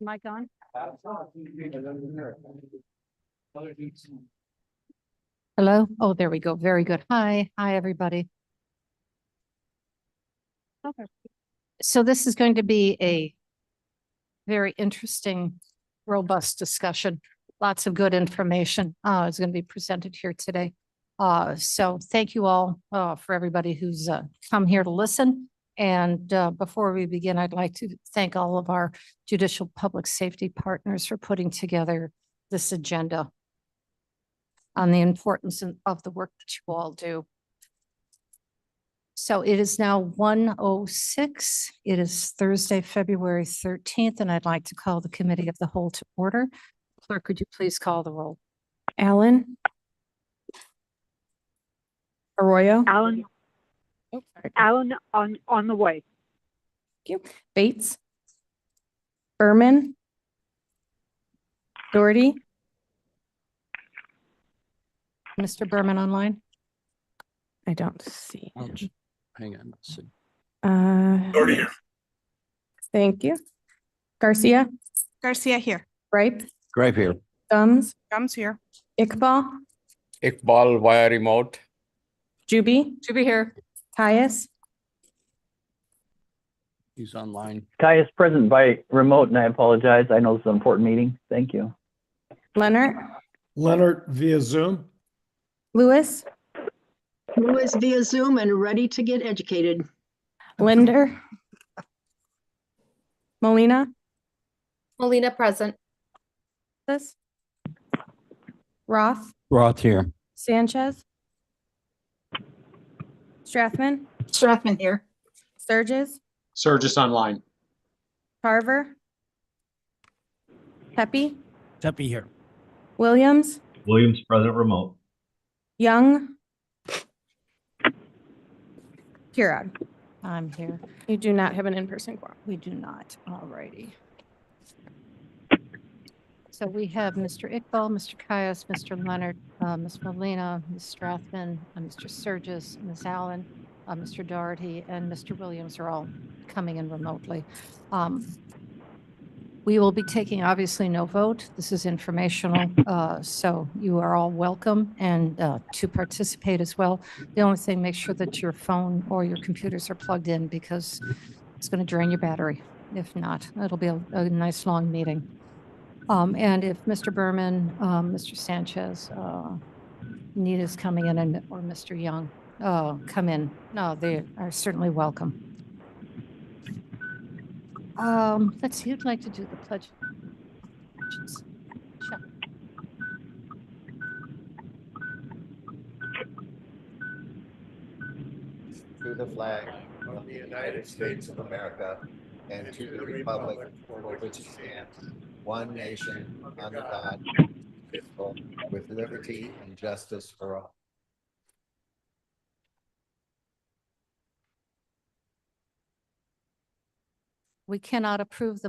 Mic on? Hello? Oh, there we go. Very good. Hi, everybody. Okay. So this is going to be a very interesting, robust discussion. Lots of good information is going to be presented here today. So thank you all for everybody who's come here to listen. And before we begin, I'd like to thank all of our judicial public safety partners for putting together this agenda on the importance of the work that you all do. So it is now 1:06. It is Thursday, February 13th, and I'd like to call the committee of the whole to order. Clerk, could you please call the roll? Allen. Arroyo. Alan, Oh, sorry. Alan on the way. Thank you. Bates. Berman. Doherty. Mr. Berman online? I don't see him. Hang on. Let's see. Thank you. Garcia. Garcia here. Ripe. Right here. Thumbs. Thumbs here. Iqbal. Iqbal via remote. Juby. To be here. Caius. He's online. Kai is present by remote, and I apologize. I know this is an important meeting. Thank you. Leonard. Leonard via Zoom. Lewis. Lewis via Zoom and ready to get educated. Linder. Molina. Molina present. Roth. Roth here. Sanchez. Strathman. Strathman here. Sturgis. Surges online. Carver. Pepe. Tepe here. Williams. Williams present remote. Young. Keurig. I'm here. You do not have an in-person quorum. We do not. All righty. So we have Mr. Iqbal, Mr. Caius, Mr. Leonard, Ms. Molina, Ms. Strathman, Mr. Sturgis, Ms. Allen, Mr. Doherty, and Mr. Williams are all coming in remotely. We will be taking obviously no vote. This is informational, so you are all welcome and to participate as well. The only thing, make sure that your phone or your computers are plugged in because it's going to drain your battery. If not, it'll be a nice long meeting. And if Mr. Berman, Mr. Sanchez, Nita's coming in, or Mr. Young come in, no, they are certainly welcome. Let's see, who'd like to do the pledge? Chuck. To the flag of the United States of America and to the republic for which it stands, one nation, under God, indivisible, with liberty and justice for all. We cannot approve the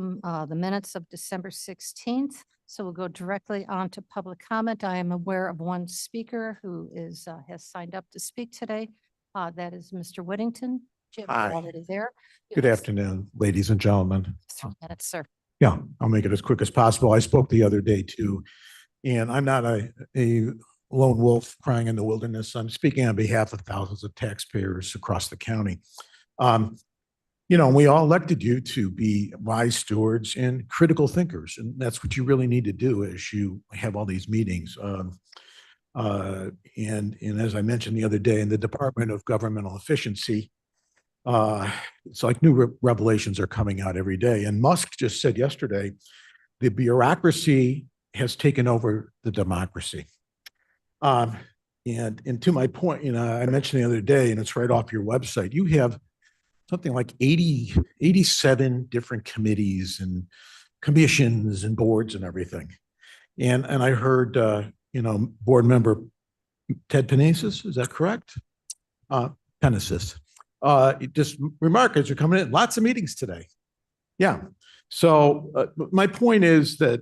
minutes of December 16th, so we'll go directly on to public comment. I am aware of one speaker who has signed up to speak today. That is Mr. Whittington. Jim, you're Hi. already there. Good afternoon, ladies and gentlemen. 3 minutes, sir. Yeah, I'll make it as quick as possible. I spoke the other day too, and I'm not a lone wolf crying in the wilderness. I'm speaking on behalf of thousands of taxpayers across the county. You know, we all elected you to be wise stewards and critical thinkers, and that's what you really need to do as you have all these meetings. And as I mentioned the other day, in the Department of Governmental Efficiency, it's like new revelations are coming out every day. And Musk just said yesterday, the bureaucracy has taken over the democracy. And to my point, you know, I mentioned the other day, and it's right off your website, you have something like 87 different committees and commissions and boards and everything. And I heard, you know, board member Ted Panassis, is that correct? Panassis. Just remark as you're coming in, lots of meetings today. Yeah. So my point is that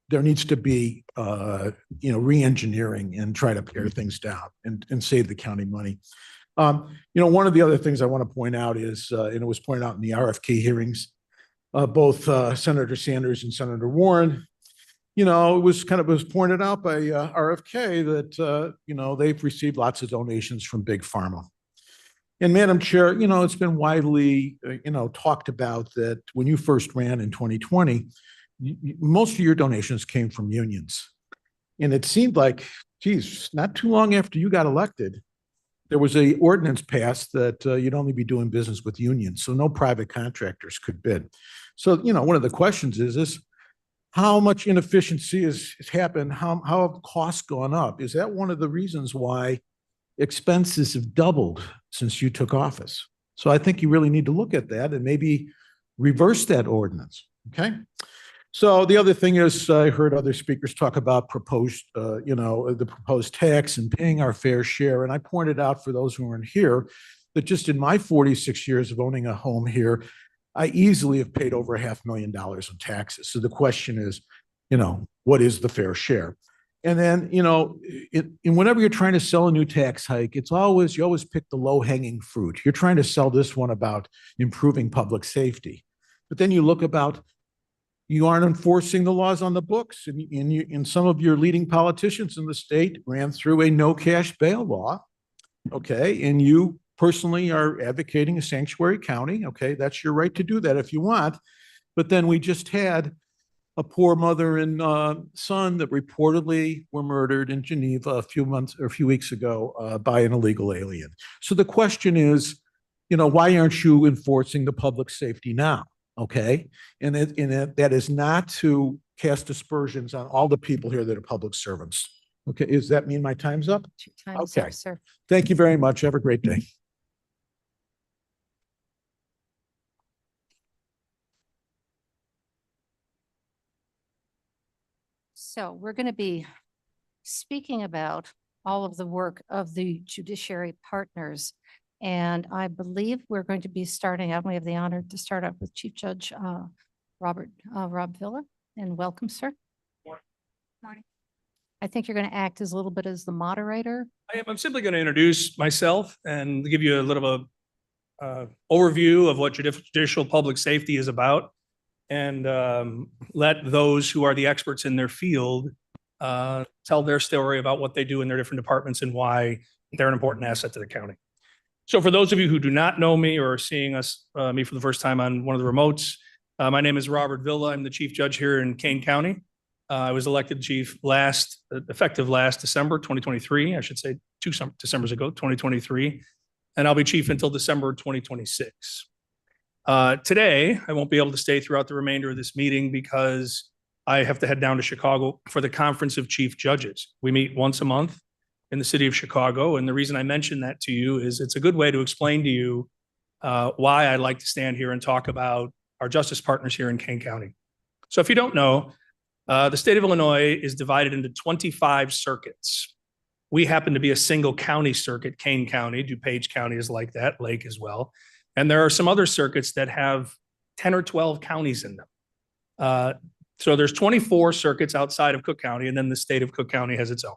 there needs to be, you know, re-engineering and try to pare things down and save the county money. You know, one of the other things I want to point out is, and it was pointed out in the RFK hearings, both Senator Sanders and Senator Warren. You know, it was pointed out by RFK that, you know, they've received lots of donations from Big Pharma. And Madam Chair, you know, it's been widely, you know, talked about that when you first ran in 2020, most of your donations came from unions. And it seemed like, geez, not too long after you got elected, there was a ordinance passed that you'd only be doing business with unions, so no private contractors could bid. So, you know, one of the questions is how much inefficiency has happened? How have costs gone up? Is that one of the reasons why expenses have doubled since you took office? So I think you really need to look at that and maybe reverse that ordinance, okay? So the other thing is, I heard other speakers talk about proposed, you know, the proposed tax and paying our fair share. And I pointed out for those who weren't here that just in my 46 years of owning a home here, I easily have paid over $500,000 in taxes. So the question is, you know, what is the fair share? And then, you know, whenever you're trying to sell a new tax hike, you always pick the low hanging fruit. You're trying to sell this one about improving public safety. But then you look about, you aren't enforcing the laws on the books. And some of your leading politicians in the state ran through a no cash bail law. Okay. And you personally are advocating a sanctuary county. Okay. That's your right to do that if you want. But then we just had a poor mother and son that reportedly were murdered in Geneva a few weeks ago by an illegal alien. So the question is, you know, why aren't you enforcing the public safety now? Okay. And that is not to cast aspersions on all the people here that are public servants. Okay. Does that mean my time's up? 2 times Okay. up, sir. Thank you very much. Have a great day. So we're going to be speaking about all of the work of the judiciary partners. And I believe we're going to be starting out. We have the honor to start out with Chief Judge Rob Villa, and welcome, sir. Morning. I think you're going to act as a little bit as the moderator. I'm simply going to introduce myself and give you a little overview of what judicial public safety is about, and let those who are the experts in their field tell their story about what they do in their different departments and why they're an important asset to the county. So for those of you who do not know me or are seeing me for the first time on one of the remotes, my name is Robert Villa. I'm the chief judge here in Kane County. I was elected chief effective last December 2023, I should say 2 Decembers ago, 2023, and I'll be chief until December 2026. Today, I won't be able to stay throughout the remainder of this meeting because I have to head down to Chicago for the Conference of Chief Judges. We meet once a month in the city of Chicago. And the reason I mention that to you is it's a good way to explain to you why I like to stand here and talk about our justice partners here in Kane County. So if you don't know, the state of Illinois is divided into 25 circuits. We happen to be a single county circuit, Kane County. DuPage County is like that, Lake as well. And there are some other circuits that have 10 or 12 counties in them. So there's 24 circuits outside of Cook County, and then the state of Cook County has its own.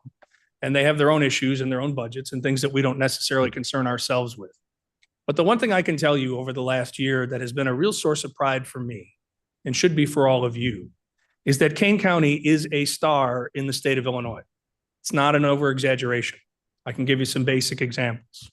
And they have their own issues and their own budgets and things that we don't necessarily concern ourselves with. But the one thing I can tell you over the last year that has been a real source of pride for me, and should be for all of you, is that Kane County is a star in the state of Illinois. It's not an over-exaggeration. I can give you some basic examples.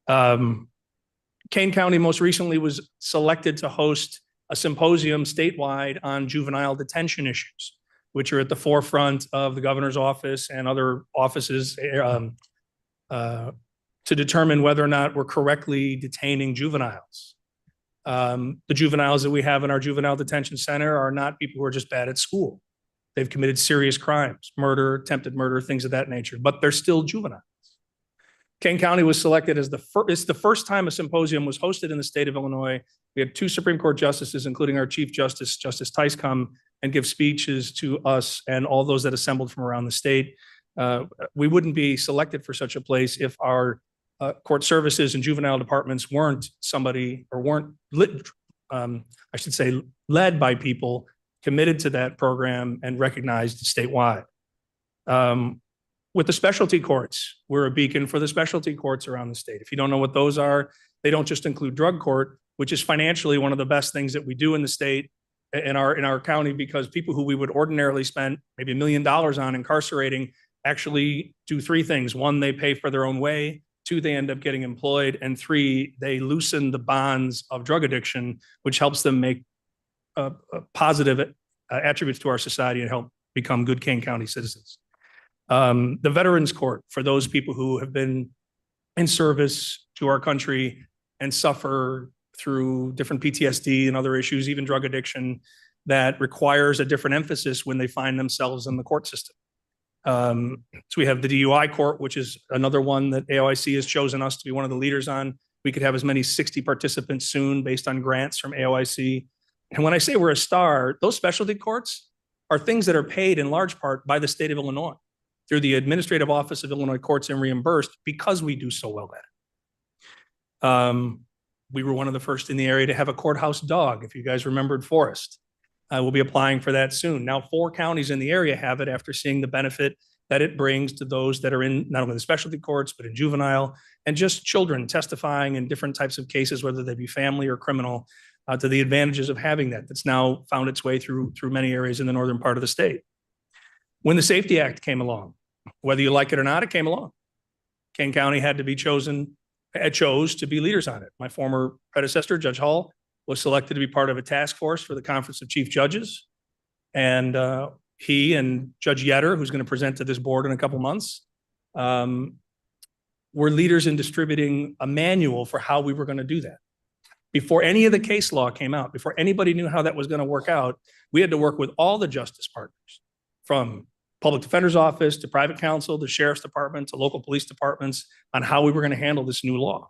Kane County most recently was selected to host a symposium statewide on juvenile detention issues, which are at the forefront of the governor's office and other offices to determine whether or not we're correctly detaining juveniles. The juveniles that we have in our juvenile detention center are not people who are just bad at school. They've committed serious crimes, murder, attempted murder, things of that nature, but they're still juveniles. Kane County was selected as it's the first time a symposium was hosted in the state of Illinois. We had 2 Supreme Court justices, including our Chief Justice, Justice Tice, come and give speeches to us and all those that assembled from around the state. We wouldn't be selected for such a place if our court services and juvenile departments weren't led by people committed to that program and recognized statewide. With the specialty courts, we're a beacon for the specialty courts around the state. If you don't know what those are, they don't just include drug court, which is financially one of the best things that we do in the state, in our county, because people who we would ordinarily spend maybe $1 million on incarcerating actually do three things. One, they pay for their own way. Two, they end up getting employed. And three, they loosen the bonds of drug addiction, which helps them make positive attributes to our society and help become good Kane County citizens. The Veterans Court, for those people who have been in service to our country and suffer through different PTSD and other issues, even drug addiction, that requires a different emphasis when they find themselves in the court system. So we have the DUI court, which is another one that AOIC has chosen us to be one of the leaders on. We could have as many 60 participants soon based on grants from AOIC. And when I say we're a star, those specialty courts are things that are paid in large part by the state of Illinois through the Administrative Office of Illinois Courts and reimbursed because we do so well at it. We were one of the first in the area to have a courthouse dog, if you guys remembered Forrest. We'll be applying for that soon. Now, 4 counties in the area have it after seeing the benefit that it brings to those that are in not only the specialty courts, but in juvenile and just children testifying in different types of cases, whether they be family or criminal, to the advantages of having that. That's now found its way through many areas in the northern part of the state. When the Safety Act came along, whether you like it or not, it came along. Kane County had to be chose to be leaders on it. My former predecessor, Judge Hall, was selected to be part of a task force for the Conference of Chief Judges. And he and Judge Yetter, who's going to present to this board in a couple months, were leaders in distributing a manual for how we were going to do that. Before any of the case law came out, before anybody knew how that was going to work out, we had to work with all the justice partners, from public defender's office to private counsel, to sheriff's department, to local police departments, on how we were going to handle this new law.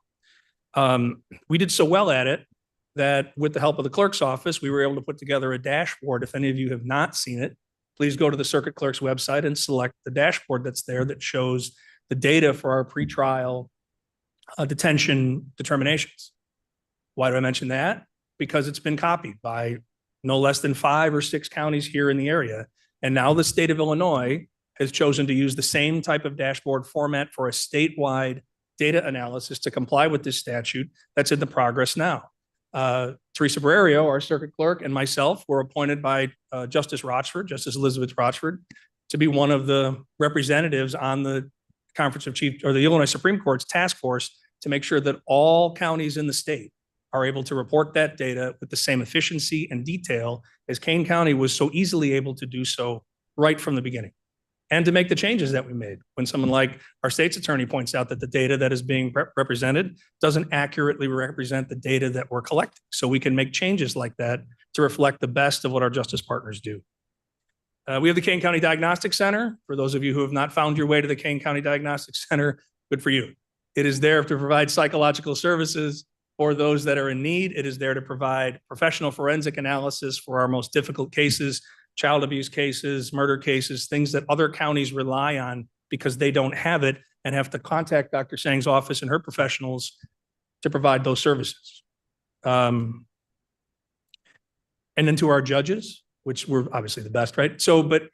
We did so well at it that with the help of the clerk's office, we were able to put together a dashboard. If any of you have not seen it, please go to the circuit clerk's website and select the dashboard that's there that shows the data for our pretrial detention determinations. Why do I mention that? Because it's been copied by no less than 5 or 6 counties here in the area. And now the state of Illinois has chosen to use the same type of dashboard format for a statewide data analysis to comply with this statute that's in the progress now. Teresa Barrerio, our circuit clerk, and myself were appointed by Justice Elizabeth Rochford, to be one of the representatives on the Conference of Chief, or the Illinois Supreme Court's task force, to make sure that all counties in the state are able to report that data with the same efficiency and detail as Kane County was so easily able to do so right from the beginning. And to make the changes that we made. When someone like our state's attorney points out that the data that is being represented doesn't accurately represent the data that we're collecting. So we can make changes like that to reflect the best of what our justice partners do. We have the Kane County Diagnostic Center. For those of you who have not found your way to the Kane County Diagnostic Center, good for you. It is there to provide psychological services for those that are in need. It is there to provide professional forensic analysis for our most difficult cases, child abuse cases, murder cases, things that other counties rely on because they don't have it and have to contact Dr. Sang's office and her professionals to provide those services. And then to our judges, which we're obviously the best, right? So, but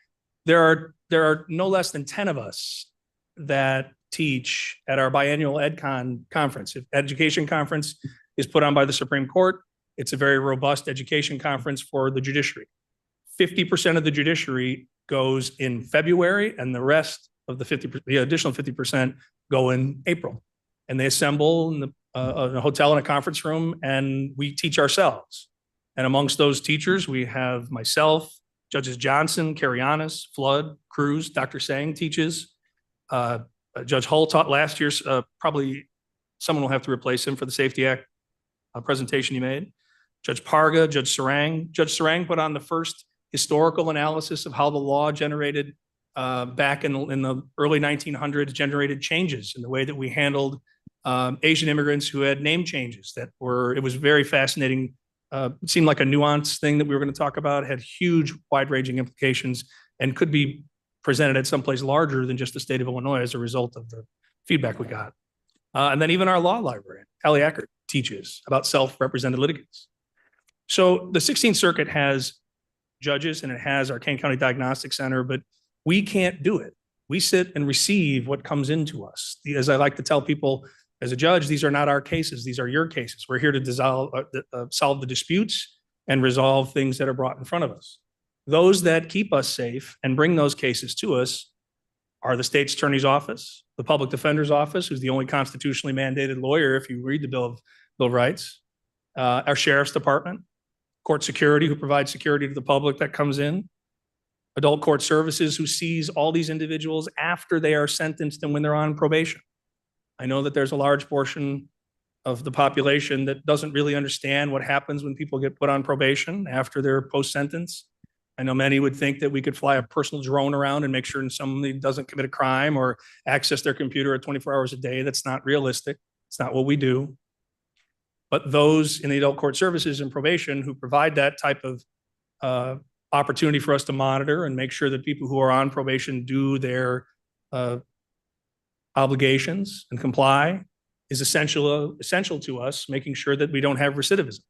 there are no less than 10 of us that teach at our biannual EdCon conference. Education conference is put on by the Supreme Court. It's a very robust education conference for the judiciary. 50% of the judiciary goes in February, and the rest of the additional 50% go in April. And they assemble in a hotel and a conference room, and we teach ourselves. And amongst those teachers, we have myself, Judges Johnson, Karianis, Flood, Cruz, Dr. Sang teaches. Judge Hull taught last year. Probably someone will have to replace him for the Safety Act presentation he made. Judge Parga, Judge Sarang. Judge Sarang put on the first historical analysis of how the law generated back in the early 1900s, generated changes in the way that we handled Asian immigrants who had name changes it was very fascinating. It seemed like a nuanced thing that we were going to talk about, had huge wide-ranging implications and could be presented at someplace larger than just the state of Illinois as a result of the feedback we got. And then even our law librarian, Callie Eckert, teaches about self-represented litigants. So the 16th Circuit has judges and it has our Kane County Diagnostic Center, but we can't do it. We sit and receive what comes into us. As I like to tell people, As a judge, these are not our cases. These are your cases. We're here to solve the disputes and resolve things that are brought in front of us. Those that keep us safe and bring those cases to us are the state's attorney's office, the public defender's office, who's the only constitutionally mandated lawyer if you read the Bill of Rights, our sheriff's department, court security, who provides security to the public that comes in, adult court services, who sees all these individuals after they are sentenced and when they're on probation. I know that there's a large portion of the population that doesn't really understand what happens when people get put on probation after their post-sentence. I know many would think that we could fly a personal drone around and make sure somebody doesn't commit a crime or access their computer at 24 hours a day. That's not realistic. It's not what we do. But those in the adult court services and probation who provide that type of opportunity for us to monitor and make sure that people who are on probation do their obligations and comply is essential to us, making sure that we don't have recidivism.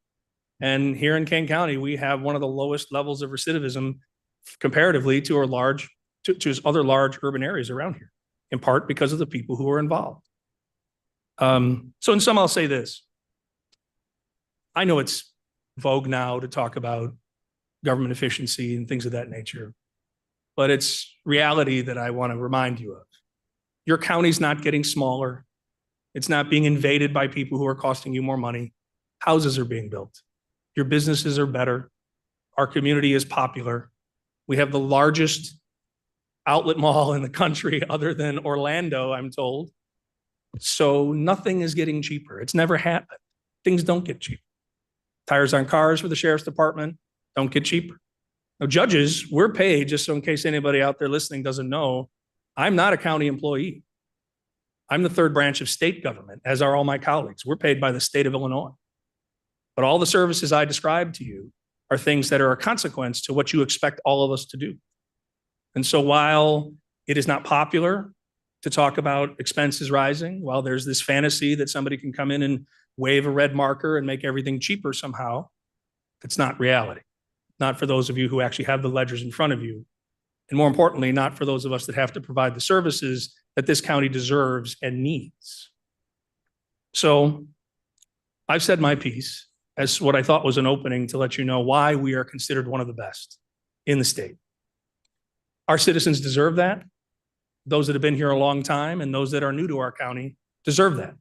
And here in Kane County, we have one of the lowest levels of recidivism comparatively to other large urban areas around here, in part because of the people who are involved. So in sum, I'll say this. I know it's vogue now to talk about government efficiency and things of that nature, but it's reality that I want to remind you of. Your county's not getting smaller. It's not being invaded by people who are costing you more money. Houses are being built. Your businesses are better. Our community is popular. We have the largest outlet mall in the country other than Orlando, I'm told. So nothing is getting cheaper. It's never happened. Things don't get cheaper. Tires on cars for the sheriff's department don't get cheaper. Now, judges, we're paid, just so in case anybody out there listening doesn't know, I'm not a county employee. I'm the third branch of state government, as are all my colleagues. We're paid by the state of Illinois. But all the services I described to you are things that are a consequence to what you expect all of us to do. And so while it is not popular to talk about expenses rising, while there's this fantasy that somebody can come in and wave a red marker and make everything cheaper somehow, it's not reality. Not for those of you who actually have the ledgers in front of you. And more importantly, not for those of us that have to provide the services that this county deserves and needs. So I've said my piece as what I thought was an opening to let you know why we are considered one of the best in the state. Our citizens deserve that. Those that have been here a long time and those that are new to our county deserve that.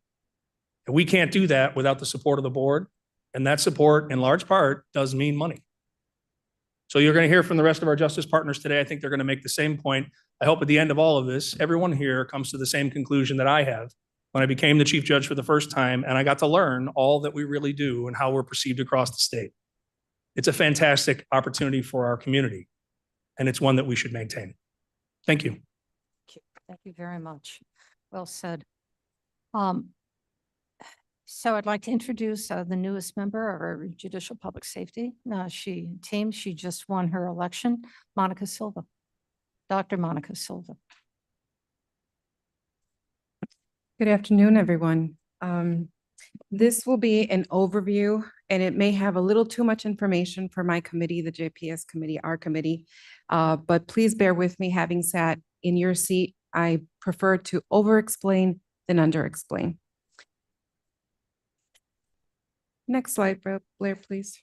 And we can't do that without the support of the board. And that support, in large part, does mean money. So you're going to hear from the rest of our justice partners today. I think they're going to make the same point. I hope at the end of all of this, everyone here comes to the same conclusion that I have when I became the chief judge for the first time, and I got to learn all that we really do and how we're perceived across the state. It's a fantastic opportunity for our community, and it's one that we should maintain. Thank you. Thank you very much. Well said. So I'd like to introduce the newest member of our Judicial Public Safety team. She just won her election, Monica Silva. Dr. Monica Silva. Good afternoon, everyone. This will be an overview, and it may have a little too much information for my committee, the JPS committee, our committee. But please bear with me. Having sat in your seat, I prefer to over-explain than under-explain. Next slide, Blair, please.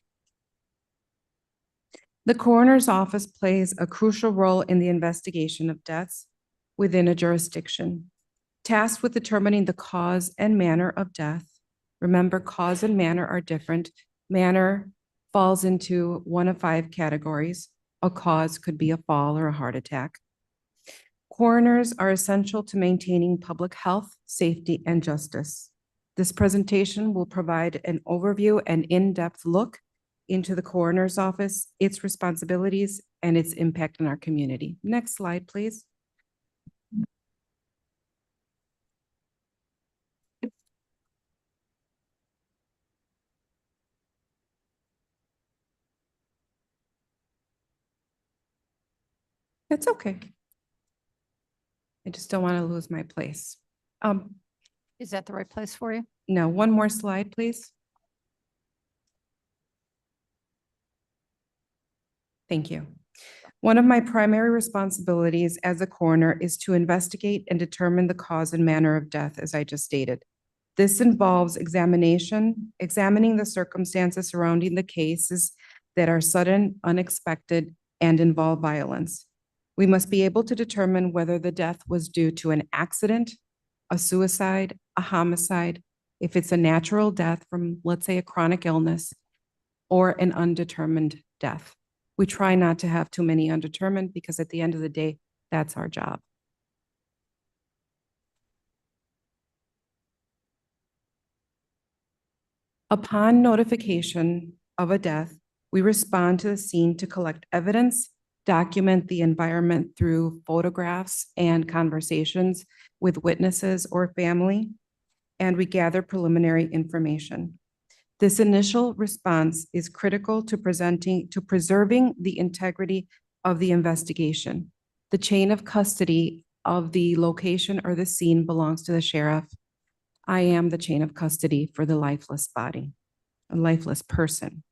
The coroner's office plays a crucial role in the investigation of deaths within a jurisdiction. Tasked with determining the cause and manner of death. Remember, cause and manner are different. Manner falls into one of 5 categories. A cause could be a fall or a heart attack. Coroners are essential to maintaining public health, safety, and justice. This presentation will provide an overview and in-depth look into the coroner's office, its responsibilities, and its impact on our community. Next slide, please. It's okay. I just don't want to lose my place. Is that the right place for you? No, one more slide, please. Thank you. One of my primary responsibilities as a coroner is to investigate and determine the cause and manner of death, as I just stated. This involves examining the circumstances surrounding the cases that are sudden, unexpected, and involve violence. We must be able to determine whether the death was due to an accident, a suicide, a homicide, if it's a natural death from, let's say, a chronic illness, or an undetermined death. We try not to have too many undetermined because at the end of the day, that's our job. Upon notification of a death, we respond to the scene to collect evidence, document the environment through photographs and conversations with witnesses or family, and we gather preliminary information. This initial response is critical to preserving the integrity of the investigation. The chain of custody of the location or the scene belongs to the sheriff. I am the chain of custody for the lifeless body, a lifeless person.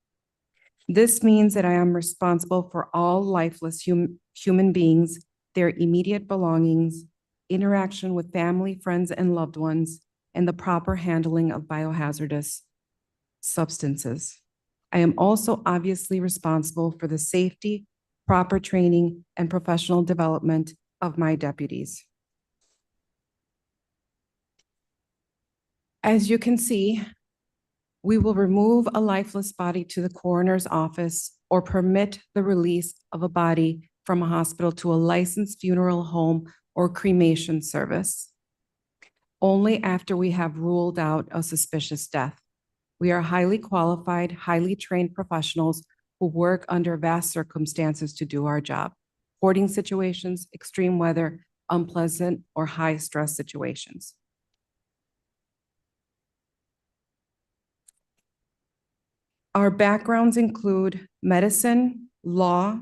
This means that I am responsible for all lifeless human beings, their immediate belongings, interaction with family, friends, and loved ones, and the proper handling of biohazardous substances. I am also obviously responsible for the safety, proper training, and professional development of my deputies. As you can see, we will remove a lifeless body to the coroner's office or permit the release of a body from a hospital to a licensed funeral home or cremation service only after we have ruled out a suspicious death. We are highly qualified, highly trained professionals who work under vast circumstances to do our job. Hoarding situations, extreme weather, unpleasant or high stress situations. Our backgrounds include medicine, law,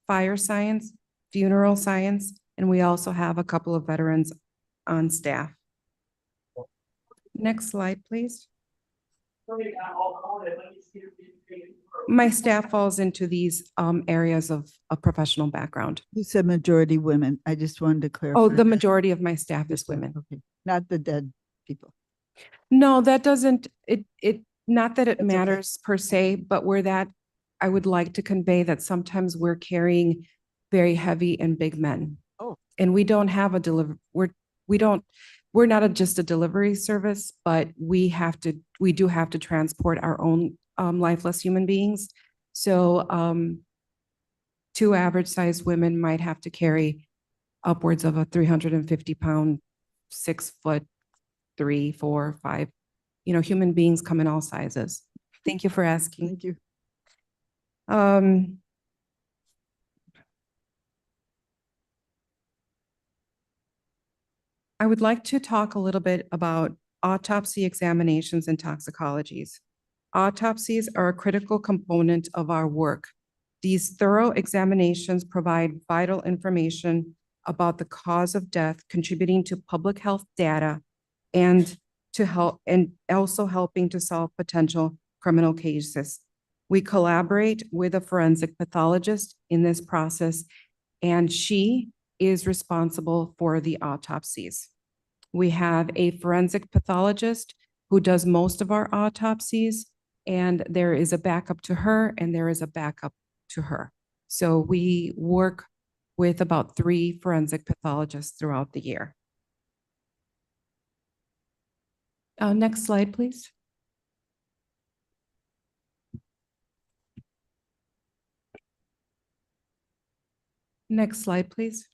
fire science, funeral science, and we also have a couple of veterans on staff. Next slide, please. My staff falls into these areas of professional background. You said majority women. I just wanted to clarify. Oh, the majority of my staff is women. Okay, not the dead people. No, that doesn't, not that it That's okay. matters per se, but where that, I would like to convey that sometimes we're carrying very heavy and big men. Oh. And we don't have a we're not just a delivery service, but we do have to transport our own lifeless human beings. So 2 average sized women might have to carry upwards of a 350-pound, 6'3", 4, 5, human beings come in all sizes. Thank you for asking. Thank you. I would like to talk a little bit about autopsy examinations and toxicologies. Autopsies are a critical component of our work. These thorough examinations provide vital information about the cause of death, contributing to public health data and also helping to solve potential criminal cases. We collaborate with a forensic pathologist in this process, and she is responsible for the autopsies. We have a forensic pathologist who does most of our autopsies, and there is a backup to her, and there is a backup to her. So we work with about 3 forensic pathologists throughout the year. Next slide, please. Next slide, please.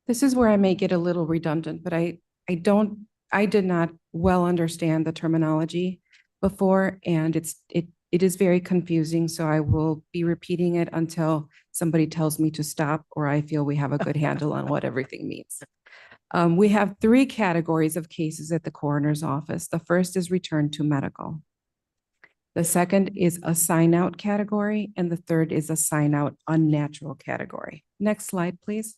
This is where I may get a little redundant, but I did not well understand the terminology before, and it is very confusing, so I will be repeating it until somebody tells me to stop or I feel we have a good handle on what everything means. We have 3 categories of cases at the coroner's office. The first is return to medical. The second is a sign out category, and the third is a sign out unnatural category. Next slide, please.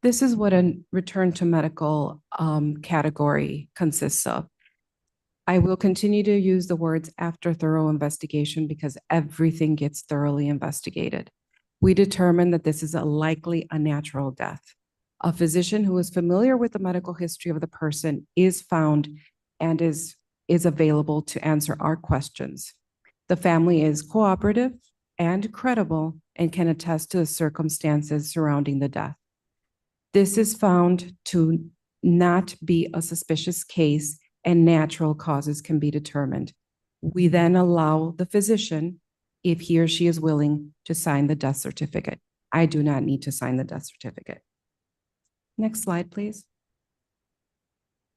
This is what a return to medical category consists of. I will continue to use the words after thorough investigation because everything gets thoroughly investigated. We determine that this is a likely unnatural death. A physician who is familiar with the medical history of the person is found and is available to answer our questions. The family is cooperative and credible and can attest to the circumstances surrounding the death. This is found to not be a suspicious case and natural causes can be determined. We then allow the physician, if he or she is willing, to sign the death certificate. I do not need to sign the death certificate. Next slide, please.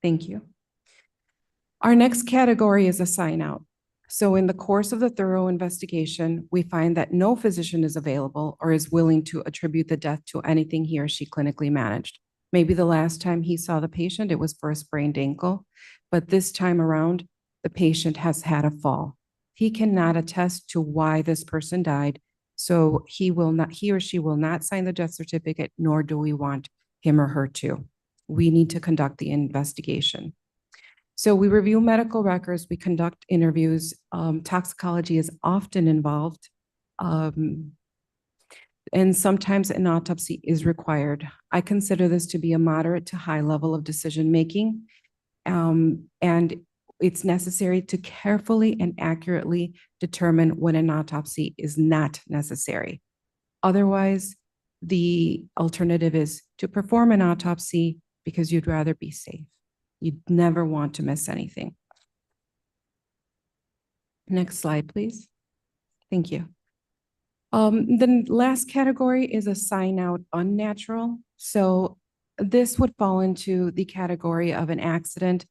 Thank you. Our next category is a sign out. So in the course of the thorough investigation, we find that no physician is available or is willing to attribute the death to anything he or she clinically managed. Maybe the last time he saw the patient, it was for a sprained ankle, but this time around, the patient has had a fall. He cannot attest to why this person died, so he or she will not sign the death certificate, nor do we want him or her to. We need to conduct the investigation. So we review medical records, we conduct interviews, toxicology is often involved, and sometimes an autopsy is required. I consider this to be a moderate to high level of decision-making, and it's necessary to carefully and accurately determine when an autopsy is not necessary. Otherwise, the alternative is to perform an autopsy because you'd rather be safe. You'd never want to miss anything. Next slide, please. Thank you. The last category is a sign out unnatural. So this would fall into the category of an accident,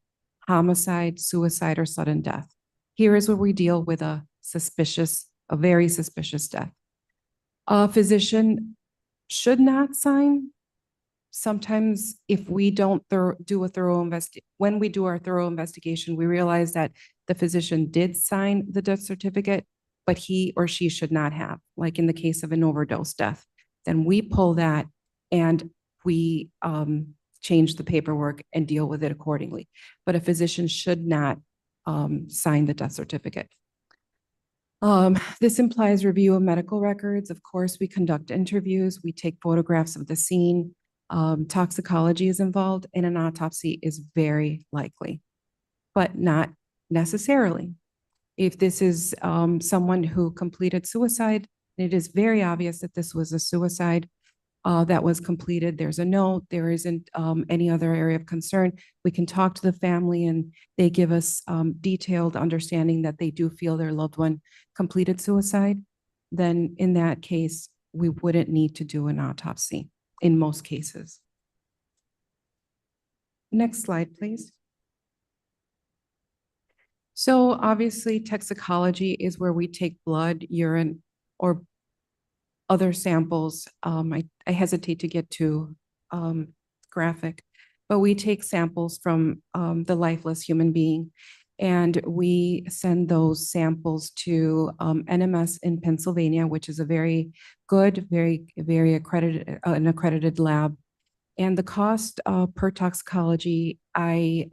homicide, suicide, or sudden death. Here is where we deal with a very suspicious death. A physician should not sign. Sometimes if we don't do a thorough when we do our thorough investigation, we realize that the physician did sign the death certificate, but he or she should not have, like in the case of an overdose death. Then we pull that and we change the paperwork and deal with it accordingly. But a physician should not sign the death certificate. This implies review of medical records. Of course, we conduct interviews, we take photographs of the scene. Toxicology is involved, and an autopsy is very likely, but not necessarily. If this is someone who completed suicide, it is very obvious that this was a suicide that was completed. There's a note, there isn't any other area of concern. We can talk to the family and they give us detailed understanding that they do feel their loved one completed suicide. Then in that case, we wouldn't need to do an autopsy in most cases. Next slide, please. So obviously toxicology is where we take blood, urine, or other samples. I hesitate to get too graphic, but we take samples from the lifeless human being, and we send those samples to NMS in Pennsylvania, which is a very good, very accredited, an accredited lab. And the cost per toxicology, I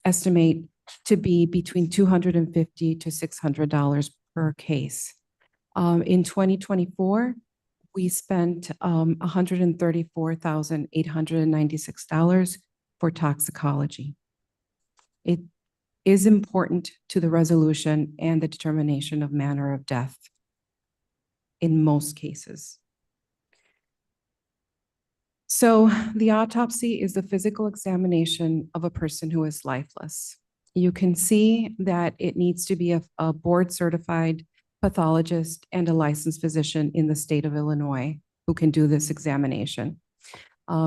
estimate to be between $250 to $600 per case. In 2024, we spent $134,896 for toxicology. It is important to the resolution and the determination of manner of death in most cases. So the autopsy is the physical examination of a person who is lifeless. You can see that it needs to be a board-certified pathologist and a licensed physician in the state of Illinois who can do this examination.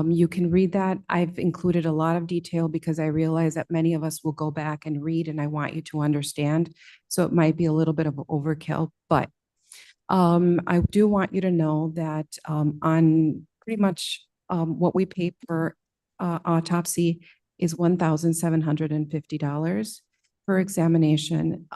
You can read that. I've included a lot of detail because I realize that many of us will go back and read, and I want you to understand. So it might be a little bit of overkill, but I do want you to know that on pretty much what we pay for autopsy is $1,750 per examination,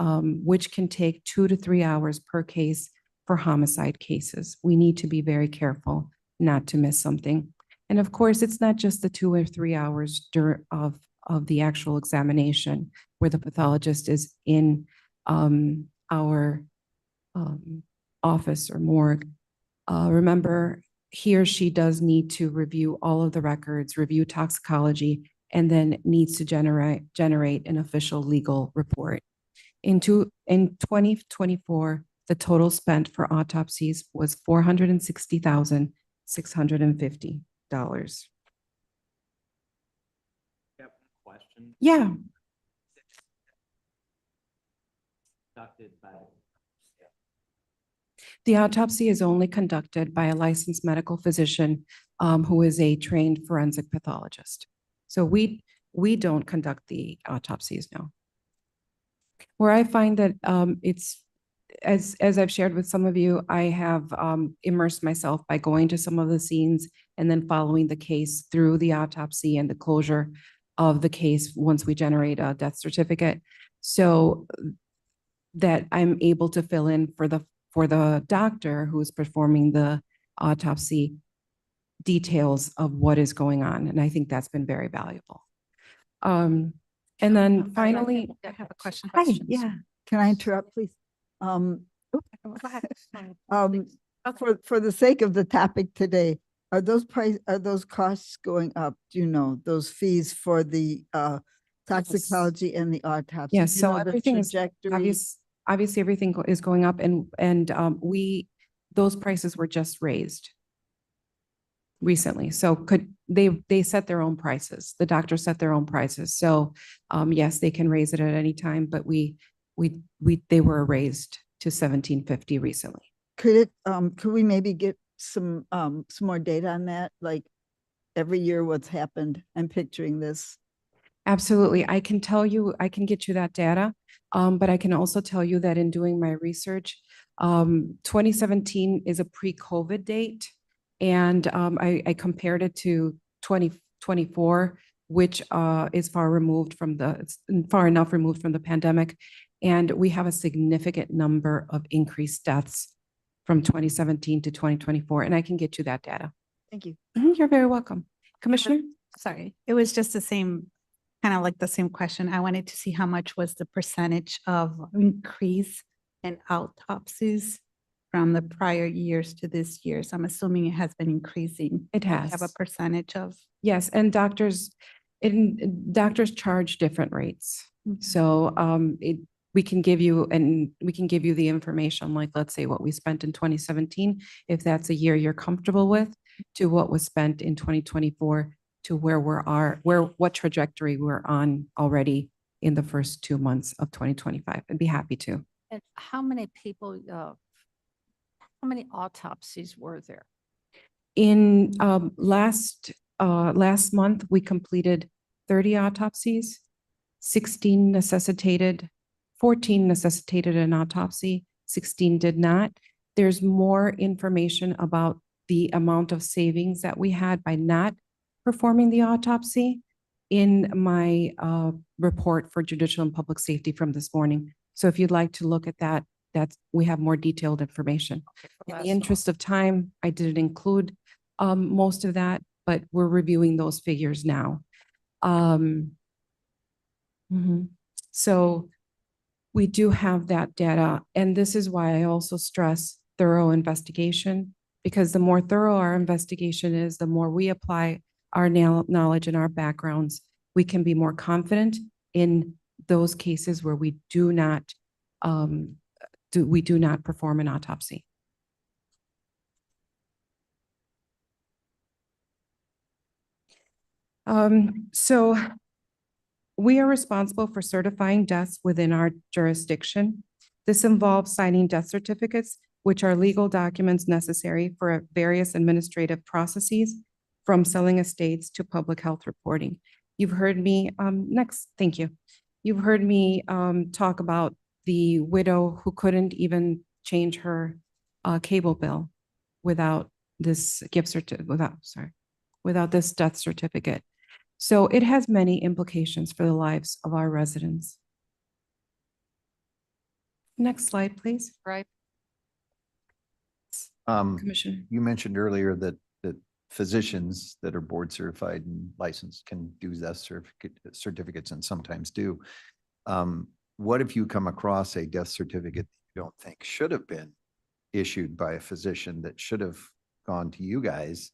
which can take 2 to 3 hours per case for homicide cases. We need to be very careful not to miss something. And of course, it's not just the 2 or 3 hours of the actual examination where the pathologist is in our office or morgue. Remember, he or she does need to review all of the records, review toxicology, and then needs to generate an official legal report. In 2024, the total spent for autopsies was $460,650. Question Yeah, conducted by. the autopsy is only conducted by a licensed medical physician who is a trained forensic pathologist. So we don't conduct the autopsies now. Where I find that it's, as I've shared with some of you, I have immersed myself by going to some of the scenes and then following the case through the autopsy and the closure of the case once we generate a death certificate. So that I'm able to fill in for the doctor who's performing the autopsy details of what is going on. And I think that's been very valuable. And then finally, I have a question. Hi, Questions? yeah. Can I interrupt, please? Go ahead. For the sake of the topic today, are those costs going up? Do you know, those fees for the toxicology and the autopsy? yes, Do you so know the everything is trajectory? obviously everything is going up, and those prices were just raised recently. So they set their own prices. The doctors set their own prices. So yes, they can raise it at any time, but they were raised to $1,750 recently. Could we maybe get some more data on that? Like every year what's happened? I'm picturing this. Absolutely. I can tell you, I can get you that data. But I can also tell you that in doing my research, 2017 is a pre-COVID date. And I compared it to 2024, which is far enough removed from the pandemic. And we have a significant number of increased deaths from 2017 to 2024. And I can get you that data. Thank you. You're very welcome. Commissioner? Sorry, it was just the same, kind of like the same question. I wanted to see how much was the percentage of increase in autopsies from the prior years to this year. So I'm assuming it has been increasing. It Do you has. have a percentage of? Yes, and doctors charge different rates. So we can give you the information, like let's say what we spent in 2017, if that's a year you're comfortable with, to what was spent in 2024, to what trajectory we're on already in the first 2 months of 2025. I'd be happy to. And how many people, how many autopsies were there? In last month, we completed 30 autopsies, 14 necessitated an autopsy, 16 did not. There's more information about the amount of savings that we had by not performing the autopsy in my report for judicial and public safety from this morning. So if you'd like to look at that, we have more detailed information. In the interest of time, I didn't include most of that, but we're reviewing those figures now. So we do have that data. And this is why I also stress thorough investigation, because the more thorough our investigation is, the more we apply our knowledge and our backgrounds, we can be more confident in those cases where we do not perform an autopsy. So we are responsible for certifying deaths within our jurisdiction. This involves signing death certificates, which are legal documents necessary for various administrative processes, from selling estates to public health reporting. You've heard me, thank you. You've heard me talk about the widow who couldn't even change her cable bill without this without this death certificate. So it has many implications for the lives of our residents. Next slide, please. Right. Commissioner. You mentioned earlier that physicians that are board certified and licensed can do death certificates and sometimes do. What if you come across a death certificate that you don't think should have been issued by a physician, that should have gone to you guys,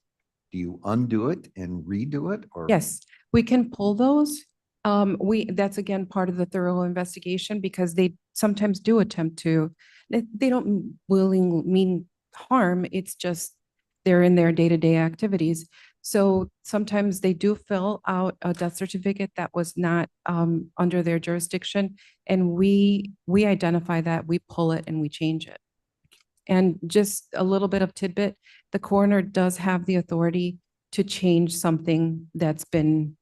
do you undo it and redo it or? Yes, we can pull those. That's again part of the thorough investigation because they sometimes do attempt to, they don't mean harm. It's just they're in their day-to-day activities. So sometimes they do fill out a death certificate that was not under their jurisdiction. And we identify that, we pull it and we change it. And just a little bit of tidbit, the coroner does have the authority to change something that's been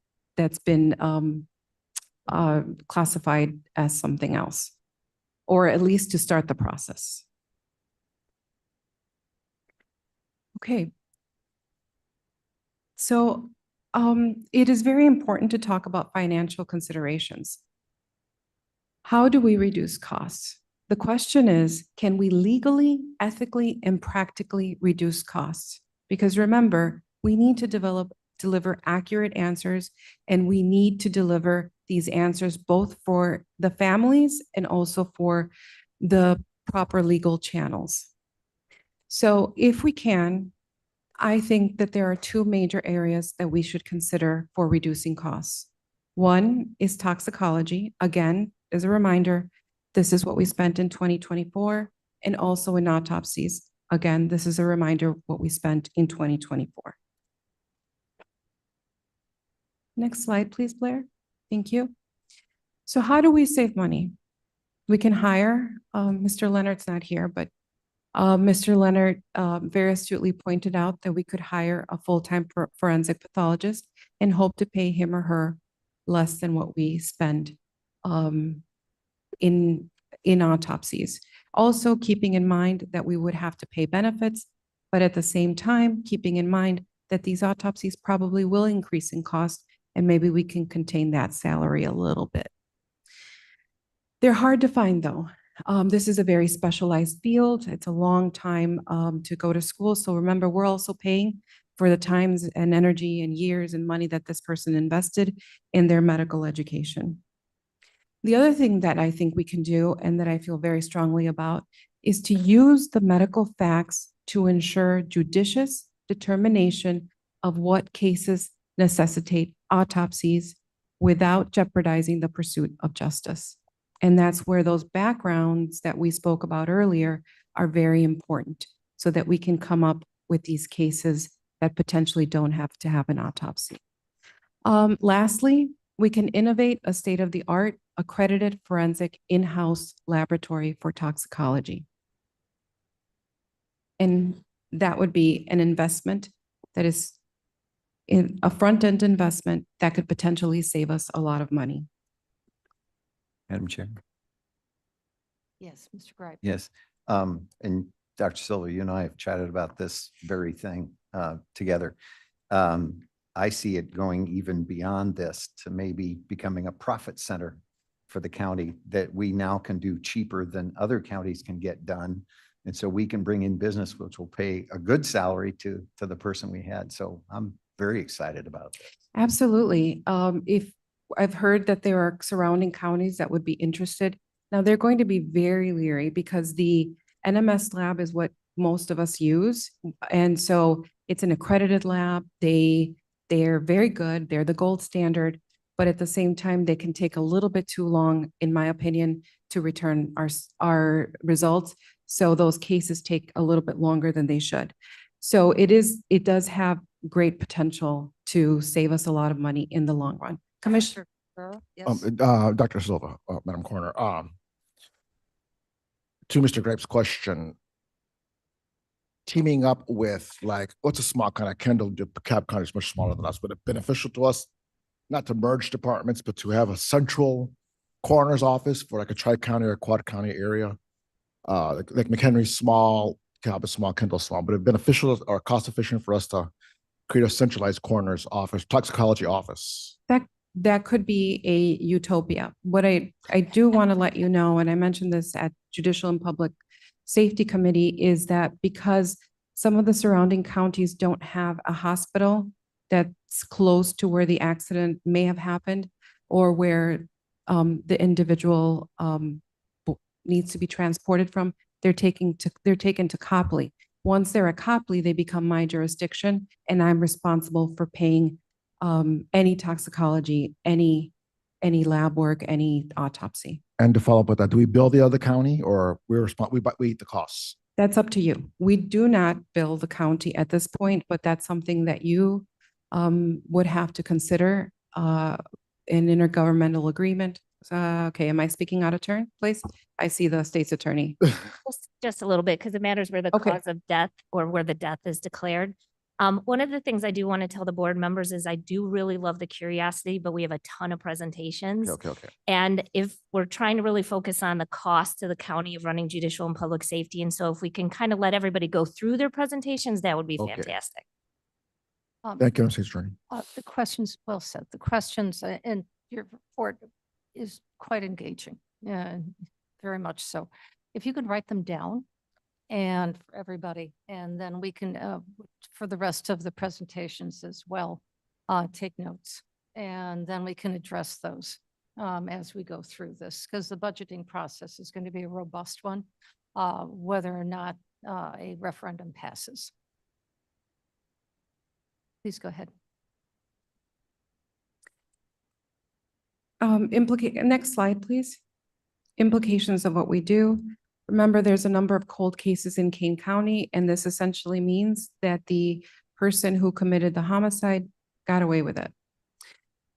classified as something else, or at least to start the process. Okay. So it is very important to talk about financial considerations. How do we reduce costs? The question is, can we legally, ethically, and practically reduce costs? Because remember, we need to deliver accurate answers, and we need to deliver these answers both for the families and also for the proper legal channels. So if we can, I think that there are two major areas that we should consider for reducing costs. One is toxicology. Again, as a reminder, this is what we spent in 2024, and also in autopsies. Again, this is a reminder of what we spent in 2024. Next slide, please, Blair. Thank you. So how do we save money? We can hire, Mr. Leonard's not here, but Mr. Leonard very astutely pointed out that we could hire a full-time forensic pathologist and hope to pay him or her less than what we spend in autopsies. Also keeping in mind that we would have to pay benefits, but at the same time, keeping in mind that these autopsies probably will increase in cost, and maybe we can contain that salary a little bit. They're hard to find though. This is a very specialized field. It's a long time to go to school. So remember, we're also paying for the times and energy and years and money that this person invested in their medical education. The other thing that I think we can do, and that I feel very strongly about, is to use the medical facts to ensure judicious determination of what cases necessitate autopsies without jeopardizing the pursuit of justice. And that's where those backgrounds that we spoke about earlier are very important, so that we can come up with these cases that potentially don't have to have an autopsy. Lastly, we can innovate a state-of-the-art accredited forensic in-house laboratory for toxicology. And that would be an investment that is in a front-end investment that could potentially save us a lot of money. Madam Chair. Yes, Mr. Gripe. Yes. And Dr. Silva, you and I have chatted about this very thing together. I see it going even beyond this to maybe becoming a profit center for the county that we now can do cheaper than other counties can get done. And so we can bring in business, which will pay a good salary to the person we had. So I'm very excited about this. Absolutely. If I've heard that there are surrounding counties that would be interested. Now they're going to be very leery because the NMS lab is what most of us use. And so it's an accredited lab. They're very good. They're the gold standard, but at the same time, they can take a little bit too long, in my opinion, to return our results. So those cases take a little bit longer than they should. So it does have great potential to save us a lot of money in the long run. Commissioner. Yes. Dr. Silva, Madam Coroner, to Mr. Gripe's question, teaming up with like, what's a small county? Kendall, DeKalb County is much smaller than us, but it's beneficial to us not to merge departments, but to have a central coroner's office for like a tri-county or quad county area. Like McHenry's small, DeKalb is small, Kendall's small, but it's beneficial or cost efficient for us to create a centralized coroner's office, toxicology office. That could be a utopia. What I do want to let you know, and I mentioned this at Judicial and Public Safety Committee, is that because some of the surrounding counties don't have a hospital that's close to where the accident may have happened, or where the individual needs to be transported from, they're taken to Copley. Once they're at Copley, they become my jurisdiction, and I'm responsible for paying any toxicology, any lab work, any autopsy. And to follow up with that, do we bill the other county or we eat the costs? That's up to you. We do not bill the county at this point, but that's something that you would have to consider an intergovernmental agreement. Okay, am I speaking out of turn, please? I see the state's attorney. Just a little bit, because it matters where the Okay. cause of death or where the death is declared. One of the things I do want to tell the board members is I do really love the curiosity, but we have a ton of presentations. Okay. And if we're trying to really focus on the cost to the county of running judicial and public safety, and so if we can kind of let everybody go through their presentations, that would be Okay. fantastic. Thank you, State's Attorney. The questions, well said. The questions and your report is quite engaging. Yeah, very much so. If you could write them down and for everybody, and then we can, for the rest of the presentations as well, take notes. And then we can address those as we go through this, because the budgeting process is going to be a robust one, whether or not a referendum passes. Please go ahead. Next slide, please. Implications of what we do. Remember, there's a number of cold cases in Kane County, and this essentially means that the person who committed the homicide got away with it.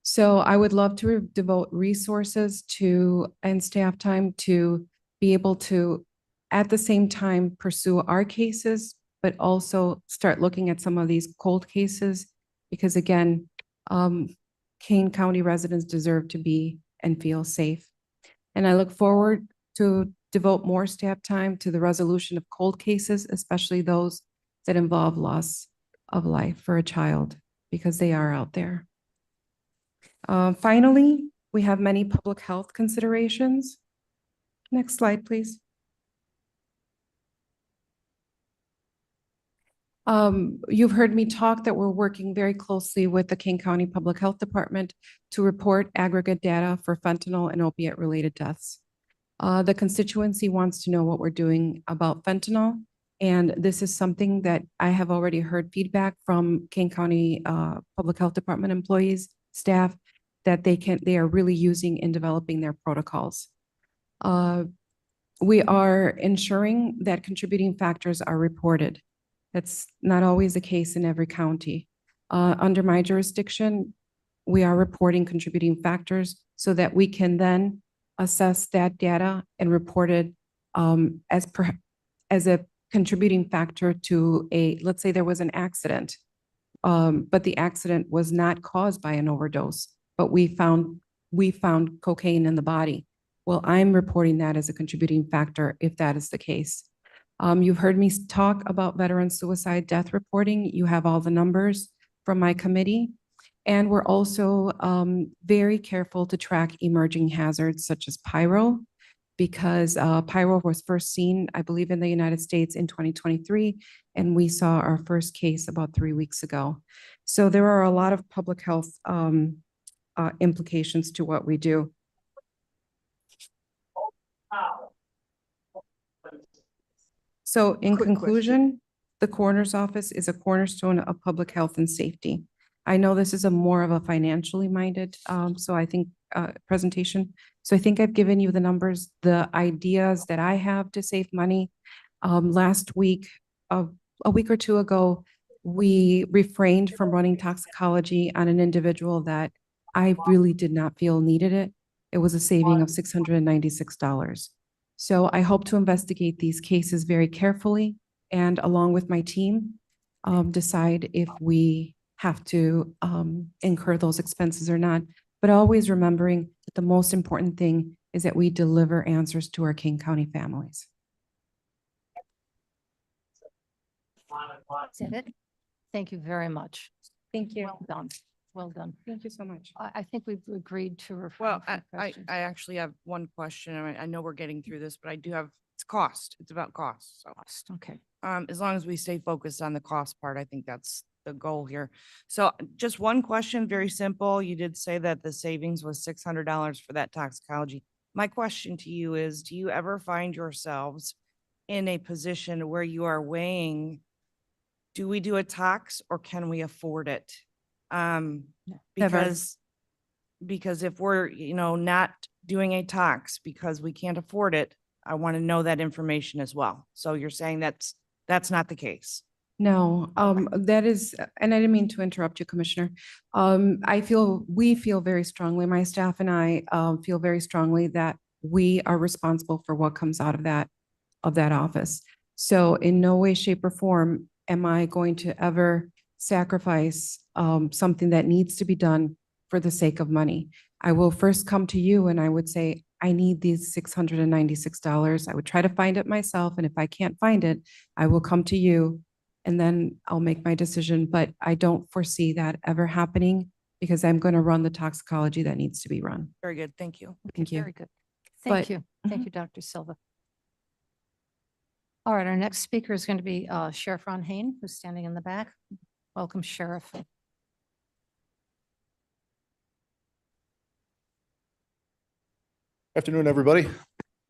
So I would love to devote resources to and staff time to be able to, at the same time, pursue our cases, but also start looking at some of these cold cases, because again, Kane County residents deserve to be and feel safe. And I look forward to devote more staff time to the resolution of cold cases, especially those that involve loss of life for a child, because they are out there. Finally, we have many public health considerations. Next slide, please. You've heard me talk that we're working very closely with the Kane County Public Health Department to report aggregate data for fentanyl and opiate-related deaths. The constituency wants to know what we're doing about fentanyl, and this is something that I have already heard feedback from Kane County Public Health Department employees, staff, that they are really using in developing their protocols. We are ensuring that contributing factors are reported. That's not always the case in every county. Under my jurisdiction, we are reporting contributing factors so that we can then assess that data and report it as a contributing factor to let's say there was an accident, but the accident was not caused by an overdose, but we found cocaine in the body. Well, I'm reporting that as a contributing factor if that is the case. You've heard me talk about veteran suicide death reporting. You have all the numbers from my committee. And we're also very careful to track emerging hazards such as pyro, because pyro was first seen, I believe, in the United States in 2023, and we saw our first case about 3 weeks ago. So there are a lot of public health implications to what we do. So in Quick question. conclusion, the coroner's office is a cornerstone of public health and safety. I know this is a more of a financially minded, presentation. So I think I've given you the numbers, the ideas that I have to save money. Last week, a week or two ago, we refrained from running toxicology on an individual that I really did not feel needed it. It was a saving of $696. So I hope to investigate these cases very carefully and along with my team, decide if we have to incur those expenses or not. But always remembering that the most important thing is that we deliver answers to our King County families. Is that it? Thank you very much. Thank you. Well done. Well done. Thank you so much. I think we've agreed to refer. Well, for I questions. actually have one question. I know we're getting through this, but I do have, it's cost. It's about cost. So, Cost, okay. as long as we stay focused on the cost part, I think that's the goal here. So just one question, very simple. You did say that the savings was $600 for that toxicology. My question to you is, do you ever find yourselves in a position where you are weighing, do we do a tax or can we afford it? Never. Because if we're, not doing a tax because we can't afford it, I want to know that information as well. So you're saying that's not the case. No, that is, and I didn't mean to interrupt you, Commissioner. We feel very strongly, my staff and I, feel very strongly that we are responsible for what comes out of that office. So in no way, shape or form am I going to ever sacrifice, something that needs to be done for the sake of money. I will first come to you and I would say, I need these $696. I would try to find it myself. And if I can't find it, I will come to you and then I'll make my decision. But I don't foresee that ever happening because I'm going to run the toxicology that needs to be run. Very good. Thank you. Thank you. Very good. Thank But- you. Thank you, Dr. Silva. All right, our next speaker is going to be Sheriff Ron Hain, who's standing in the back. Welcome, Sheriff. Afternoon, everybody.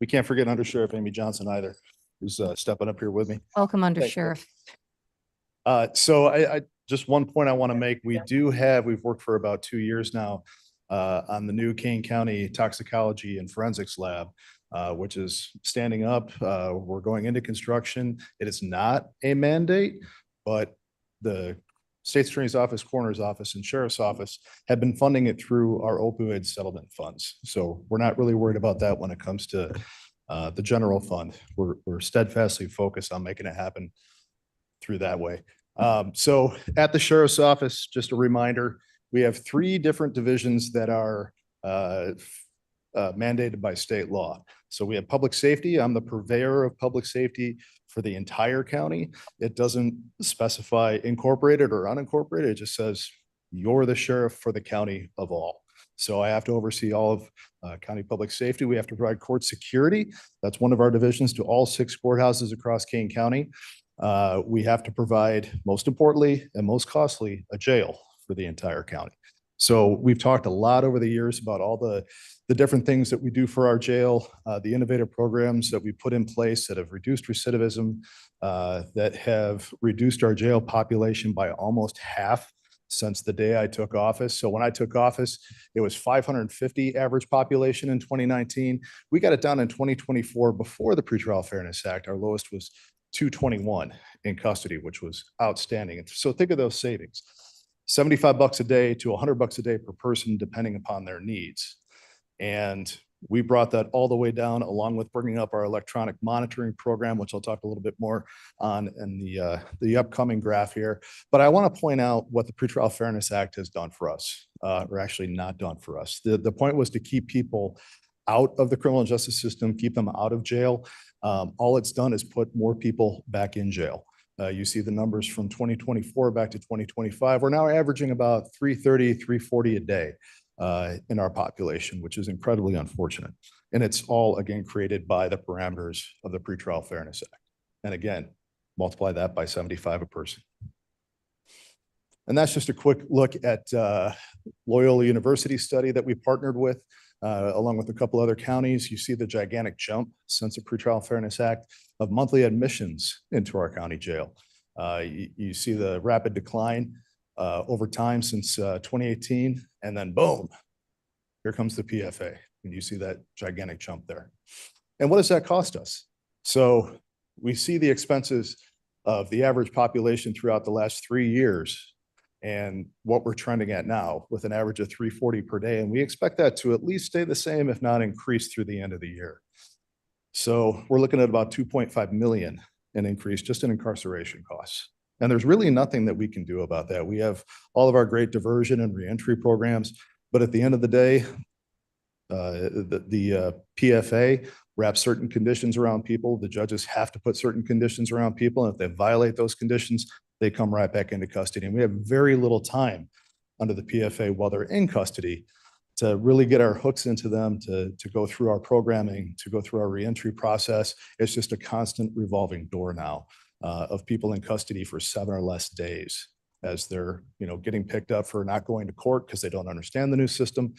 We can't forget Under Sheriff Amy Johnson either, who's stepping up here with me. Welcome, Under Thank you. Sheriff. So I just one point I want to make. We've worked for about 2 years now on the new Kane County Toxicology and Forensics Lab, which is standing up. We're going into construction. It is not a mandate, but the State's Attorney's Office, Coroner's Office, and Sheriff's Office have been funding it through our opioid settlement funds. So we're not really worried about that when it comes to the general fund. We're steadfastly focused on making it happen through that way. So at the Sheriff's Office, just a reminder, we have 3 different divisions that are mandated by state law. So we have public safety. I'm the purveyor of public safety for the entire county. It doesn't specify incorporated or unincorporated. It just says you're the sheriff for the county of all. So I have to oversee all of county public safety. We have to provide court security. That's one of our divisions to all 6 courthouses across Kane County. We have to provide, most importantly and most costly, a jail for the entire county. So we've talked a lot over the years about all the different things that we do for our jail, the innovative programs that we put in place that have reduced recidivism, that have reduced our jail population by almost half since the day I took office. So when I took office, it was 550 average population in 2019. We got it down in 2024 before the Pretrial Fairness Act. Our lowest was 221 in custody, which was outstanding. So think of those savings. $75 a day to $100 a day per person, depending upon their needs. And we brought that all the way down, along with bringing up our electronic monitoring program, which I'll talk a little bit more on in the upcoming graph here. But I want to point out what the Pretrial Fairness Act has done for us, or actually not done for us. The point was to keep people out of the criminal justice system, keep them out of jail. All it's done is put more people back in jail. You see the numbers from 2024 back to 2025. We're now averaging about 330, 340 a day in our population, which is incredibly unfortunate. And it's all, again, created by the parameters of the Pretrial Fairness Act. And again, multiply that by 75 a person. And that's just a quick look at Loyola University study that we partnered with, along with a couple other counties. You see the gigantic jump since the Pretrial Fairness Act of monthly admissions into our county jail. You see the rapid decline over time since 2018, and then boom, here comes the PFA. And you see that gigantic jump there. And what does that cost us? So we see the expenses of the average population throughout the last 3 years and what we're trending at now with an average of 340 per day. And we expect that to at least stay the same, if not increase through the end of the year. So we're looking at about 2.5 million in increase just in incarceration costs. And there's really nothing that we can do about that. We have all of our great diversion and reentry programs, but at the end of the day, the PFA wraps certain conditions around people. The judges have to put certain conditions around people. And if they violate those conditions, they come right back into custody. And we have very little time under the PFA while they're in custody to really get our hooks into them, to go through our programming, to go through our reentry process. It's just a constant revolving door now of people in custody for 7 or less days. as they're, getting picked up for not going to court because they don't understand the new system,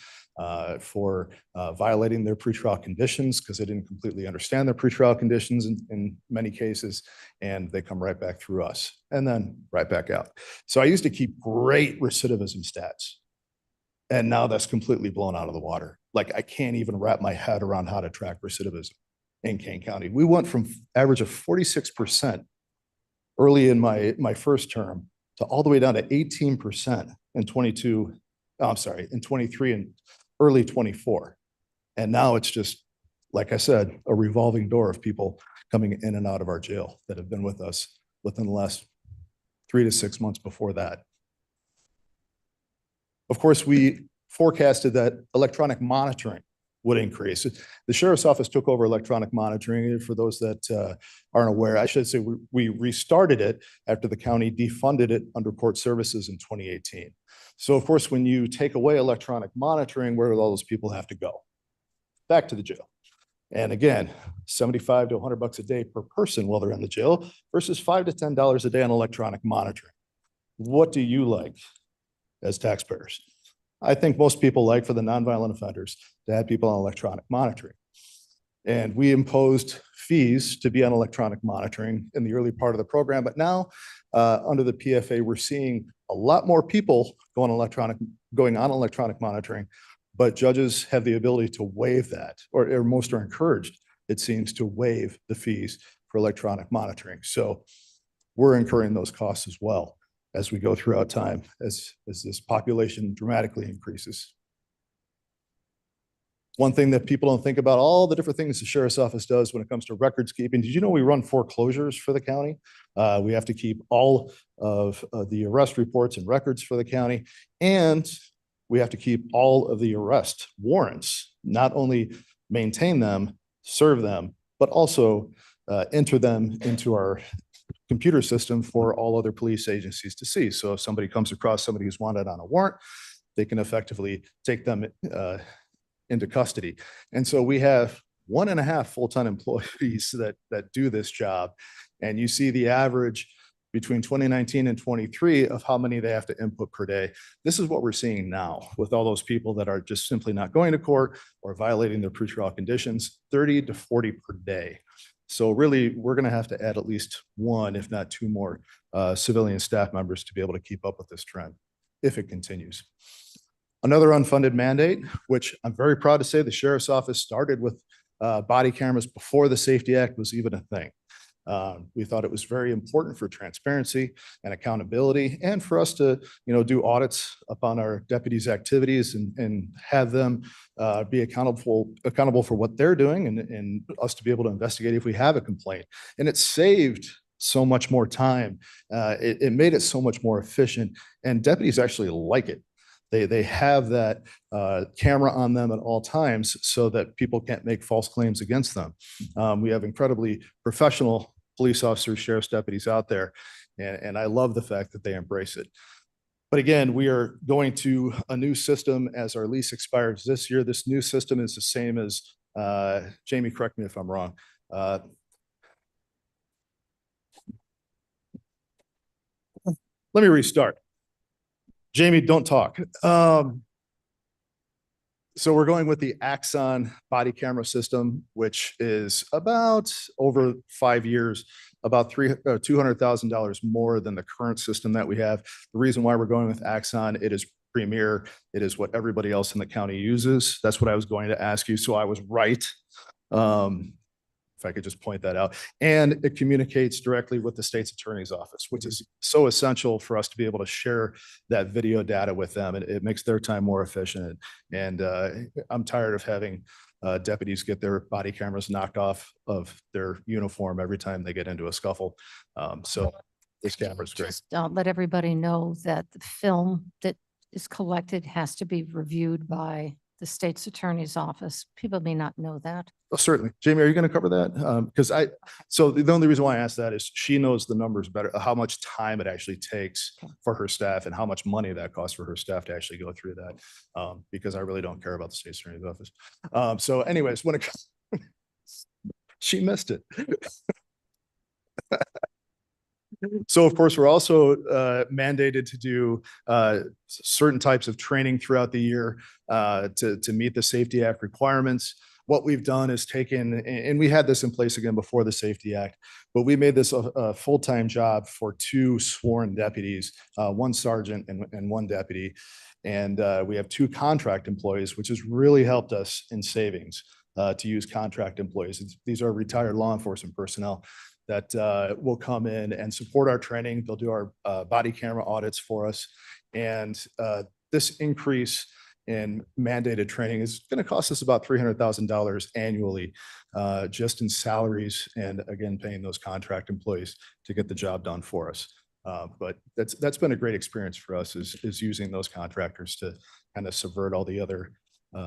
for violating their pretrial conditions because they didn't completely understand their pretrial conditions in many cases, and they come right back through us and then right back out. So I used to keep great recidivism stats, and now that's completely blown out of the water. Like I can't even wrap my head around how to track recidivism in Kane County. We went from average of 46% early in my first term to all the way down to 18% in 23 and early 24. And now it's just, like I said, a revolving door of people coming in and out of our jail that have been with us within the last 3 to 6 months before that. Of course, we forecasted that electronic monitoring would increase. The sheriff's office took over electronic monitoring. For those that aren't aware, I should say we restarted it after the county defunded it under court services in 2018. So of course, when you take away electronic monitoring, where do all those people have to go? Back to the jail. And again, $75 to $100 a day per person while they're in the jail versus $5 to $10 a day on electronic monitoring. What do you like as taxpayers? I think most people like for the nonviolent offenders to have people on electronic monitoring. And we imposed fees to be on electronic monitoring in the early part of the program. But now under the PFA, we're seeing a lot more people going on electronic monitoring, but judges have the ability to waive that, or most are encouraged, it seems, to waive the fees for electronic monitoring. So we're incurring those costs as well as we go throughout time, as this population dramatically increases. One thing that people don't think about, all the different things the sheriff's office does when it comes to records keeping. Did you know we run foreclosures for the county? We have to keep all of the arrest reports and records for the county, and we have to keep all of the arrest warrants, not only maintain them, serve them, but also enter them into our computer system for all other police agencies to see. So if somebody comes across somebody who's wanted on a warrant, they can effectively take them into custody. And so we have 1.5 full-time employees that do this job. And you see the average between 2019 and 23 of how many they have to input per day. This is what we're seeing now with all those people that are just simply not going to court or violating their pretrial conditions, 30 to 40 per day. So really, we're going to have to add at least 1, if not 2 more civilian staff members to be able to keep up with this trend if it continues. Another unfunded mandate, which I'm very proud to say the sheriff's office started with body cameras before the Safety Act was even a thing. We thought it was very important for transparency and accountability, and for us to, do audits upon our deputies' activities and have them be accountable for what they're doing, and us to be able to investigate if we have a complaint. And it saved so much more time. It made it so much more efficient, and deputies actually like it. They have that camera on them at all times so that people can't make false claims against them. We have incredibly professional police officers, sheriff's deputies out there, and I love the fact that they embrace it. But again, we are going to a new system as our lease expires this year. This new system is the same as, Jamie, correct me if I'm wrong. Let me restart. Jamie, don't talk. So we're going with the Axon body camera system, which is about over 5 years, about $200,000 more than the current system that we have. The reason why we're going with Axon, it is premier. It is what everybody else in the county uses. That's what I was going to ask you. So I was right. If I could just point that out. And it communicates directly with the state's attorney's office, which is so essential for us to be able to share that video data with them. And it makes their time more efficient. And I'm tired of having deputies get their body cameras knocked off of their uniform every time they get into a scuffle. So this camera is great. Just let everybody know that the film that is collected has to be reviewed by the state's attorney's office. People may not know that. Oh, certainly. Jamie, are you going to cover that? Because so the only reason why I asked that is she knows the numbers better, how much time it actually takes for her staff and how much money that costs for her staff to actually go through that. Because I really don't care about the state's attorney's office. So anyways, when it comes, she missed it. So of course, we're also mandated to do certain types of training throughout the year to meet the Safety Act requirements. What we've done is taken, and we had this in place again before the Safety Act, but we made this a full-time job for 2 sworn deputies, 1 sergeant and 1 deputy. And we have 2 contract employees, which has really helped us in savings to use contract employees. These are retired law enforcement personnel that will come in and support our training. They'll do our body camera audits for us. And this increase in mandated training is going to cost us about $300,000 annually, just in salaries and again, paying those contract employees to get the job done for us. But that's been a great experience for us is using those contractors to kind of subvert all the other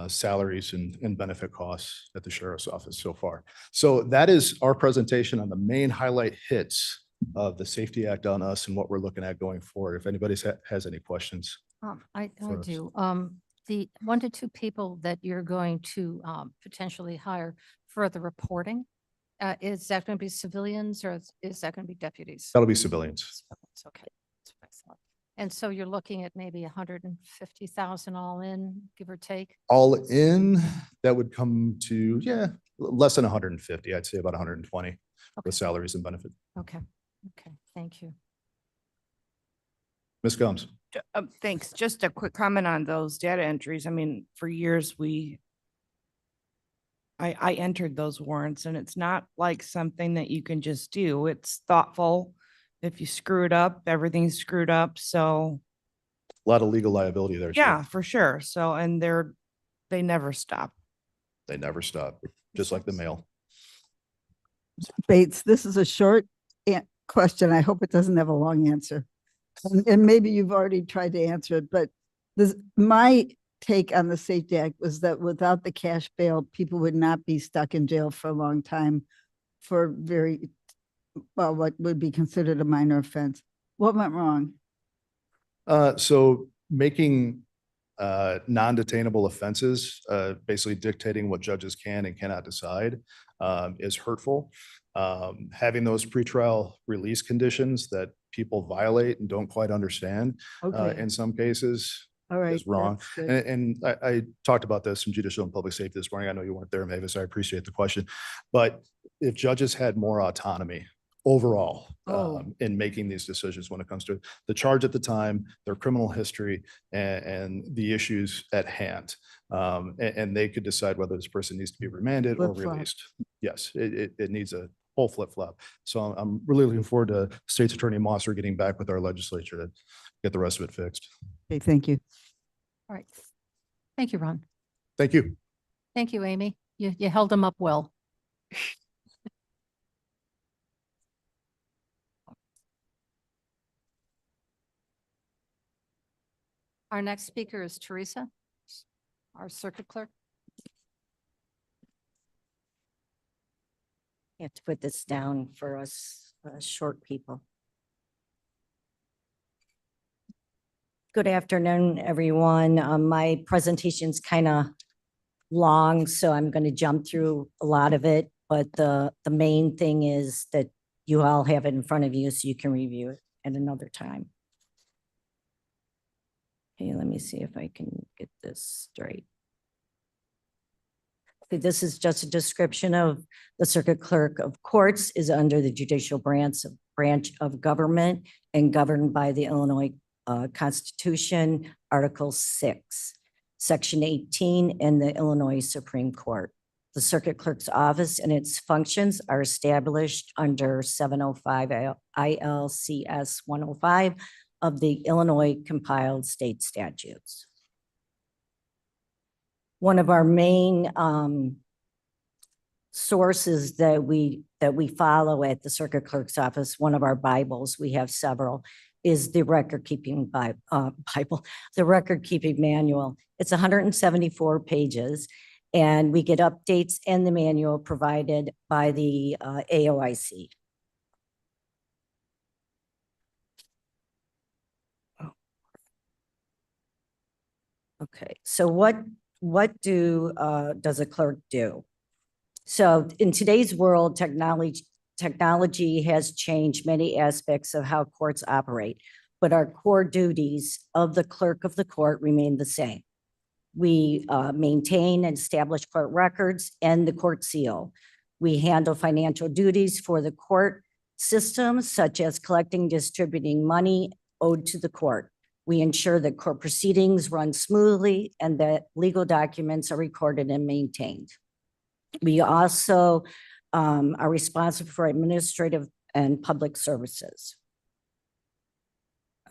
salaries and benefit costs at the sheriff's office so far. So that is our presentation on the main highlight hits of the Safety Act on us and what we're looking at going forward. If anybody has any questions. I for us. do. The 1 to 2 people that you're going to potentially hire for the reporting, is that going to be civilians or is that going to be deputies? That'll be civilians. Civilians, okay. That's what I thought. And so you're looking at maybe 150,000 all in, give or take? All in, that would come to, less than 150. I'd say about 120 with salaries and benefit. Okay, okay, thank you. Ms. Gomes. Thanks. Just a quick comment on those data entries. I mean, for years, I entered those warrants and it's not like something that you can just do. It's thoughtful. If you screw it up, everything's screwed up. So A lot of legal liability there. too. yeah, for sure. So, and they never stop. They never stop, just like the mail. Bates, this is a short question. I hope it doesn't have a long answer. And maybe you've already tried to answer it, but my take on the Safety Act was that without the cash bail, people would not be stuck in jail for a long time for what would be considered a minor offense. What went wrong? So making non-detainable offenses, basically dictating what judges can and cannot decide, is hurtful. Having those pretrial release conditions that people violate and don't quite understand, Okay. in some cases, All right. is wrong. that's good. And I talked about this in judicial and public safety this morning. I know you weren't there, Mavis. I appreciate the question. But if judges had more autonomy overall in making these decisions when it comes to the charge at the time, their criminal history, and the issues at hand, and they could decide whether this person needs to be remanded or Flip-flop. released. Yes, it needs a whole flip-flop. So I'm really looking forward to State's Attorney Mosser getting back with our legislature to get the rest of it fixed. Okay, thank you. All right. Thank you, Ron. Thank you. Thank you, Amy. You held them up well. Our next speaker is Teresa, our circuit clerk. You have to put this down for us short people. Good afternoon, everyone. My presentation's kind of long, so I'm going to jump through a lot of it. But the main thing is that you all have it in front of you so you can review it at another time. Okay, let me see if I can get this straight. Okay, this is just a description of the Circuit Clerk of Courts is under the judicial branch of government and governed by the Illinois Constitution, Article 6, Section 18, and the Illinois Supreme Court. The Circuit Clerk's office and its functions are established under 705 ILCS 105 of the Illinois compiled state statutes. One of our main sources that we follow at the Circuit Clerk's office, one of our Bibles, we have several, is the record keeping Bible, the record keeping manual. It's 174 pages, and we get updates and the manual provided by the AOIC. Okay, so what does a clerk do? So in today's world, technology has changed many aspects of how courts operate, but our core duties of the clerk of the court remain the same. We maintain and establish court records and the court seal. We handle financial duties for the court system, such as collecting, distributing money owed to the court. We ensure that court proceedings run smoothly and that legal documents are recorded and maintained. We also are responsible for administrative and public services.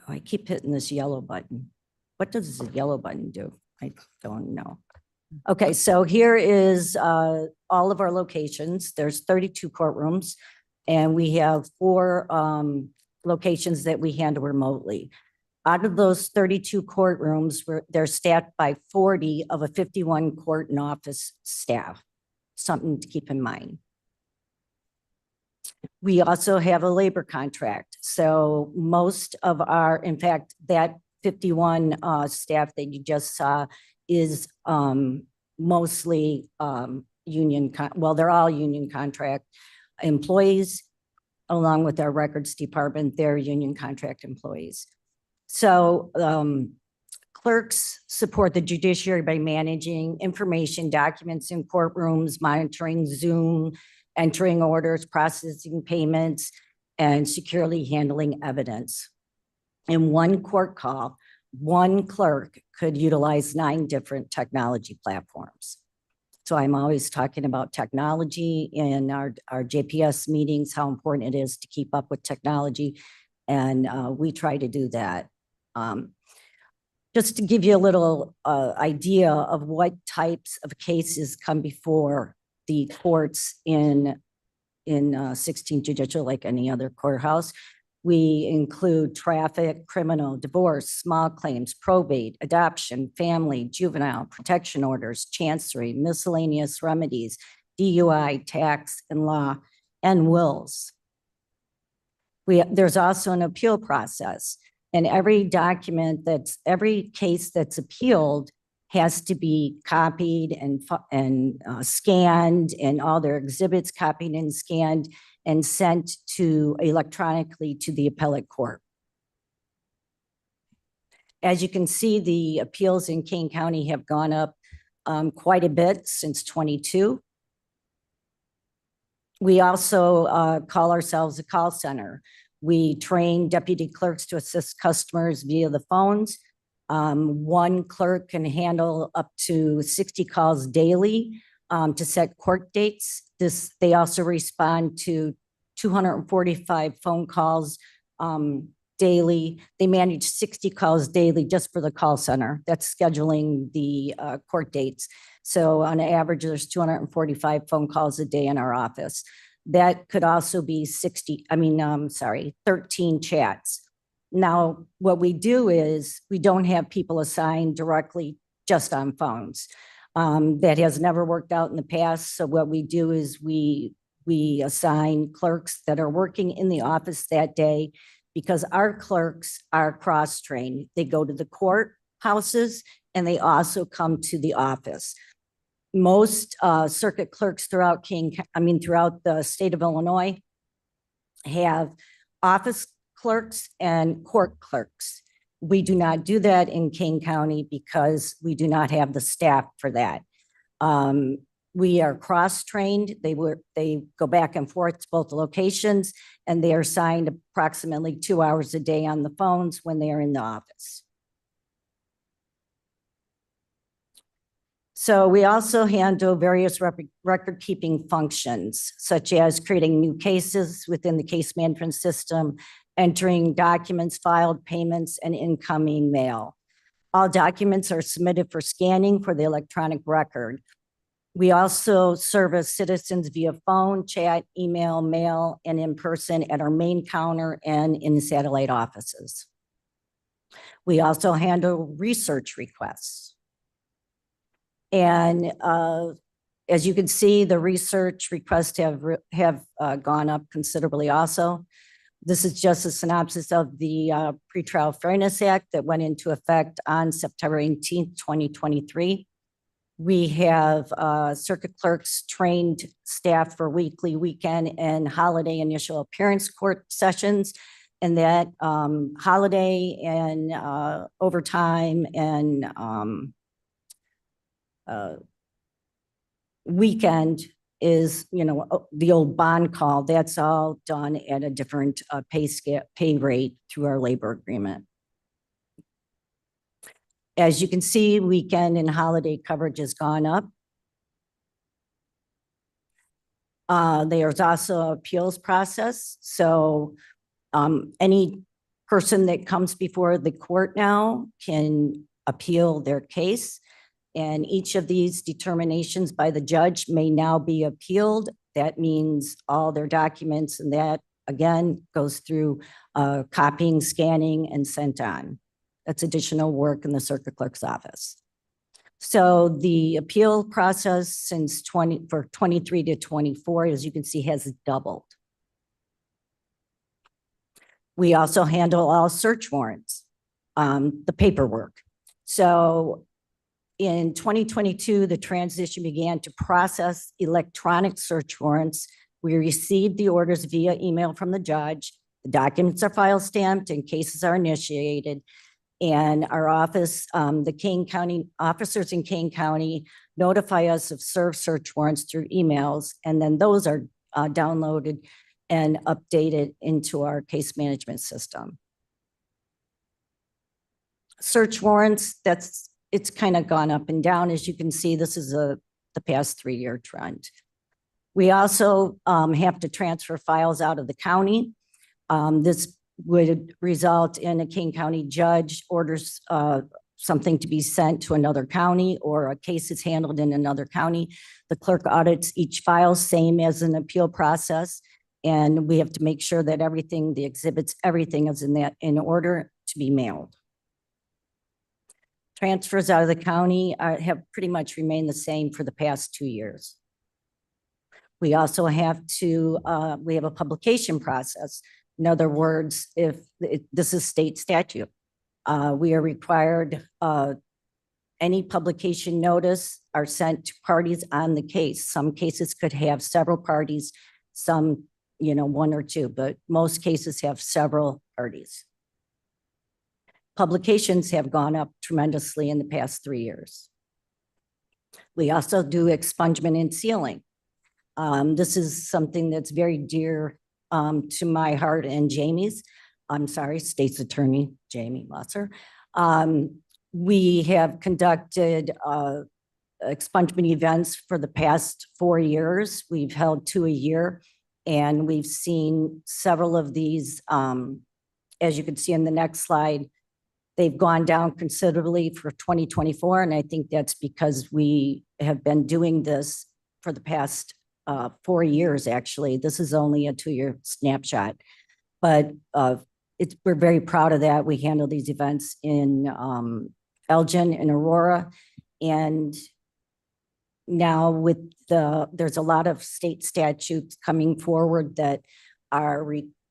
Oh, I keep hitting this yellow button. What does the yellow button do? I don't know. Okay, so here is all of our locations. There's 32 courtrooms, and we have 4 locations that we handle remotely. Out of those 32 courtrooms, they're staffed by 40 of a 51 court and office staff. Something to keep in mind. We also have a labor contract. So most of our, in fact, that 51 staff that you just saw is mostly union, well, they're all union contract employees, along with our records department, they're union contract employees. So clerks support the judiciary by managing information, documents in courtrooms, monitoring Zoom, entering orders, processing payments, and securely handling evidence. In one court call, one clerk could utilize 9 different technology platforms. So I'm always talking about technology in our JPS meetings, how important it is to keep up with technology. And we try to do that. Just to give you a little idea of what types of cases come before the courts in 16th Judicial, like any other courthouse. We include traffic, criminal, divorce, small claims, probate, adoption, family, juvenile, protection orders, chancery, miscellaneous remedies, DUI, tax and law, and wills. There's also an appeal process, and every case that's appealed has to be copied and scanned, and all their exhibits copied and scanned and sent to electronically to the appellate court. As you can see, the appeals in Kane County have gone up quite a bit since 22. We also call ourselves a call center. We train deputy clerks to assist customers via the phones. One clerk can handle up to 60 calls daily to set court dates. They also respond to 245 phone calls daily. They manage 60 calls daily just for the call center. That's scheduling the court dates. So on average, there's 245 phone calls a day in our office. That could also be 13 chats. Now, what we do is we don't have people assigned directly just on phones. That has never worked out in the past. So what we do is we assign clerks that are working in the office that day, because our clerks are cross-trained. They go to the courthouses and they also come to the office. Most circuit clerks throughout the state of Illinois have office clerks and court clerks. We do not do that in Kane County because we do not have the staff for that. We are cross-trained. They go back and forth to both locations, and they are assigned approximately 2 hours a day on the phones when they are in the office. So we also handle various record-keeping functions, such as creating new cases within the case management system, entering documents, filed payments, and incoming mail. All documents are submitted for scanning for the electronic record. We also service citizens via phone, chat, email, mail, and in person at our main counter and in satellite offices. We also handle research requests. And as you can see, the research requests have gone up considerably also. This is just a synopsis of the Pretrial Fairness Act that went into effect on September 18th, 2023. We have circuit clerks trained staff for weekly, weekend, and holiday initial appearance court sessions. And that holiday and overtime and weekend is, the old bond call. That's all done at a different pay rate through our labor agreement. As you can see, weekend and holiday coverage has gone up. There's also appeals process. So any person that comes before the court now can appeal their case. And each of these determinations by the judge may now be appealed. That means all their documents, and that again goes through copying, scanning, and sent on. That's additional work in the circuit clerk's office. So the appeal process since 23 to 24, as you can see, has doubled. We also handle all search warrants, the paperwork. So in 2022, the transition began to process electronic search warrants. We received the orders via email from the judge. The documents are file stamped and cases are initiated. And our office, the Kane County officers in Kane County notify us of served search warrants through emails. And then those are downloaded and updated into our case management system. Search warrants, it's kind of gone up and down. As you can see, this is the past 3-year trend. We also have to transfer files out of the county. This would result in a Kane County judge orders something to be sent to another county, or a case is handled in another county. The clerk audits each file, same as an appeal process. And we have to make sure that everything, the exhibits, everything is in order to be mailed. Transfers out of the county have pretty much remained the same for the past 2 years. We also have we have a publication process. In other words, this is state statute, we are required, any publication notice are sent to parties on the case. Some cases could have several parties, some, 1 or 2, but most cases have several parties. Publications have gone up tremendously in the past 3 years. We also do expungement and sealing. This is something that's very dear to my heart and Jamie's. I'm sorry, State's Attorney Jamie Musser. We have conducted expungement events for the past 4 years. We've held 2 a year, and we've seen several of these, as you can see in the next slide, they've gone down considerably for 2024. And I think that's because we have been doing this for the past 4 years, actually. This is only a 2-year snapshot, but we're very proud of that. We handle these events in Elgin and Aurora. And now there's a lot of state statutes coming forward that are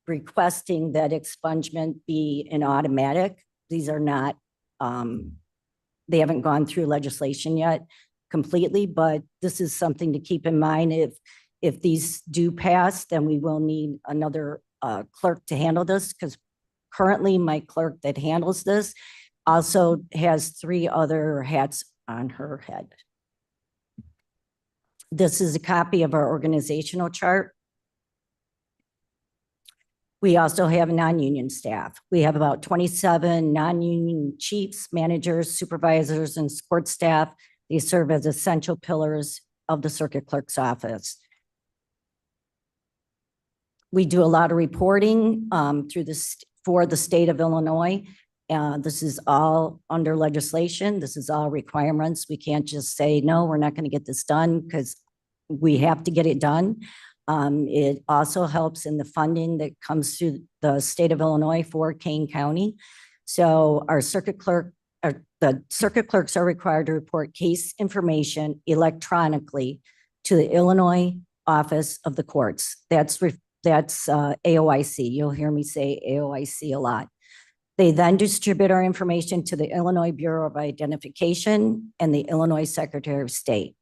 requesting that expungement be an automatic. These are not, they haven't gone through legislation yet completely, but this is something to keep in mind. If these do pass, then we will need another clerk to handle this, because currently my clerk that handles this also has 3 other hats on her head. This is a copy of our organizational chart. We also have non-union staff. We have about 27 non-union chiefs, managers, supervisors, and support staff. They serve as essential pillars of the circuit clerk's office. We do a lot of reporting for the state of Illinois. This is all under legislation. This is all requirements. We can't just say, no, we're not going to get this done, because we have to get it done. It also helps in the funding that comes through the state of Illinois for Kane County. So our circuit clerk, the circuit clerks are required to report case information electronically to the Illinois Office of the Courts. That's AOIC. You'll hear me say AOIC a lot. They then distribute our information to the Illinois Bureau of Identification and the Illinois Secretary of State.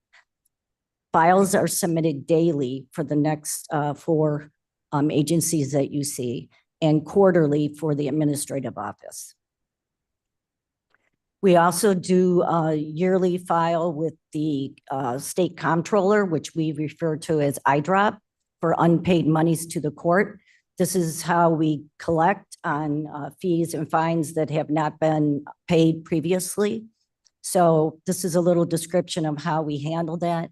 Files are submitted daily for the next four agencies that you see, and quarterly for the administrative office. We also do a yearly file with the state comptroller, which we refer to as IDROP, for unpaid monies to the court. This is how we collect on fees and fines that have not been paid previously. So this is a little description of how we handle that.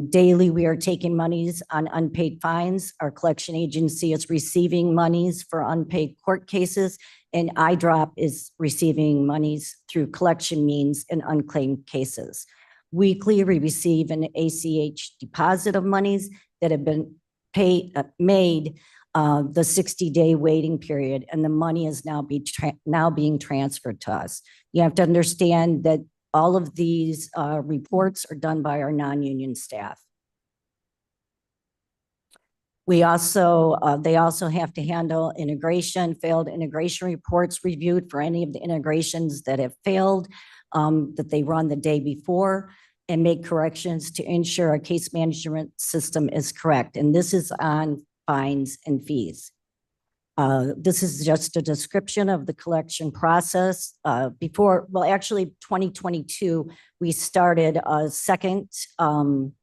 Daily, we are taking monies on unpaid fines. Our collection agency is receiving monies for unpaid court cases, and IDROP is receiving monies through collection means in unclaimed cases. Weekly, we receive an ACH deposit of monies that have been made the 60-day waiting period, and the money is now being transferred to us. You have to understand that all of these reports are done by our non-union staff. We also, they also have to handle failed integration reports reviewed for any of the integrations that have failed, that they run the day before, and make corrections to ensure our case management system is correct. And this is on fines and fees. This is just a description of the collection process. Actually 2022, we started a second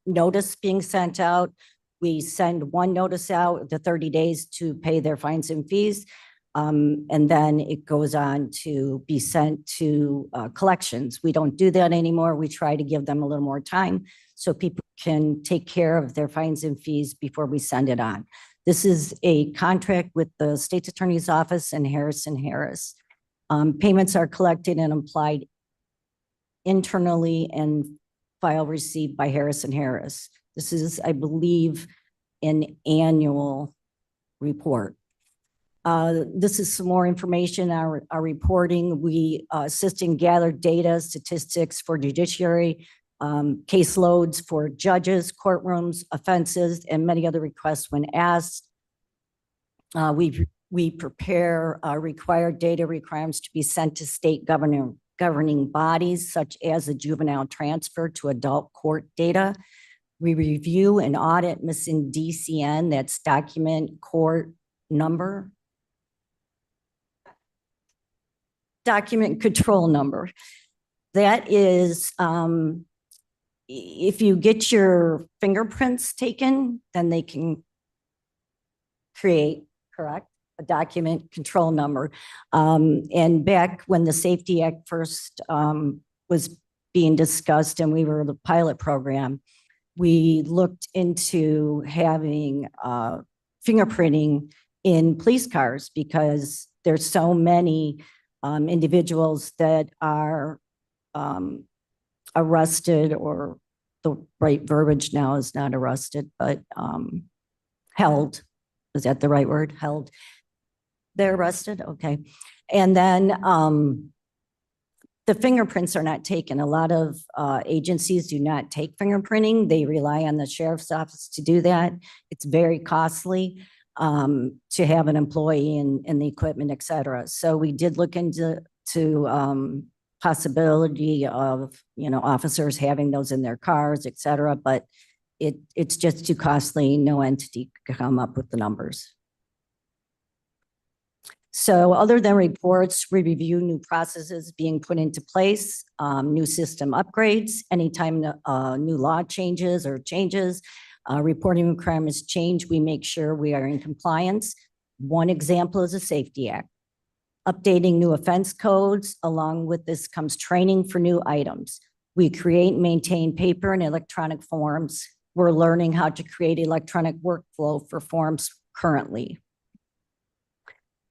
notice being sent out. We send one notice out, the 30 days to pay their fines and fees. And then it goes on to be sent to collections. We don't do that anymore. We try to give them a little more time so people can take care of their fines and fees before we send it on. This is a contract with the State's Attorney's Office and Harris & Harris. Payments are collected and applied internally and file received by Harris & Harris. This is, I believe, an annual report. This is some more information, our reporting. We assist and gather data, statistics for judiciary, caseloads for judges, courtrooms, offenses, and many other requests when asked. We prepare required data requirements to be sent to state governing bodies, such as the juvenile transfer to adult court data. We review and audit missing DCN, that's document court number. Document control number. That is, if you get your fingerprints taken, then they can create, correct, a document control number. And back when the Safety Act first was being discussed and we were the pilot program, we looked into having fingerprinting in police cars because there's so many individuals that are arrested, or the right verbiage now is not arrested, but held. Is that the right word? Held. They're arrested? Okay. And then the fingerprints are not taken. A lot of agencies do not take fingerprinting. They rely on the sheriff's office to do that. It's very costly to have an employee and the equipment, et cetera. So we did look into possibility of, officers having those in their cars, et cetera, but it's just too costly. No entity could come up with the numbers. So other than reports, we review new processes being put into place, new system upgrades, anytime new law changes, reporting requirements change, we make sure we are in compliance. One example is the Safety Act. Updating new offense codes. Along with this comes training for new items. We create and maintain paper and electronic forms. We're learning how to create electronic workflow for forms currently.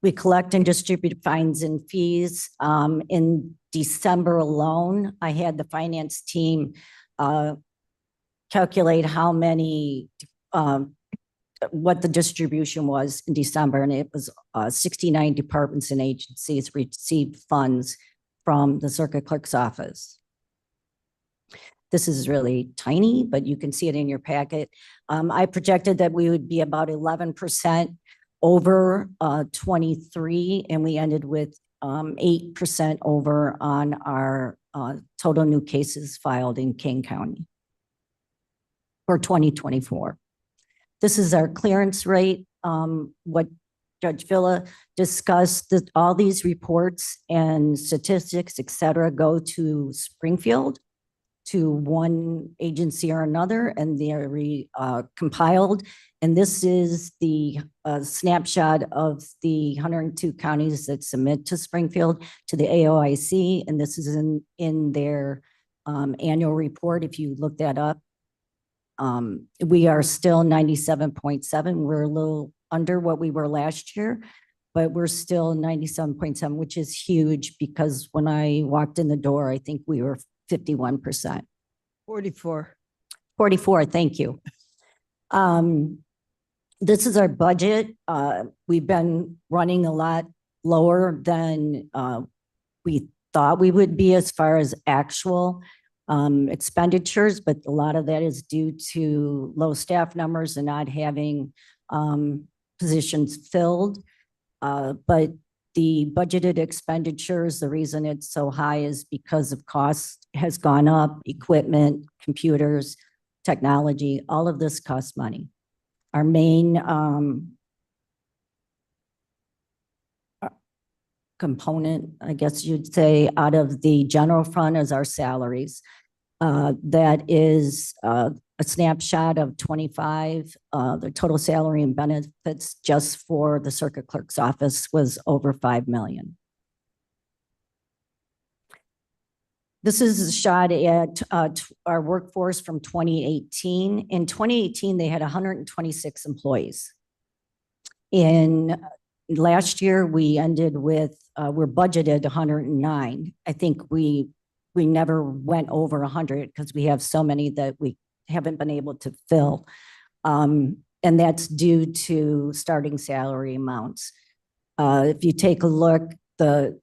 We collect and distribute fines and fees. In December alone, I had the finance team calculate how many, what the distribution was in December, and it was 69 departments and agencies received funds from the circuit clerk's office. This is really tiny, but you can see it in your packet. I projected that we would be about 11% over 23, and we ended with 8% over on our total new cases filed in Kane County for 2024. This is our clearance rate. What Judge Villa discussed, that all these reports and statistics, et cetera, go to Springfield, to one agency or another, and they're compiled. And this is the snapshot of the 102 counties that submit to Springfield, to the AOIC, and this is in their annual report, if you look that up. We are still 97.7. We're a little under what we were last year, but we're still 97.7, which is huge, because when I walked in the door, I think we were 51%. 44. 44, thank you. This is our budget. We've been running a lot lower than we thought we would be as far as actual expenditures, but a lot of that is due to low staff numbers and not having positions filled. But the budgeted expenditures, the reason it's so high is because of cost has gone up, equipment, computers, technology, all of this costs money. Our main component, I guess you'd say, out of the general fund is our salaries. That is a snapshot of 25. The total salary and benefits just for the circuit clerk's office was over 5 million. This is a shot at our workforce from 2018. In 2018, they had 126 employees. In last year, we ended with, we're budgeted 109. I think we never went over 100 because we have so many that we haven't been able to fill. And that's due to starting salary amounts. If you take a look, the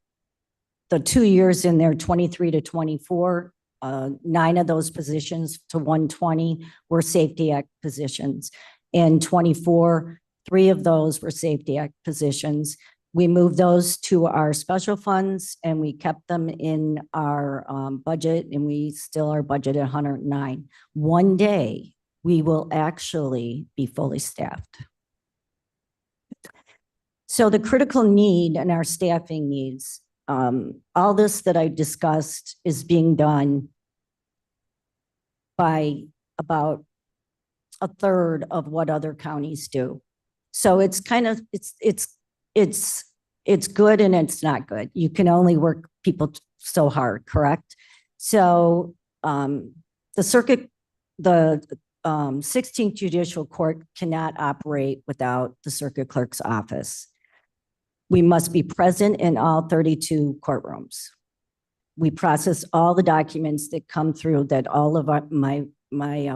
2 years in there, 23 to 24, 9 of those positions to 120 were Safety Act positions. In 24, 3 of those were Safety Act positions. We moved those to our special funds and we kept them in our budget, and we still are budgeted 109. One day we will actually be fully staffed. So the critical need and our staffing needs, all this that I discussed is being done by about a third of what other counties do. So it's kind of, it's good and it's not good. You can only work people so hard, correct? So the 16th Judicial Court cannot operate without the circuit clerk's office. We must be present in all 32 courtrooms. We process all the documents that come through that all of my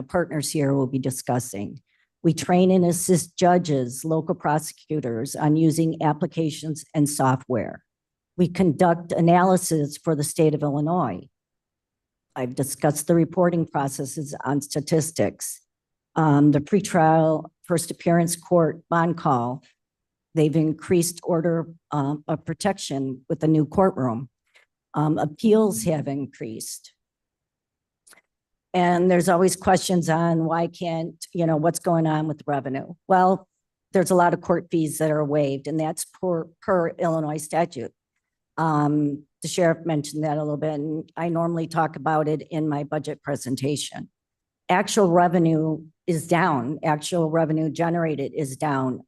partners here will be discussing. We train and assist judges, local prosecutors on using applications and software. We conduct analysis for the state of Illinois. I've discussed the reporting processes on statistics. The pretrial first appearance court bond call, they've increased order of protection with the new courtroom. Appeals have increased. And there's always questions on why can't, what's going on with revenue? Well, there's a lot of court fees that are waived, and that's per Illinois statute. The sheriff mentioned that a little bit, and I normally talk about it in my budget presentation. Actual revenue is down. Actual revenue generated is down.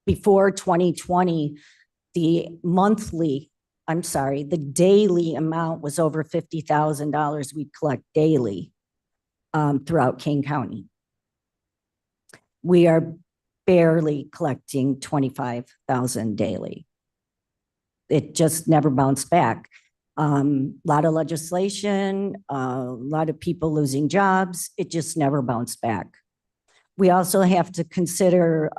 Before 2020, the daily amount was over $50,000 we collect daily throughout Kane County. We are barely collecting $25,000 daily. It just never bounced back. A lot of legislation, a lot of people losing jobs. It just never bounced back. We also have to consider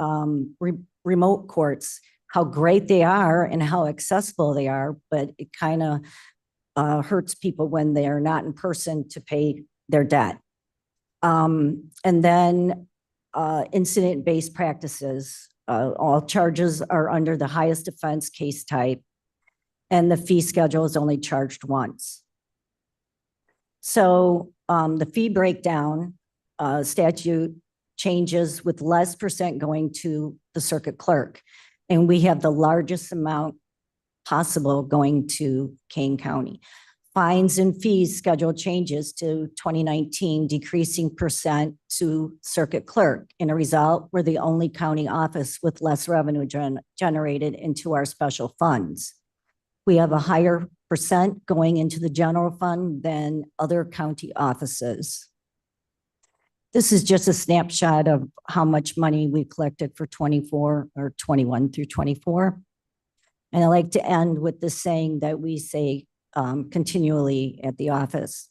remote courts, how great they are and how accessible they are, but it kind of hurts people when they are not in person to pay their debt. And then incident-based practices. All charges are under the highest offense case type. and the fee schedule is only charged once. So the fee breakdown statute changes with less percent going to the circuit clerk. And we have the largest amount possible going to Kane County. Fines and fees schedule changes to 2019, decreasing percent to circuit clerk. In a result, we're the only county office with less revenue generated into our special funds. We have a higher percent going into the general fund than other county offices. This is just a snapshot of how much money we collected for 24 or 21 through 24. And I like to end with the saying that we say continually at the office.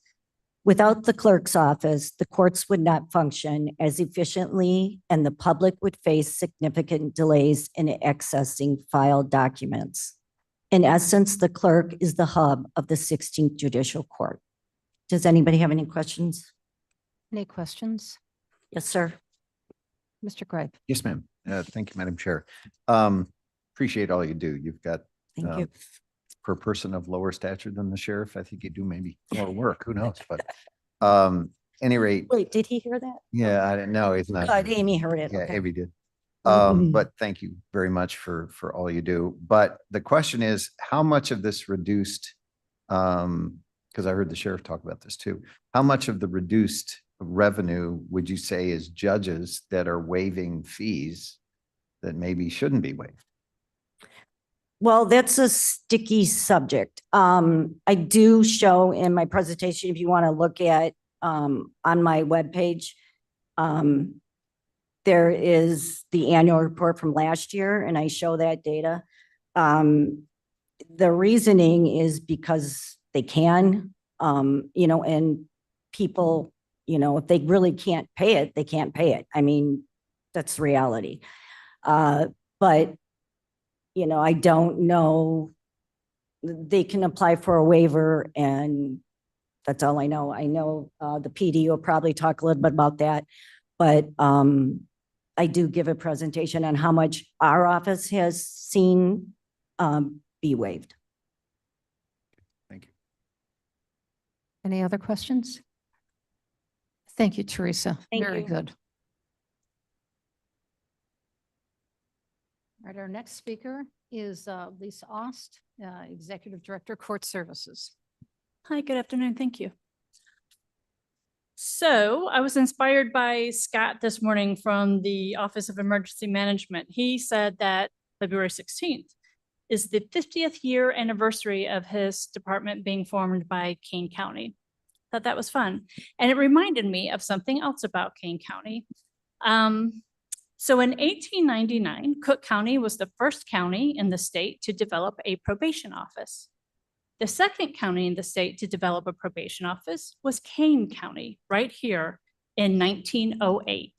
Without the clerk's office, the courts would not function as efficiently and the public would face significant delays in accessing filed documents. In essence, the clerk is the hub of the 16th Judicial Court. Does anybody have any questions? Any questions? Yes, sir. Mr. Greip. Yes, ma'am. Thank you, Madam Chair. Appreciate all you do. You've got, Thank you. for a person of lower stature than the sheriff, I think you do maybe more work. Who knows? But any rate, Wait, didn't he hear that? yeah, I didn't know. It's not. Good, Amy heard it. Yeah, Okay. Amy did. Mhm. But thank you very much for all you do. But the question is, how much of this reduced, because I heard the sheriff talk about this too, how much of the reduced revenue would you say is judges that are waiving fees that maybe shouldn't be waived? Well, that's a sticky subject. I do show in my presentation, if you want to look at on my webpage, there is the annual report from last year, and I show that data. The reasoning is because they can, and people, if they really can't pay it, they can't pay it. I mean, that's reality. But I don't know. They can apply for a waiver, and that's all I know. I know the PD will probably talk a little bit about that, but I do give a presentation on how much our office has seen be waived. Thank you. Any other questions? Thank you, Teresa. Thank Very you. good. All right, our next speaker is Lisa Ost, Executive Director, Court Services. Hi, good afternoon. Thank you. So I was inspired by Scott this morning from the Office of Emergency Management. He said that February 16th is the 50th year anniversary of his department being formed by Kane County. Thought that was fun. And it reminded me of something else about Kane County. So in 1899, Cook County was the first county in the state to develop a probation office. The second county in the state to develop a probation office was Kane County, right here in 1908,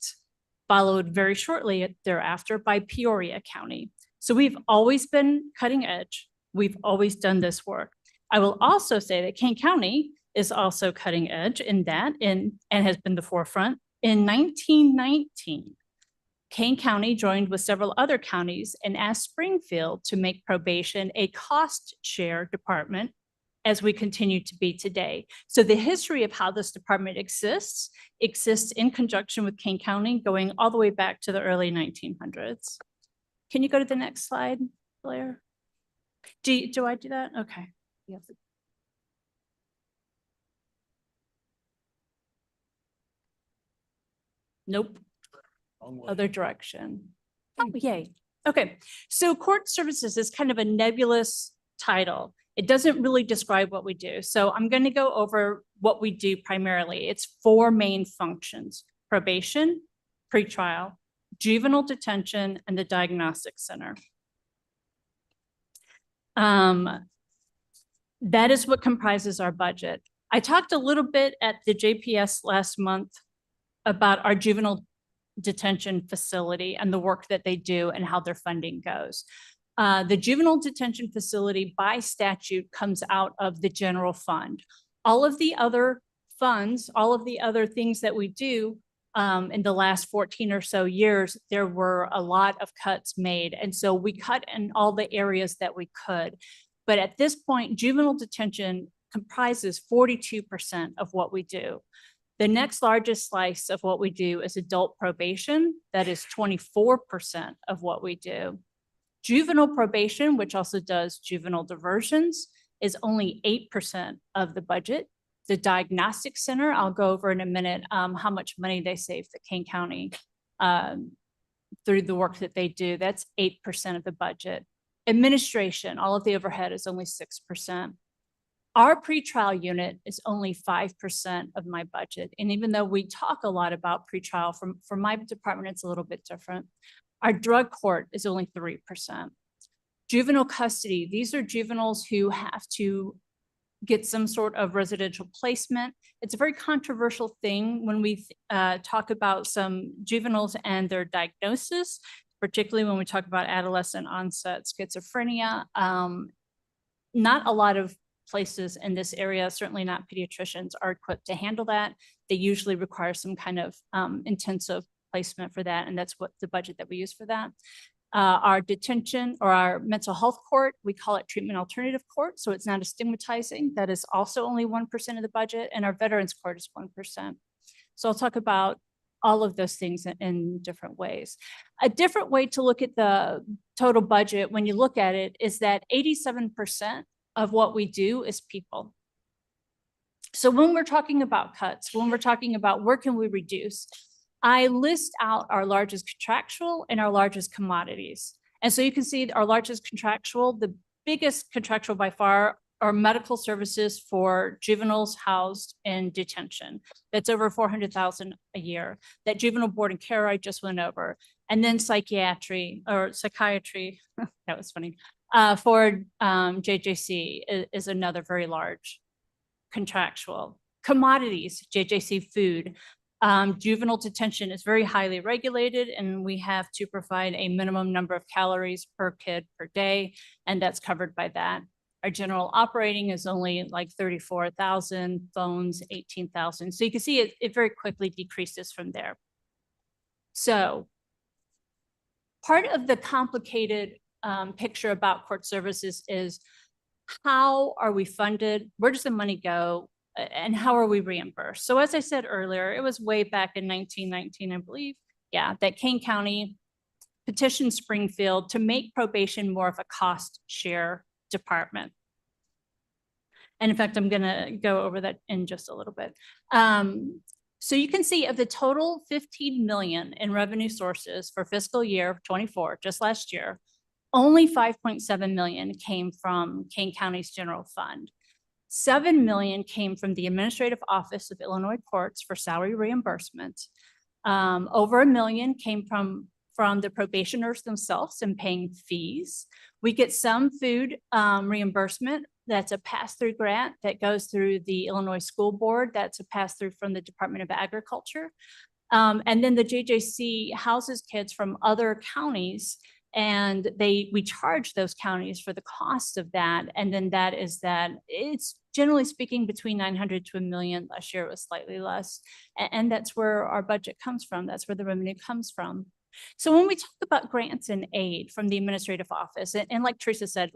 followed very shortly thereafter by Peoria County. So we've always been cutting edge. We've always done this work. I will also say that Kane County is also cutting edge in that and has been the forefront. In 1919, Kane County joined with several other counties and asked Springfield to make probation a cost share department, as we continue to be today. So the history of how this department exists in conjunction with Kane County going all the way back to the early 1900s. Can you go to the next slide, Blair? Do I do that? Okay. Yes. Nope. Other direction. Oh, yay. Okay. So court services is kind of a nebulous title. It doesn't really describe what we do. So I'm going to go over what we do primarily. It's 4 main functions: probation, pretrial, juvenile detention, and the diagnostic center. That is what comprises our budget. I talked a little bit at the JPS last month about our juvenile detention facility and the work that they do and how their funding goes. The juvenile detention facility by statute comes out of the general fund. All of the other funds, all of the other things that we do in the last 14 or so years, there were a lot of cuts made. And so we cut in all the areas that we could. But at this point, juvenile detention comprises 42% of what we do. The next largest slice of what we do is adult probation. That is 24% of what we do. Juvenile probation, which also does juvenile diversions, is only 8% of the budget. The diagnostic center, I'll go over in a minute how much money they save the Kane County through the work that they do. That's 8% of the budget. Administration, all of the overhead is only 6%. Our pretrial unit is only 5% of my budget. And even though we talk a lot about pretrial, from my department, it's a little bit different. Our drug court is only 3%. Juvenile custody, these are juveniles who have to get some sort of residential placement. It's a very controversial thing when we talk about some juveniles and their diagnosis, particularly when we talk about adolescent onset schizophrenia. Not a lot of places in this area, certainly not pediatricians, are equipped to handle that. They usually require some kind of intensive placement for that, and that's what the budget that we use for that. Our detention or our mental health court, we call it treatment alternative court, so it's not as stigmatizing. That is also only 1% of the budget, and our veterans court is 1%. So I'll talk about all of those things in different ways. A different way to look at the total budget when you look at it is that 87% of what we do is people. So when we're talking about cuts, when we're talking about where can we reduce, I list out our largest contractual and our largest commodities. And so you can see our largest contractual, the biggest contractual by far are medical services for juveniles housed in detention. That's over $400,000 a year. That juvenile board and care I just went over. And then psychiatry, that was funny, for JJC is another very large contractual. Commodities, JJC food. Juvenile detention is very highly regulated, and we have to provide a minimum number of calories per kid per day, and that's covered by that. Our general operating is only like 34,000, phones 18,000. So you can see it very quickly decreases from there. So part of the complicated picture about court services is how are we funded? Where does the money go? And how are we reimbursed? So as I said earlier, it was way back in 1919, I believe, that Kane County petitioned Springfield to make probation more of a cost share department. And in fact, I'm gonna go over that in just a little bit. So you can see of the total 15 million in revenue sources for fiscal year 24, just last year, only 5.7 million came from Kane County's general fund. 7 million came from the Administrative Office of Illinois Courts for salary reimbursement. Over $1 million came from the probationers themselves and paying fees. We get some food reimbursement. That's a pass-through grant that goes through the Illinois School Board. That's a pass-through from the Department of Agriculture. And then the JJC houses kids from other counties, and we charge those counties for the cost of that. And then it's generally speaking between 900 to $1 million. Last year it was slightly less. And that's where our budget comes from. That's where the revenue comes from. So when we talk about grants and aid from the administrative office, and like Teresa said,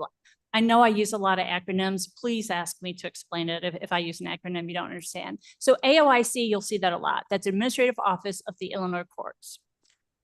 I know I use a lot of acronyms. Please ask me to explain it if I use an acronym you don't understand. So AOIC, you'll see that a lot. That's Administrative Office of the Illinois Courts.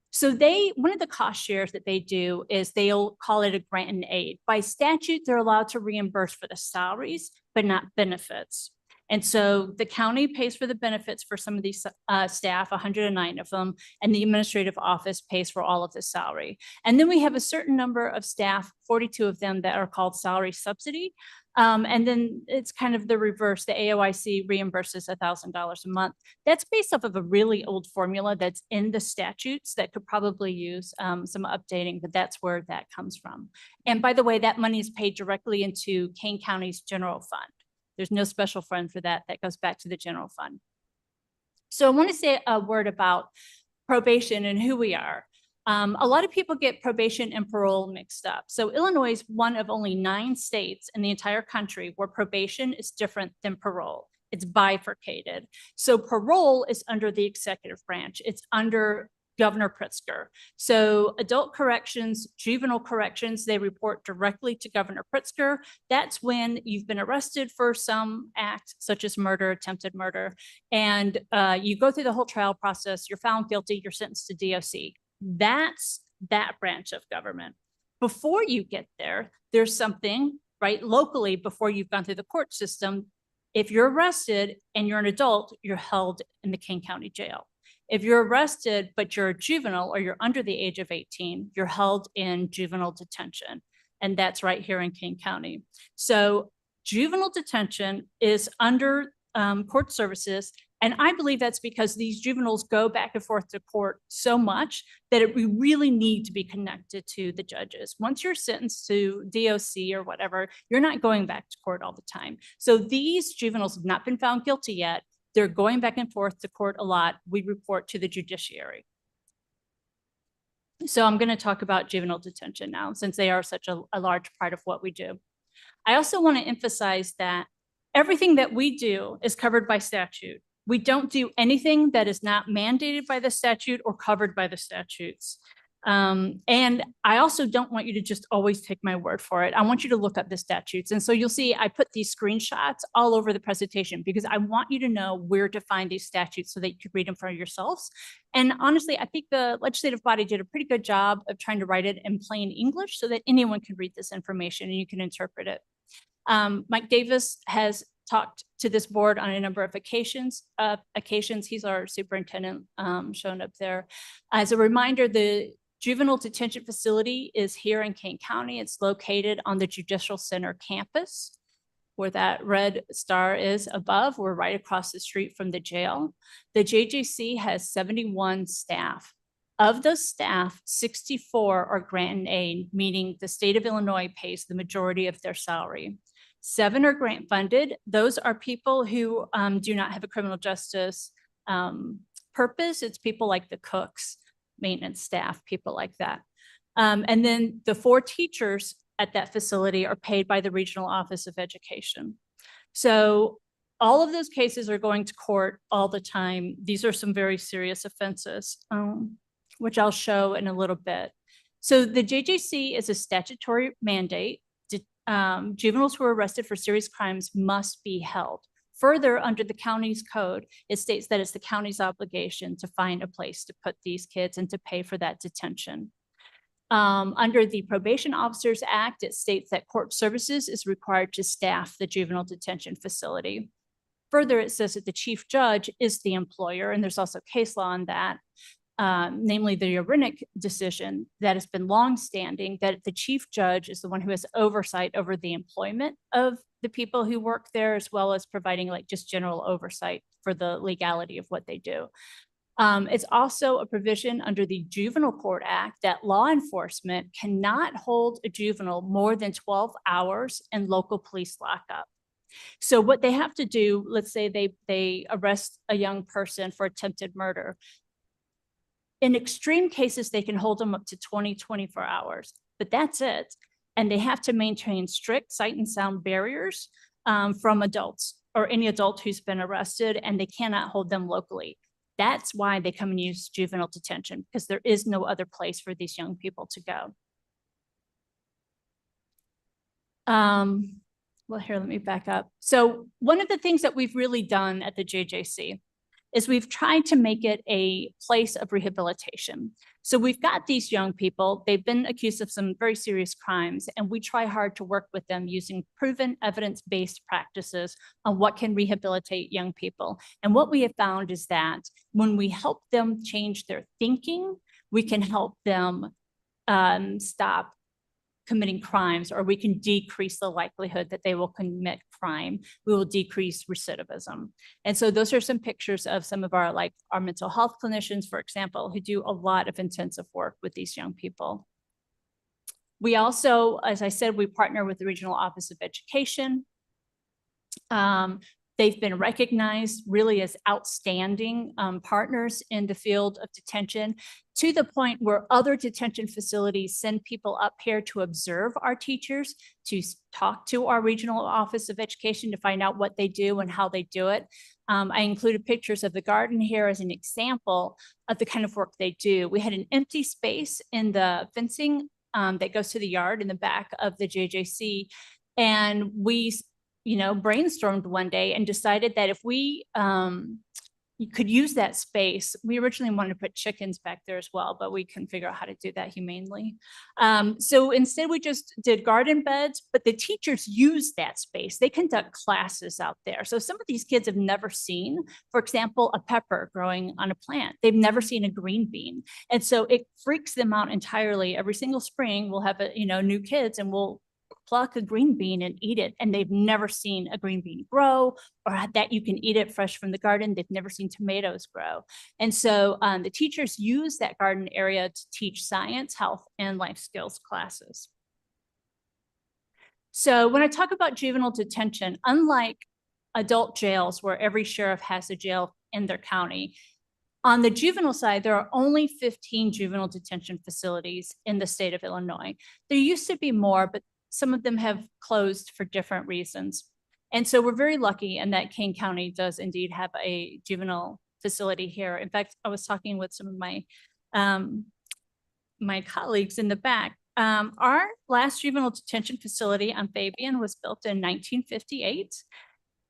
So one of the cost shares that they do is they'll call it a grant and aid. By statute, they're allowed to reimburse for the salaries, but not benefits. And so the county pays for the benefits for some of these staff, 109 of them, and the administrative office pays for all of the salary. And then we have a certain number of staff, 42 of them, that are called salary subsidy. And then it's kind of the reverse. The AOIC reimburses $1,000 a month. That's based off of a really old formula that's in the statutes that could probably use some updating, but that's where that comes from. And by the way, that money is paid directly into Kane County's general fund. There's no special fund for that. That goes back to the general fund. So I want to say a word about probation and who we are. A lot of people get probation and parole mixed up. So Illinois is one of only 9 states in the entire country where probation is different than parole. It's bifurcated. So parole is under the executive branch. It's under Governor Pritzker. So adult corrections, juvenile corrections, they report directly to Governor Pritzker. That's when you've been arrested for some act such as murder, attempted murder, and you go through the whole trial process, you're found guilty, you're sentenced to DOC. That's that branch of government. Before you get there, there's something, right, locally, before you've gone through the court system. If you're arrested and you're an adult, you're held in the King County Jail. If you're arrested, but you're a juvenile or you're under the age of 18, you're held in juvenile detention. And that's right here in King County. So juvenile detention is under court services. And I believe that's because these juveniles go back and forth to court so much that we really need to be connected to the judges. Once you're sentenced to DOC or whatever, you're not going back to court all the time. So these juveniles have not been found guilty yet. They're going back and forth to court a lot. We report to the judiciary. So I'm going to talk about juvenile detention now, since they are such a large part of what we do. I also want to emphasize that everything that we do is covered by statute. We don't do anything that is not mandated by the statute or covered by the statutes. And I also don't want you to just always take my word for it. I want you to look up the statutes. And so you'll see I put these screenshots all over the presentation because I want you to know where to find these statutes so that you can read them for yourselves. And honestly, I think the legislative body did a pretty good job of trying to write it in plain English so that anyone can read this information and you can interpret it. Mike Davis has talked to this board on a number of occasions. He's our superintendent, shown up there. As a reminder, the juvenile detention facility is here in King County. It's located on the Judicial Center campus, where that red star is above. We're right across the street from the jail. The JJC has 71 staff. Of those staff, 64 are grant and aid, meaning the state of Illinois pays the majority of their salary. 7 are grant funded. Those are people who do not have a criminal justice purpose. It's people like the cooks, maintenance staff, people like that. And then the 4 teachers at that facility are paid by the Regional Office of Education. So all of those cases are going to court all the time. These are some very serious offenses, which I'll show in a little bit. So the JJC is a statutory mandate. Juveniles who are arrested for serious crimes must be held. Further, under the county's code, it states that it's the county's obligation to find a place to put these kids and to pay for that detention. Under the Probation Officers Act, it states that court services is required to staff the juvenile detention facility. Further, it says that the chief judge is the employer, and there's also case law on that. Namely the Urinic decision that has been longstanding, that the chief judge is the one who has oversight over the employment of the people who work there, as well as providing like just general oversight for the legality of what they do. It's also a provision under the Juvenile Court Act that law enforcement cannot hold a juvenile more than 12 hours in local police lockup. So what they have to do, let's say they arrest a young person for attempted murder. In extreme cases, they can hold them up to 24 hours, but that's it. And they have to maintain strict sight and sound barriers from adults or any adult who's been arrested, and they cannot hold them locally. That's why they come and use juvenile detention, because there is no other place for these young people to go. Well, here, let me back up. So one of the things that we've really done at the JJC is we've tried to make it a place of rehabilitation. So we've got these young people, they've been accused of some very serious crimes, and we try hard to work with them using proven evidence-based practices on what can rehabilitate young people. And what we have found is that when we help them change their thinking, we can help them stop committing crimes, or we can decrease the likelihood that they will commit crime. We will decrease recidivism. And so those are some pictures of some of our mental health clinicians, for example, who do a lot of intensive work with these young people. We also, as I said, we partner with the Regional Office of Education. They've been recognized really as outstanding partners in the field of detention, to the point where other detention facilities send people up here to observe our teachers, to talk to our Regional Office of Education to find out what they do and how they do it. I included pictures of the garden here as an example of the kind of work they do. We had an empty space in the fencing that goes to the yard in the back of the JJC. And we, brainstormed one day and decided that if we you could use that space. We originally wanted to put chickens back there as well, but we couldn't figure out how to do that humanely. So instead we just did garden beds, but the teachers use that space. They conduct classes out there. So some of these kids have never seen, for example, a pepper growing on a plant. They've never seen a green bean. And so it freaks them out entirely. Every single spring we'll have, new kids and we'll pluck a green bean and eat it. And they've never seen a green bean grow or that you can eat it fresh from the garden. They've never seen tomatoes grow. And so the teachers use that garden area to teach science, health, and life skills classes. So when I talk about juvenile detention, unlike adult jails where every sheriff has a jail in their county, on the juvenile side, there are only 15 juvenile detention facilities in the state of Illinois. There used to be more, but some of them have closed for different reasons. And so we're very lucky in that Kane County does indeed have a juvenile facility here. In fact, I was talking with some of my my colleagues in the back. Our last juvenile detention facility on Fabian was built in 1958.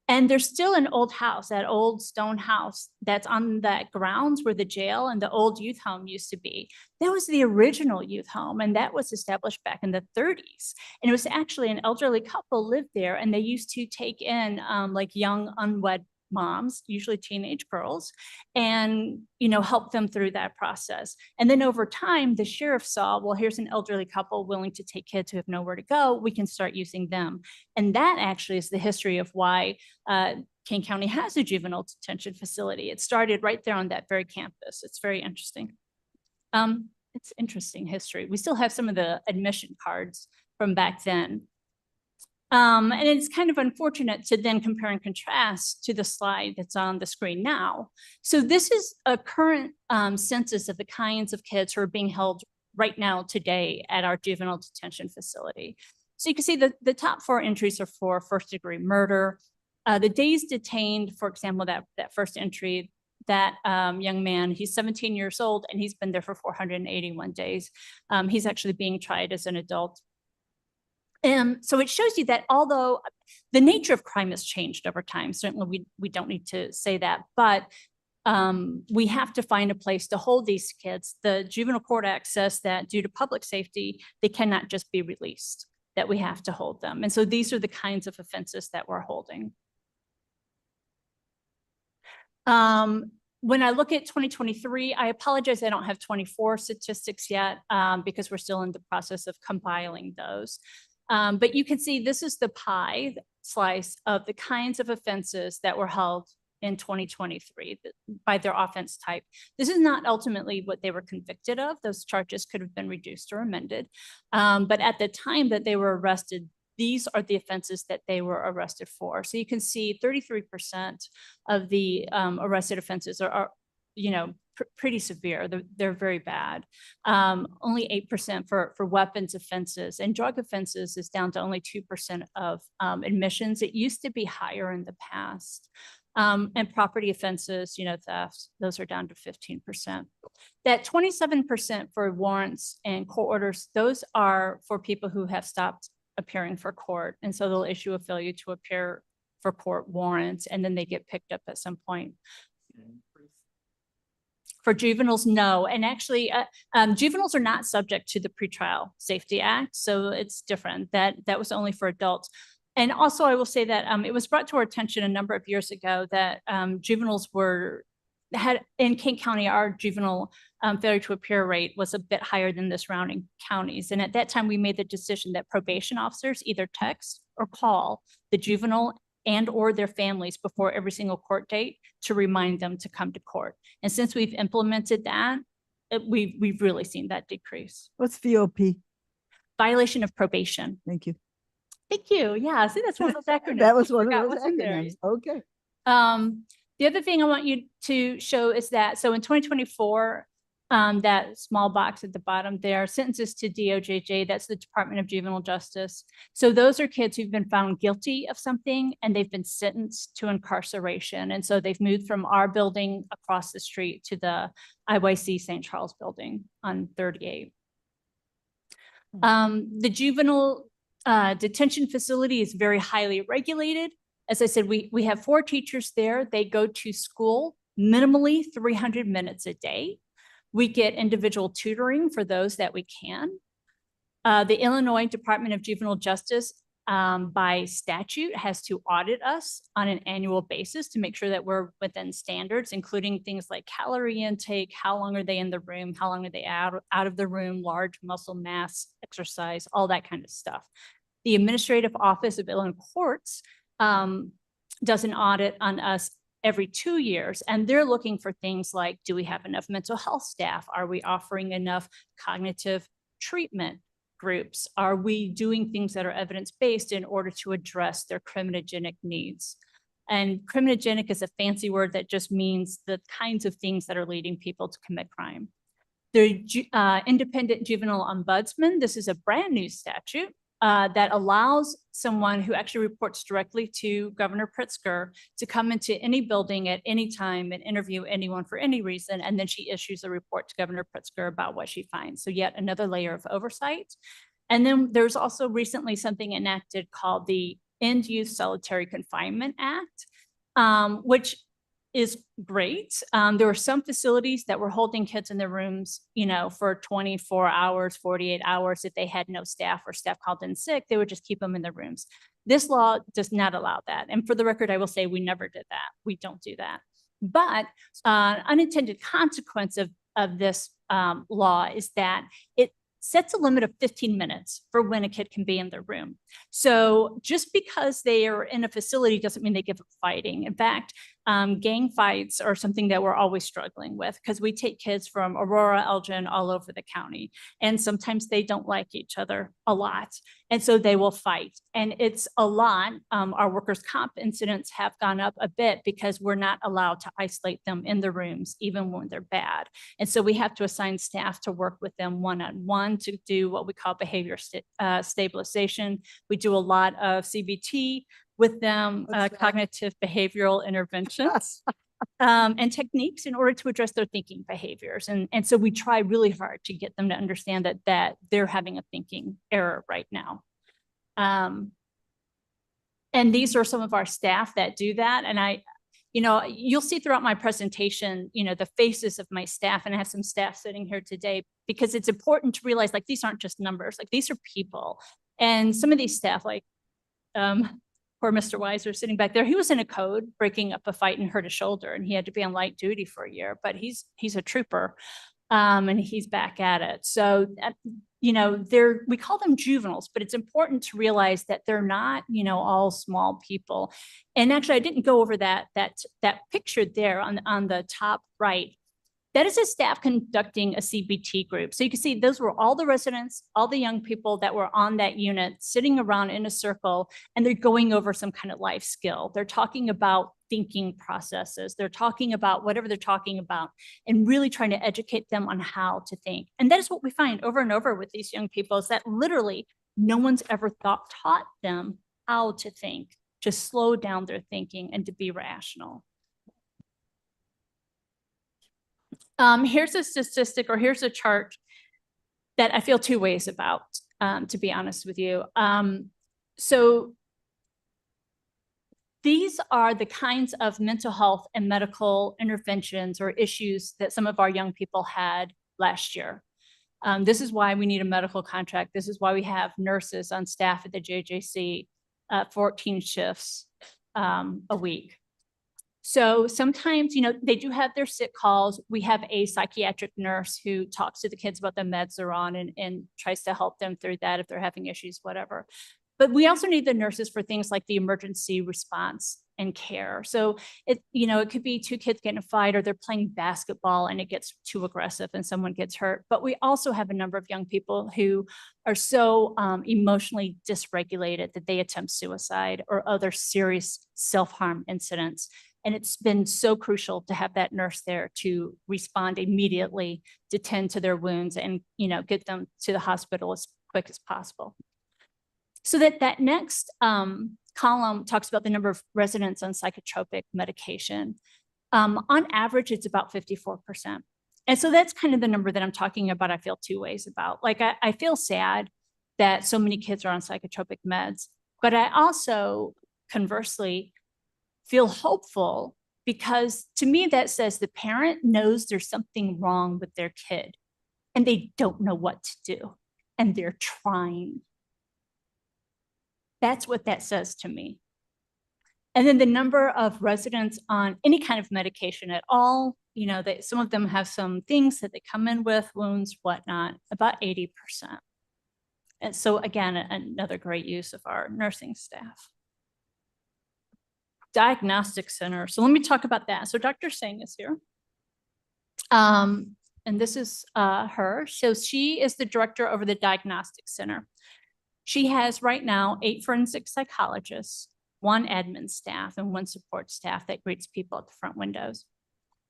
And there's still an old house, that old stone house that's on that grounds where the jail and the old youth home used to be. That was the original youth home, and that was established back in the 30s. And it was actually an elderly couple lived there, and they used to take in like young unwed moms, usually teenage girls, and help them through that process. And then over time, the sheriff saw, well, here's an elderly couple willing to take kids who have nowhere to go. We can start using them. And that actually is the history of why Kane County has a juvenile detention facility. It started right there on that very campus. It's very interesting. It's interesting history. We still have some of the admission cards from back then. And it's kind of unfortunate to then compare and contrast to the slide that's on the screen now. So this is a current census of the kinds of kids who are being held right now today at our juvenile detention facility. So you can see the top 4 entries are for first-degree murder. The days detained, for example, that first entry, that young man, he's 17 years old and he's been there for 481 days. He's actually being tried as an adult. So it shows you that although the nature of crime has changed over time, certainly we don't need to say that, but we have to find a place to hold these kids. The Juvenile Court Act says that due to public safety, they cannot just be released, that we have to hold them. And so these are the kinds of offenses that we're holding. When I look at 2023, I apologize, I don't have 24 statistics yet because we're still in the process of compiling those. But you can see this is the pie slice of the kinds of offenses that were held in 2023 by their offense type. This is not ultimately what they were convicted of. Those charges could have been reduced or amended. But at the time that they were arrested, these are the offenses that they were arrested for. So you can see 33% of the arrested offenses are pretty severe. They're very bad. Only 8% for weapons offenses, and drug offenses is down to only 2% of admissions. It used to be higher in the past. And property offenses, theft, those are down to 15%. That 27% for warrants and court orders, those are for people who have stopped appearing for court. And so they'll issue a failure to appear for court warrants, and then they get picked up at some point. For juveniles, no. And actually, juveniles are not subject to the Pretrial Safety Act. So it's different. That was only for adults. And also, I will say that it was brought to our attention a number of years ago that juveniles had in Kane County, our juvenile failure to appear rate was a bit higher than the surrounding counties. And at that time, we made the decision that probation officers either text or call the juvenile and or their families before every single court date to remind them to come to court. And since we've implemented that, we've really seen that decrease. What's VOP? Violation of probation. Thank you. Thank you. Yeah, see, that's one of those acronyms. That was one Forgot of those what's in there. acronyms. Okay. The other thing I want you to show is that, so in 2024, That small box at the bottom there, sentences to DOJJ, that's the Department of Juvenile Justice. So those are kids who've been found guilty of something and they've been sentenced to incarceration. And so they've moved from our building across the street to the IYC St. Charles building on 38. The juvenile detention facility is very highly regulated. As I said, we have 4 teachers there. They go to school minimally 300 minutes a day. We get individual tutoring for those that we can. The Illinois Department of Juvenile Justice, by statute, has to audit us on an annual basis to make sure that we're within standards, including things like calorie intake, how long are they in the room, how long are they out of the room, large muscle mass, exercise, all that kind of stuff. The Administrative Office of Illinois Courts does an audit on us every 2 years, and they're looking for things like, do we have enough mental health staff? Are we offering enough cognitive treatment groups? Are we doing things that are evidence-based in order to address their criminogenic needs? And criminogenic is a fancy word that just means the kinds of things that are leading people to commit crime. The Independent Juvenile Ombudsman, this is a brand new statute that allows someone who actually reports directly to Governor Pritzker to come into any building at any time and interview anyone for any reason. And then she issues a report to Governor Pritzker about what she finds. So yet another layer of oversight. And then there's also recently something enacted called the End Youth Solitary Confinement Act, which is great. There were some facilities that were holding kids in their rooms, for 24 hours, 48 hours. If they had no staff or staff called in sick, they would just keep them in their rooms. This law does not allow that. And for the record, I will say we never did that. We don't do that. But unintended consequence of this law is that it sets a limit of 15 minutes for when a kid can be in their room. So just because they are in a facility doesn't mean they give up fighting. In fact, gang fights are something that we're always struggling with because we take kids from Aurora, Elgin, all over the county. And sometimes they don't like each other a lot. And so they will fight. And it's a lot. Our workers' comp incidents have gone up a bit because we're not allowed to isolate them in the rooms, even when they're bad. And so we have to assign staff to work with them one-on-one to do what we call behavior stabilization. We do a lot of CBT with them, cognitive behavioral interventions and techniques in order to address their thinking behaviors. And so we try really hard to get them to understand that they're having a thinking error right now. And these are some of our staff that do that. And you'll see throughout my presentation, the faces of my staff, and I have some staff sitting here today because it's important to realize like, these aren't just numbers, like these are people. And some of these staff, like poor Mr. Weiser sitting back there, he was in a code breaking up a fight and hurt his shoulder, and he had to be on light duty for a year, but he's a trooper and he's back at it. So, we call them juveniles, but it's important to realize that they're not, all small people. And actually, I didn't go over that picture there on the top right. That is a staff conducting a CBT group. So you can see those were all the residents, all the young people that were on that unit sitting around in a circle, and they're going over some kind of life skill. They're talking about thinking processes. They're talking about whatever they're talking about and really trying to educate them on how to think. And that is what we find over and over with these young people is that literally no one's ever taught them how to think, to slow down their thinking and to be rational. Here's a statistic, or here's a chart that I feel two ways about, to be honest with you. So these are the kinds of mental health and medical interventions or issues that some of our young people had last year. This is why we need a medical contract. This is why we have nurses on staff at the JJC, 14 shifts a week. So sometimes, they do have their sick calls. We have a psychiatric nurse who talks to the kids about the meds they're on and tries to help them through that if they're having issues, whatever. But we also need the nurses for things like the emergency response and care. So it could be two kids getting in a fight, or they're playing basketball and it gets too aggressive and someone gets hurt. But we also have a number of young people who are so emotionally dysregulated that they attempt suicide or other serious self-harm incidents. And it's been so crucial to have that nurse there to respond immediately, to tend to their wounds and, you know, get them to the hospital as quick as possible. So that next column talks about the number of residents on psychotropic medication. On average, it's about 54%. And so that's kind of the number that I'm talking about. I feel two ways about. Like, I feel sad that so many kids are on psychotropic meds, but I also conversely feel hopeful, because to me that says the parent knows there's something wrong with their kid and they don't know what to do and they're trying. That's what that says to me. And then the number of residents on any kind of medication at all, you know, that some of them have some things that they come in with, wounds, whatnot, about 80%. And so again, another great use of our nursing staff. Diagnostic center. So let me talk about that. So Dr. Singh is here. And this is her. So she is the director over the diagnostic center. She has right now 8 forensic psychologists, 1 admin staff, and 1 support staff that greets people at the front windows.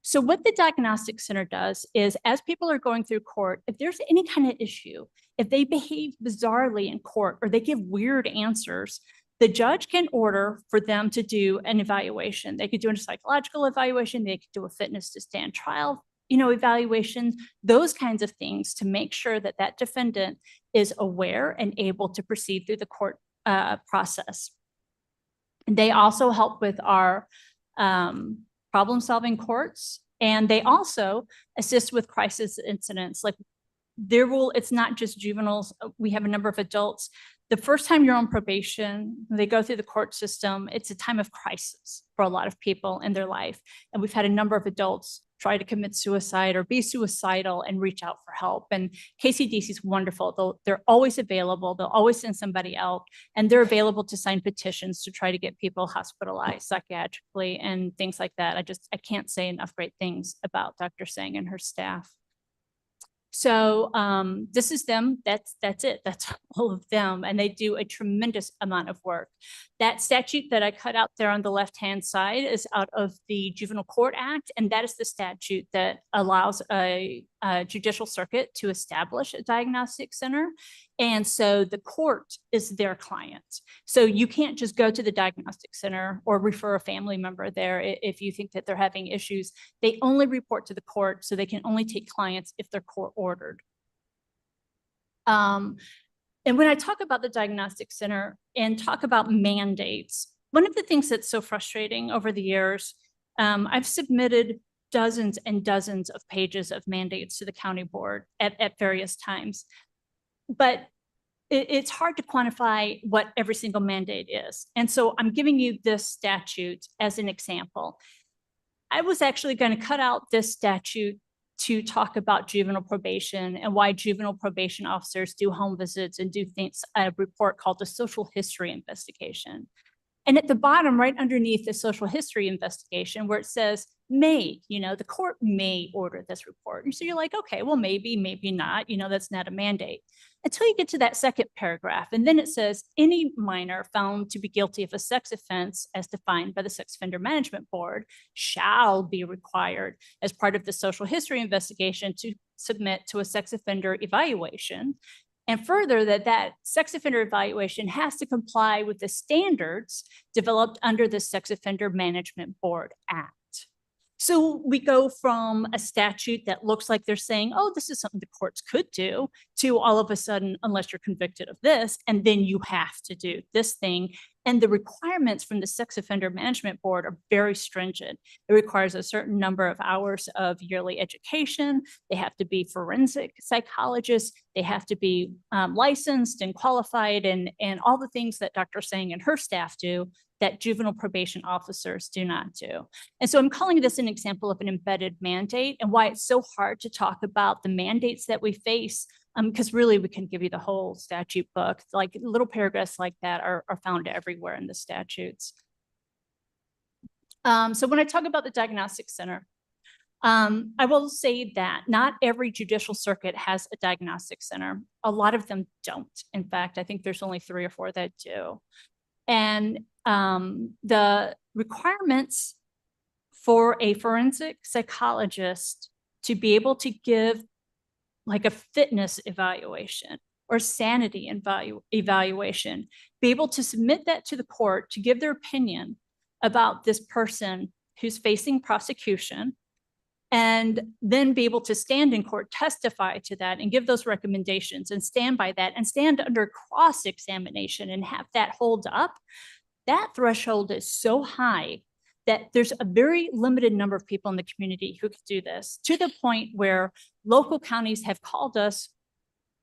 So what the diagnostic center does is, as people are going through court, if there's any kind of issue, if they behave bizarrely in court or they give weird answers, the judge can order for them to do an evaluation. They could do a psychological evaluation, they could do a fitness to stand trial, you know, evaluation, those kinds of things, to make sure that that defendant is aware and able to proceed through the court process. They also help with our problem-solving courts, and they also assist with crisis incidents. Like, it's not just juveniles. We have a number of adults. The first time you're on probation, they go through the court system, it's a time of crisis for a lot of people in their life. And we've had a number of adults try to commit suicide or be suicidal and reach out for help. And KCDC is wonderful. They're always available. They'll always send somebody out, and they're available to sign petitions to try to get people hospitalized psychiatrically and things like that. I can't say enough great things about Dr. Singh and her staff. So this is them. That's it. That's all of them. And they do a tremendous amount of work. That statute that I cut out there on the left-hand side is out of the Juvenile Court Act. And that is the statute that allows a judicial circuit to establish a diagnostic center. And so the court is their client. So you can't just go to the diagnostic center or refer a family member there if you think that they're having issues. They only report to the court, so they can only take clients if they're court ordered. And when I talk about the diagnostic center and talk about mandates, one of the things that's so frustrating over the years, I've submitted dozens and dozens of pages of mandates to the county board at various times. But it's hard to quantify what every single mandate is. And so I'm giving you this statute as an example. I was actually going to cut out this statute to talk about juvenile probation and why juvenile probation officers do home visits and do things, a report called the social history investigation. And at the bottom, right underneath the social history investigation, where it says may, you know, the court may order this report. And so you're like, okay, well, maybe, maybe not, you know, that's not a mandate. Until you get to that second paragraph. And then it says any minor found to be guilty of a sex offense as defined by the Sex Offender Management Board shall be required as part of the social history investigation to submit to a sex offender evaluation. And further, that sex offender evaluation has to comply with the standards developed under the Sex Offender Management Board Act. So we go from a statute that looks like they're saying, oh, this is something the courts could do, to all of a sudden, unless you're convicted of this, and then you have to do this thing. And the requirements from the Sex Offender Management Board are very stringent. It requires a certain number of hours of yearly education. They have to be forensic psychologists. They have to be licensed and qualified, and all the things that Dr. Singh and her staff do that juvenile probation officers do not do. And so I'm calling this an example of an embedded mandate, and why it's so hard to talk about the mandates that we face, because really we can give you the whole statute book. Like little paragraphs like that are found everywhere in the statutes. So when I talk about the diagnostic center, I will say that not every judicial circuit has a diagnostic center. A lot of them don't. In fact, I think there's only 3 or 4 that do. And the requirements for a forensic psychologist to be able to give like a fitness evaluation or sanity evaluation, be able to submit that to the court to give their opinion about this person who's facing prosecution, and then be able to stand in court, testify to that and give those recommendations and stand by that and stand under cross-examination and have that hold up. That threshold is so high that there's a very limited number of people in the community who could do this, to the point where local counties have called us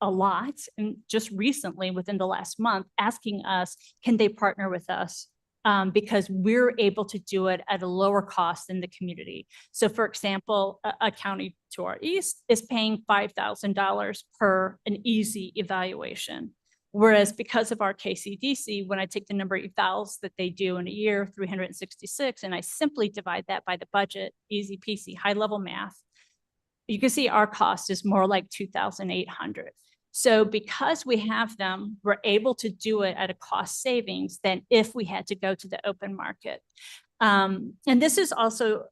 a lot, and just recently within the last month, asking us, can they partner with us? Because we're able to do it at a lower cost than the community. So for example, a county to our east is paying $5,000 per an easy evaluation. Whereas because of our KCDC, when I take the number of evals that they do in a year, 366, and I simply divide that by the budget, easy peasy, high level math, you can see our cost is more like 2,800. So because we have them, we're able to do it at a cost savings than if we had to go to the open market. And this is also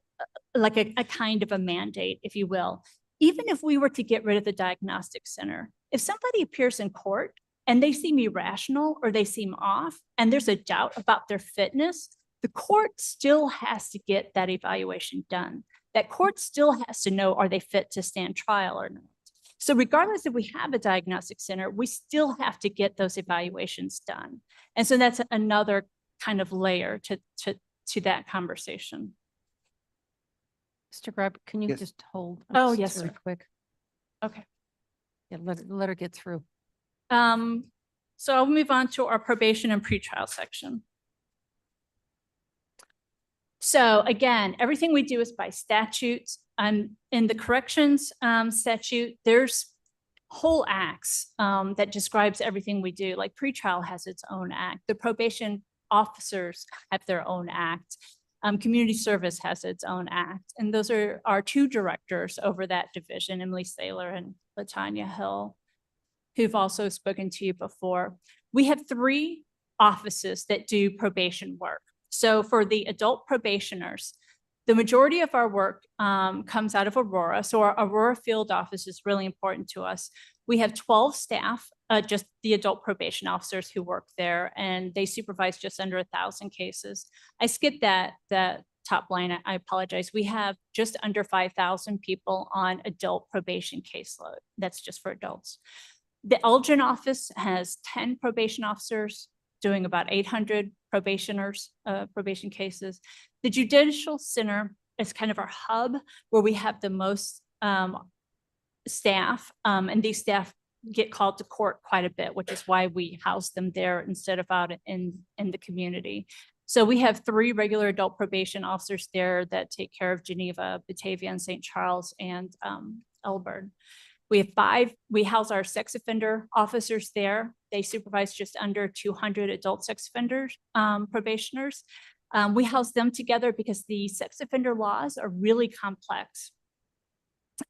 like a kind of a mandate, if you will. Even if we were to get rid of the diagnostic center, if somebody appears in court and they seem irrational or they seem off and there's a doubt about their fitness, the court still has to get that evaluation done. That court still has to know, are they fit to stand trial or not? So regardless if we have a diagnostic center, we still have to get those evaluations done. And so that's another kind of layer to that conversation. Mr. Grubb, can you Yes. just hold? Oh, us yes, really sir. quick? Okay. Yeah, let her get through. So I'll move on to our probation and pretrial section. So again, everything we do is by statutes. In the corrections statute, there's whole acts that describes everything we do. Like pretrial has its own act. The probation officers have their own act. Community service has its own act. And those are our two directors over that division, Emily Saylor and LaTanya Hill, who've also spoken to you before. We have 3 offices that do probation work. So for the adult probationers, the majority of our work comes out of Aurora. So our Aurora field office is really important to us. We have 12 staff, just the adult probation officers who work there, and they supervise just under 1,000 cases. I skipped that top line. I apologize. We have just under 5,000 people on adult probation caseload. That's just for adults. The Elgin office has 10 probation officers doing about 800 probationers, probation cases. The Judicial Center is kind of our hub where we have the most staff, and these staff get called to court quite a bit, which is why we house them there instead of out in the community. So we have 3 regular adult probation officers there that take care of Geneva, Batavia, and St. Charles, and Elburn. We have 5, we house our sex offender officers there. They supervise just under 200 adult sex offenders, probationers. We house them together because the sex offender laws are really complex.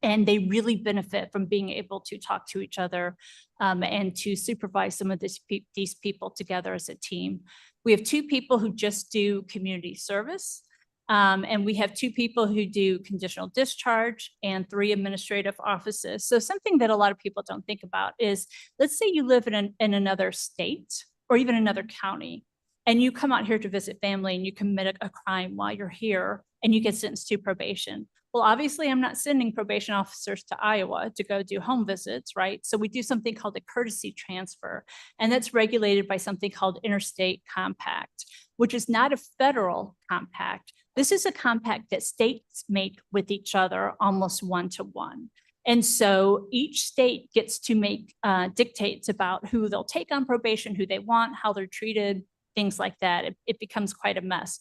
And they really benefit from being able to talk to each other and to supervise some of these people together as a team. We have 2 people who just do community service. And we have 2 people who do conditional discharge and 3 administrative offices. So something that a lot of people don't think about is, let's say you live in another state or even another county, and you come out here to visit family and you commit a crime while you're here and you get sentenced to probation. Well, obviously I'm not sending probation officers to Iowa to go do home visits, right? So we do something called a courtesy transfer, and that's regulated by something called interstate compact, which is not a federal compact. This is a compact that states make with each other almost one-to-one. And so each state gets to make dictates about who they'll take on probation, who they want, how they're treated, things like that. It becomes quite a mess.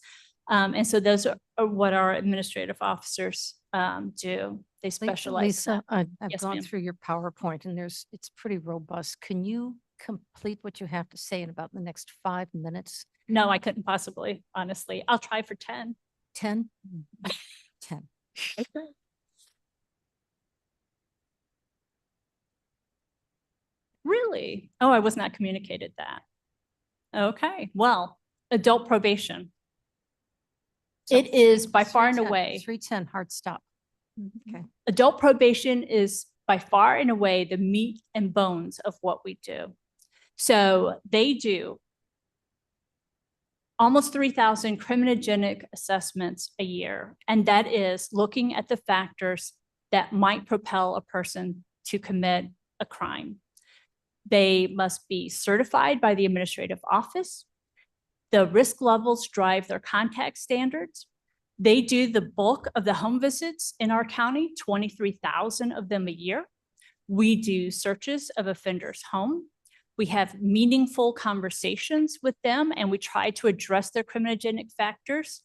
And so those are what our administrative officers do. They specialize. Lisa, I've Yes, gone ma'am. through your PowerPoint and it's pretty robust. Can you complete what you have to say in about the next 5 minutes? No, I couldn't possibly, honestly. I'll try for 10. 10? 10. Really? Oh, I was not communicated that. Okay, well, adult probation. It is by far and away. 310, hard stop. Okay. Adult probation is by far and away the meat and bones of what we do. So they do almost 3,000 criminogenic assessments a year. And that is looking at the factors that might propel a person to commit a crime. They must be certified by the administrative office. The risk levels drive their contact standards. They do the bulk of the home visits in our county, 23,000 of them a year. We do searches of offenders' home. We have meaningful conversations with them, and we try to address their criminogenic factors.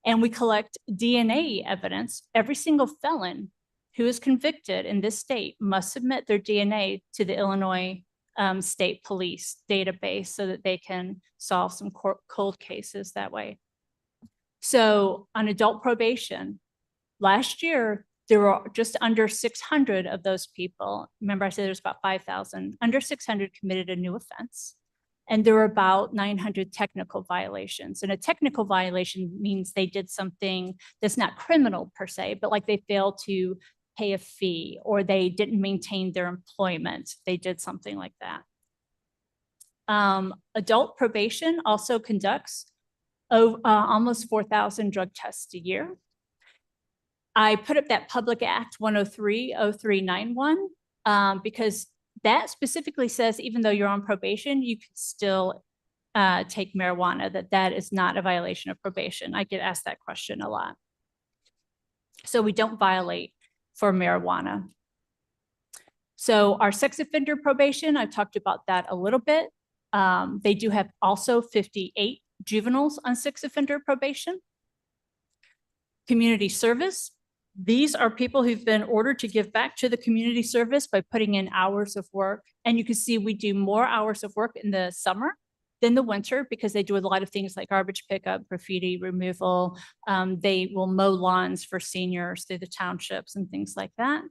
And we collect DNA evidence. Every single felon who is convicted in this state must submit their DNA to the Illinois State Police database so that they can solve some cold cases that way. So on adult probation, last year, there were just under 600 of those people. Remember I said there's about 5,000. Under 600 committed a new offense. And there were about 900 technical violations. And a technical violation means they did something that's not criminal per se, but like they failed to pay a fee or they didn't maintain their employment. They did something like that. Adult probation also conducts almost 4,000 drug tests a year. I put up that Public Act 103-0391 because that specifically says even though you're on probation, you can still take marijuana, that is not a violation of probation. I get asked that question a lot. So we don't violate for marijuana. So our sex offender probation, I've talked about that a little bit. They do have also 58 juveniles on sex offender probation. Community service. These are people who've been ordered to give back to the community service by putting in hours of work. And you can see we do more hours of work in the summer than the winter because they do a lot of things like garbage pickup, graffiti removal. They will mow lawns for seniors through the townships and things like that.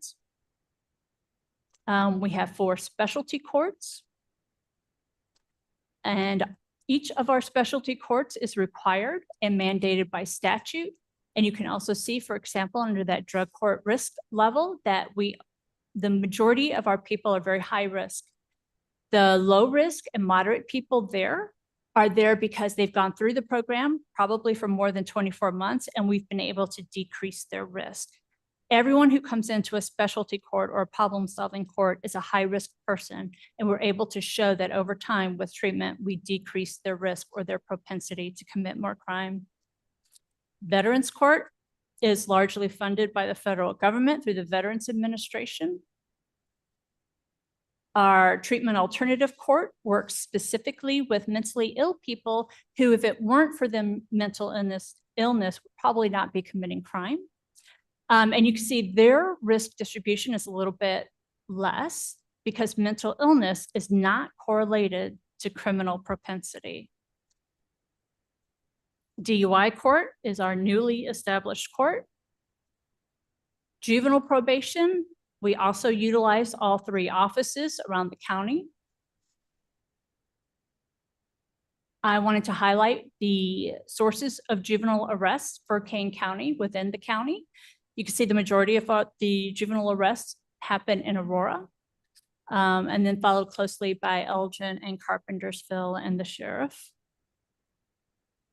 We have 4 specialty courts. And each of our specialty courts is required and mandated by statute. And you can also see, for example, under that drug court risk level that the majority of our people are very high risk. The low risk and moderate people there are there because they've gone through the program probably for more than 24 months, and we've been able to decrease their risk. Everyone who comes into a specialty court or a problem-solving court is a high-risk person, and we're able to show that over time with treatment, we decrease their risk or their propensity to commit more crime. Veterans Court is largely funded by the federal government through the Veterans Administration. Our treatment alternative court works specifically with mentally ill people who, if it weren't for the mental illness, would probably not be committing crime. And you can see their risk distribution is a little bit less because mental illness is not correlated to criminal propensity. DUI court is our newly established court. Juvenile probation, we also utilize all 3 offices around the county. I wanted to highlight the sources of juvenile arrests for Kane County within the county. You can see the majority of the juvenile arrests happen in Aurora, and then followed closely by Elgin and Carpentersville and the sheriff.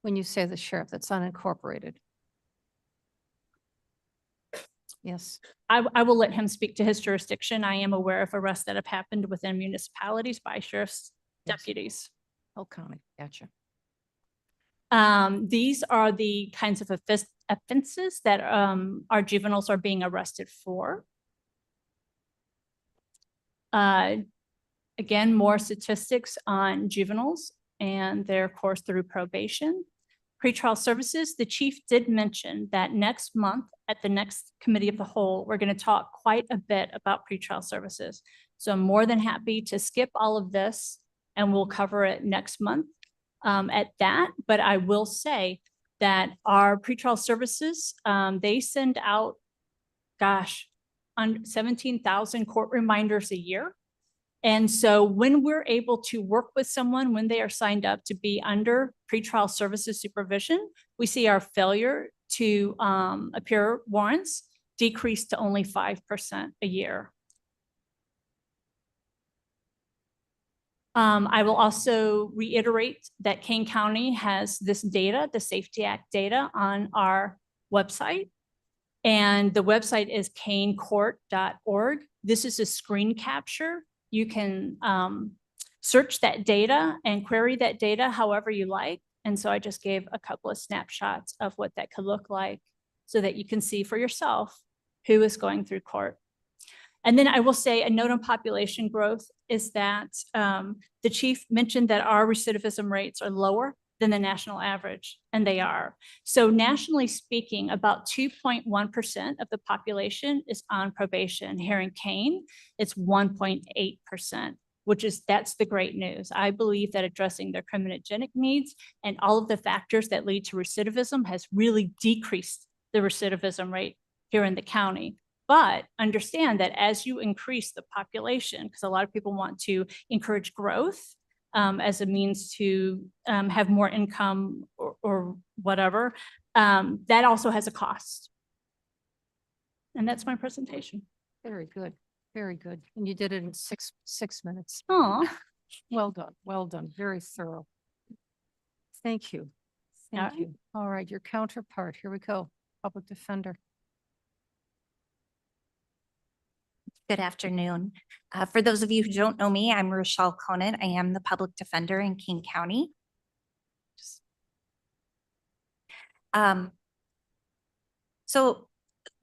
When you say the sheriff, that's unincorporated. Yes. I will let him speak to his jurisdiction. I am aware of arrests that have happened within municipalities by sheriff's deputies. Whole county, gotcha. These are the kinds of offenses that our juveniles are being arrested for. Again, more statistics on juveniles and their course through probation. Pretrial services, the chief did mention that next month at the next committee of the whole, we're going to talk quite a bit about pretrial services. So I'm more than happy to skip all of this and we'll cover it next month at that. But I will say that our pretrial services, they send out, gosh, on 17,000 court reminders a year. And so when we're able to work with someone, when they are signed up to be under pretrial services supervision, we see our failure to appear warrants decreased to only 5% a year. I will also reiterate that Kane County has this data, the Safety Act data, on our website. And the website is kanecourt.org. This is a screen capture. You can search that data and query that data however you like. And so I just gave a couple of snapshots of what that could look like so that you can see for yourself who is going through court. And then I will say a note on population growth is that the chief mentioned that our recidivism rates are lower than the national average, and they are. So nationally speaking, about 2.1% of the population is on probation. Here in Kane, it's 1.8%, that's the great news. I believe that addressing their criminogenic needs and all of the factors that lead to recidivism has really decreased the recidivism rate here in the county. But understand that as you increase the population, because a lot of people want to encourage growth as a means to have more income or whatever, that also has a cost. And that's my presentation. Very good. Very good. And you did it in six minutes. Oh, Well done. Well done. Very thorough. Thank you. Thank you. All right, your counterpart. Here we go. Public defender. Good afternoon. For those of you who don't know me, I'm Rochelle Conant. I am the public defender in King County. So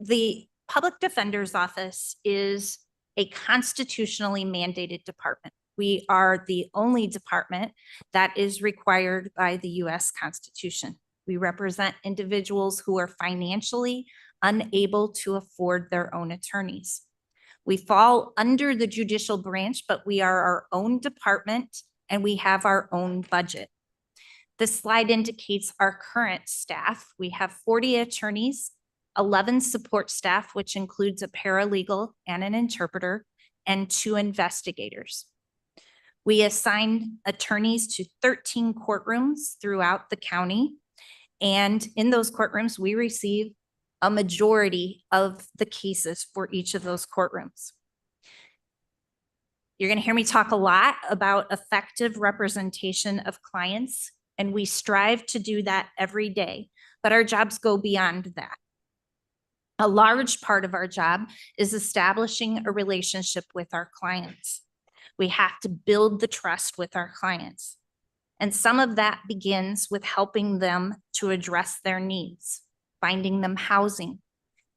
the public defender's office is a constitutionally mandated department. We are the only department that is required by the U.S. Constitution. We represent individuals who are financially unable to afford their own attorneys. We fall under the judicial branch, but we are our own department and we have our own budget. This slide indicates our current staff. We have 40 attorneys, 11 support staff, which includes a paralegal and an interpreter, and 2 investigators. We assign attorneys to 13 courtrooms throughout the county. And in those courtrooms, we receive a majority of the cases for each of those courtrooms. You're going to hear me talk a lot about effective representation of clients, and we strive to do that every day, but our jobs go beyond that. A large part of our job is establishing a relationship with our clients. We have to build the trust with our clients. And some of that begins with helping them to address their needs, finding them housing,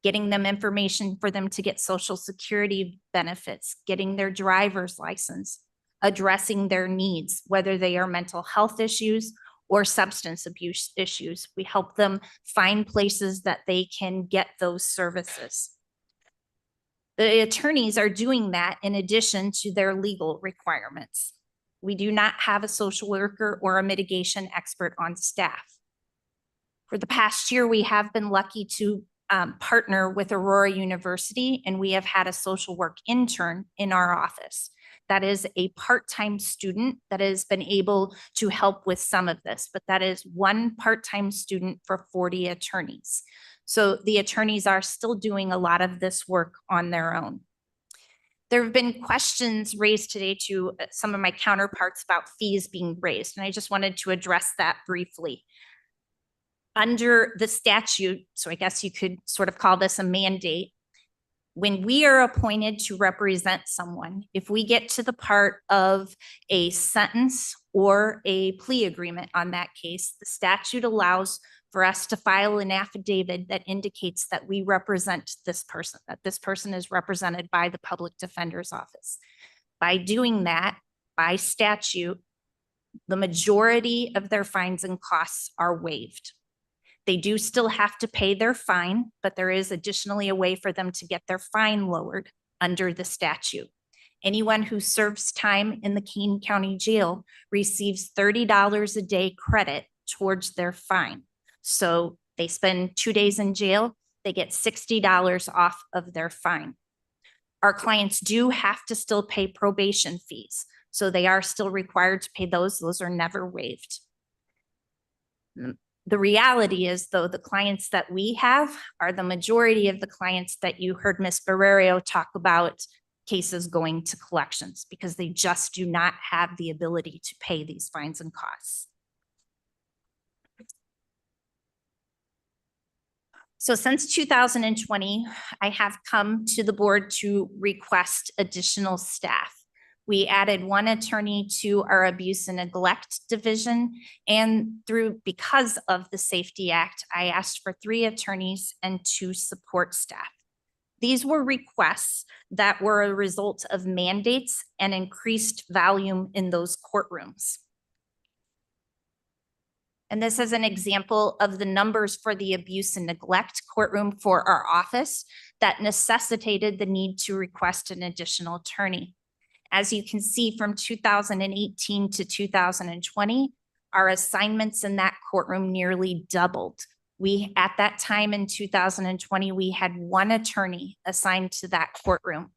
getting them information for them to get Social Security benefits, getting their driver's license, addressing their needs, whether they are mental health issues or substance abuse issues. We help them find places that they can get those services. The attorneys are doing that in addition to their legal requirements. We do not have a social worker or a mitigation expert on staff. For the past year, we have been lucky to partner with Aurora University, and we have had a social work intern in our office. That is a part-time student that has been able to help with some of this, but that is one part-time student for 40 attorneys. So the attorneys are still doing a lot of this work on their own. There have been questions raised today to some of my counterparts about fees being raised, and I just wanted to address that briefly. Under the statute, so I guess you could sort of call this a mandate, when we are appointed to represent someone, if we get to the part of a sentence or a plea agreement on that case, the statute allows for us to file an affidavit that indicates that we represent this person, that this person is represented by the public defender's office. By doing that, by statute, the majority of their fines and costs are waived. They do still have to pay their fine, but there is additionally a way for them to get their fine lowered under the statute. Anyone who serves time in the Kane County Jail receives $30 a day credit towards their fine. So they spend 2 days in jail, they get $60 off of their fine. Our clients do have to still pay probation fees, so they are still required to pay those. Those are never waived. The reality is, though, the clients that we have are the majority of the clients that you heard Ms. Barrerio talk about cases going to collections because they just do not have the ability to pay these fines and costs. So since 2020, I have come to the board to request additional staff. We added one attorney to our abuse and neglect division, and because of the Safety Act, I asked for 3 attorneys and 2 support staff. These were requests that were a result of mandates and increased volume in those courtrooms. And this is an example of the numbers for the abuse and neglect courtroom for our office that necessitated the need to request an additional attorney. As you can see, from 2018 to 2020, our assignments in that courtroom nearly doubled. At that time in 2020, we had 1 attorney assigned to that courtroom.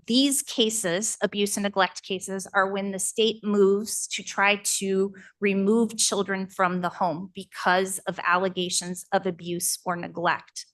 These cases, abuse and neglect cases, are when the state moves to try to remove children from the home because of allegations of abuse or neglect.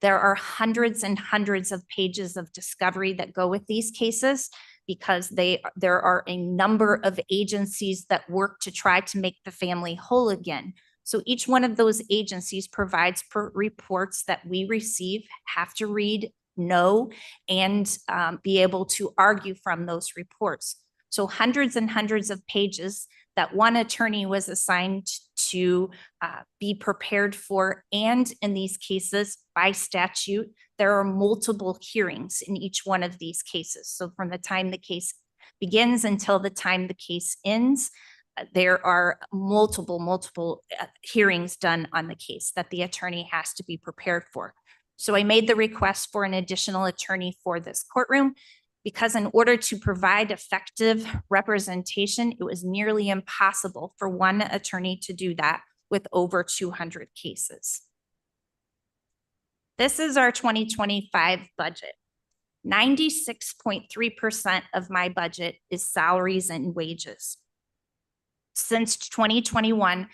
There are hundreds and hundreds of pages of discovery that go with these cases because there are a number of agencies that work to try to make the family whole again. So each one of those agencies provides reports that we receive, have to read, know, and be able to argue from those reports. So hundreds and hundreds of pages that one attorney was assigned to be prepared for. And in these cases, by statute, there are multiple hearings in each one of these cases. So from the time the case begins until the time the case ends, there are multiple hearings done on the case that the attorney has to be prepared for. So I made the request for an additional attorney for this courtroom because in order to provide effective representation, it was nearly impossible for one attorney to do that with over 200 cases. This is our 2025 budget. 96.3% of my budget is salaries and wages. Since 2021,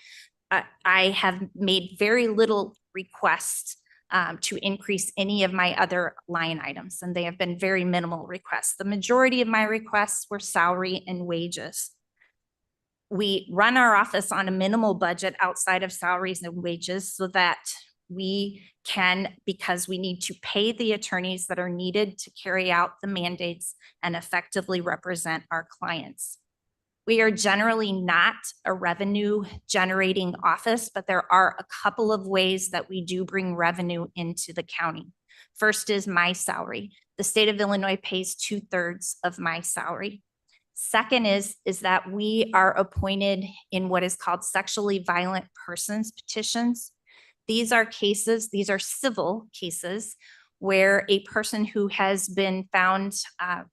I have made very little requests to increase any of my other line items, and they have been very minimal requests. The majority of my requests were salary and wages. We run our office on a minimal budget outside of salaries and wages so that we can, because we need to pay the attorneys that are needed to carry out the mandates and effectively represent our clients. We are generally not a revenue generating office, but there are a couple of ways that we do bring revenue into the county. First is my salary. The state of Illinois pays 2/3 of my salary. Second is that we are appointed in what is called sexually violent persons petitions. These are civil cases where a person who has been found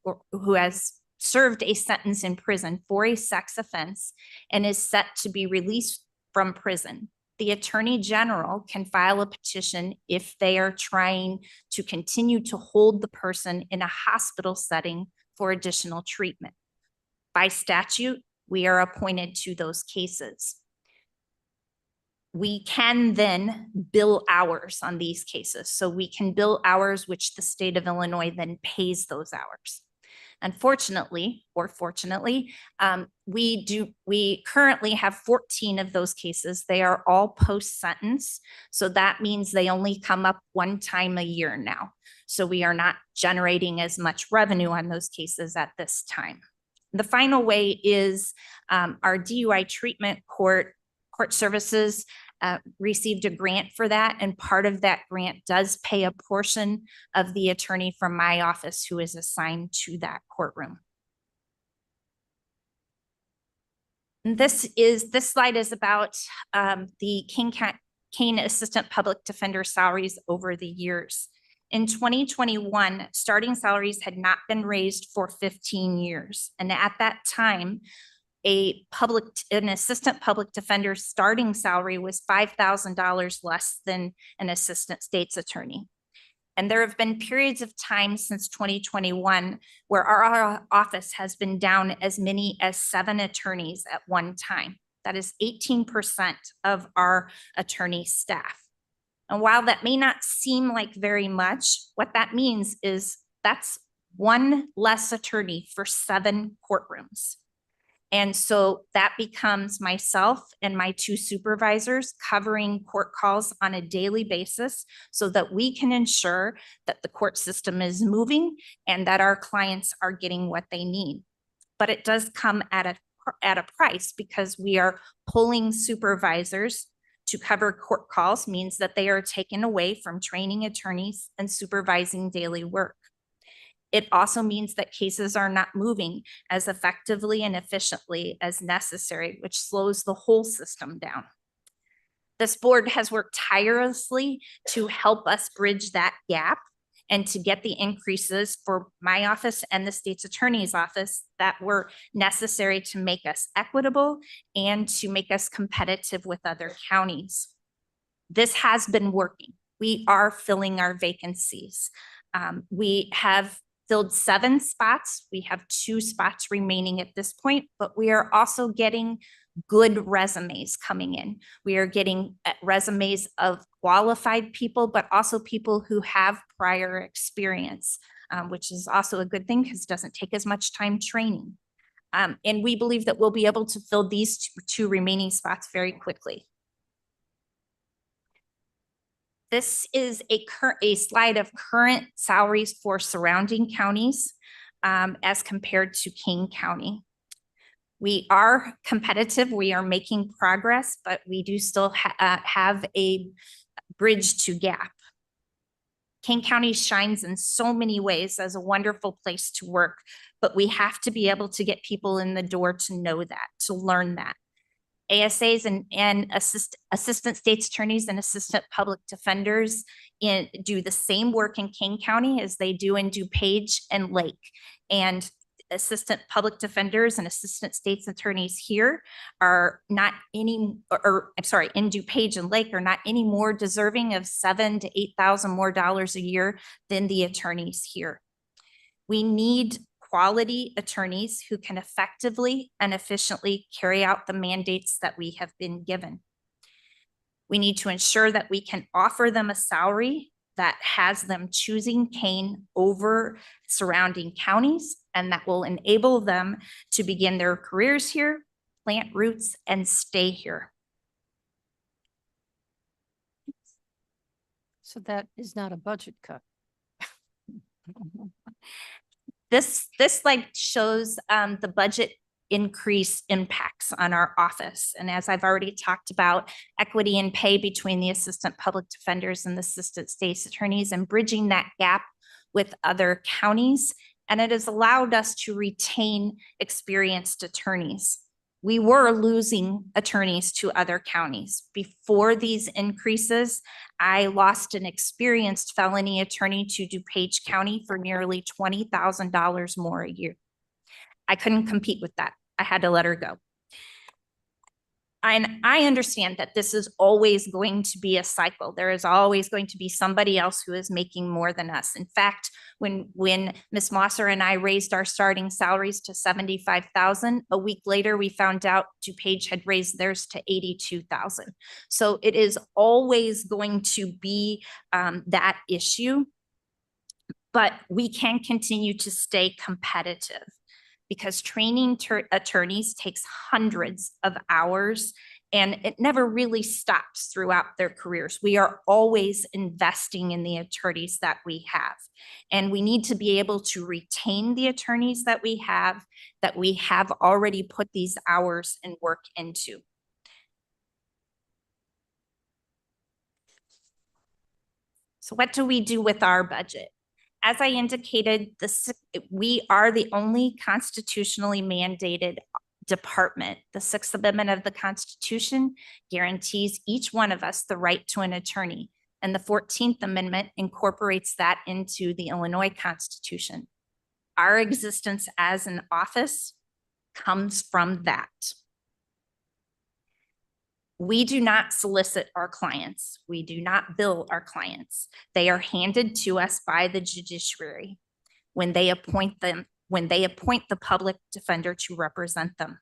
or who has served a sentence in prison for a sex offense and is set to be released from prison. The Attorney General can file a petition if they are trying to continue to hold the person in a hospital setting for additional treatment. By statute, we are appointed to those cases. We can then bill hours on these cases. So we can bill hours which the state of Illinois then pays those hours. Unfortunately, or fortunately, we currently have 14 of those cases. They are all post-sentence. So that means they only come up one time a year now. So we are not generating as much revenue on those cases at this time. The final way is our DUI treatment court services received a grant for that, and part of that grant does pay a portion of the attorney from my office who is assigned to that courtroom. And this slide is about the Kane Assistant Public Defender salaries over the years. In 2021, starting salaries had not been raised for 15 years. And at that time, an assistant public defender starting salary was $5,000 less than an assistant state's attorney. And there have been periods of time since 2021 where our office has been down as many as 7 attorneys at one time. That is 18% of our attorney staff. And while that may not seem like very much, what that means is that's one less attorney for 7 courtrooms. And so that becomes myself and my 2 supervisors covering court calls on a daily basis so that we can ensure that the court system is moving and that our clients are getting what they need. But it does come at a price, because we are pulling supervisors to cover court calls, means that they are taken away from training attorneys and supervising daily work. It also means that cases are not moving as effectively and efficiently as necessary, which slows the whole system down. This board has worked tirelessly to help us bridge that gap and to get the increases for my office and the state's attorney's office that were necessary to make us equitable and to make us competitive with other counties. This has been working. We are filling our vacancies. We have filled 7 spots. We have 2 spots remaining at this point, but we are also getting good resumes coming in. We are getting resumes of qualified people, but also people who have prior experience, which is also a good thing because it doesn't take as much time training. And we believe that we'll be able to fill these 2 remaining spots very quickly. This is a slide of current salaries for surrounding counties as compared to King County. We are competitive, we are making progress, but we do still have a bridge to gap. King County shines in so many ways as a wonderful place to work, but we have to be able to get people in the door to know that, to learn that. ASAs and assistant state's attorneys and assistant public defenders do the same work in King County as they do in DuPage and Lake. And assistant public defenders and assistant state's attorneys here are not any, or I'm sorry, in DuPage and Lake are not any more deserving of $7,000 to $8,000 more a year than the attorneys here. We need quality attorneys who can effectively and efficiently carry out the mandates that we have been given. We need to ensure that we can offer them a salary that has them choosing Kane over surrounding counties, and that will enable them to begin their careers here, plant roots, and stay here. So that is not a budget cut. This slide shows the budget increase impacts on our office. And as I've already talked about, equity in pay between the assistant public defenders and the assistant state's attorneys and bridging that gap with other counties. And it has allowed us to retain experienced attorneys. We were losing attorneys to other counties. Before these increases, I lost an experienced felony attorney to DuPage County for nearly $20,000 more a year. I couldn't compete with that. I had to let her go. And I understand that this is always going to be a cycle. There is always going to be somebody else who is making more than us. In fact, when Ms. Mosser and I raised our starting salaries to $75,000, a week later, we found out DuPage had raised theirs to $82,000. So it is always going to be that issue, but we can continue to stay competitive, because training attorneys takes hundreds of hours and it never really stops throughout their careers. We are always investing in the attorneys that we have. And we need to be able to retain the attorneys that we have already put these hours and work into. So what do we do with our budget? As I indicated, we are the only constitutionally mandated department. The 6th Amendment of the Constitution guarantees each one of us the right to an attorney, and the 14th Amendment incorporates that into the Illinois Constitution. Our existence as an office comes from that. We do not solicit our clients. We do not bill our clients. They are handed to us by the judiciary when they appoint the public defender to represent them.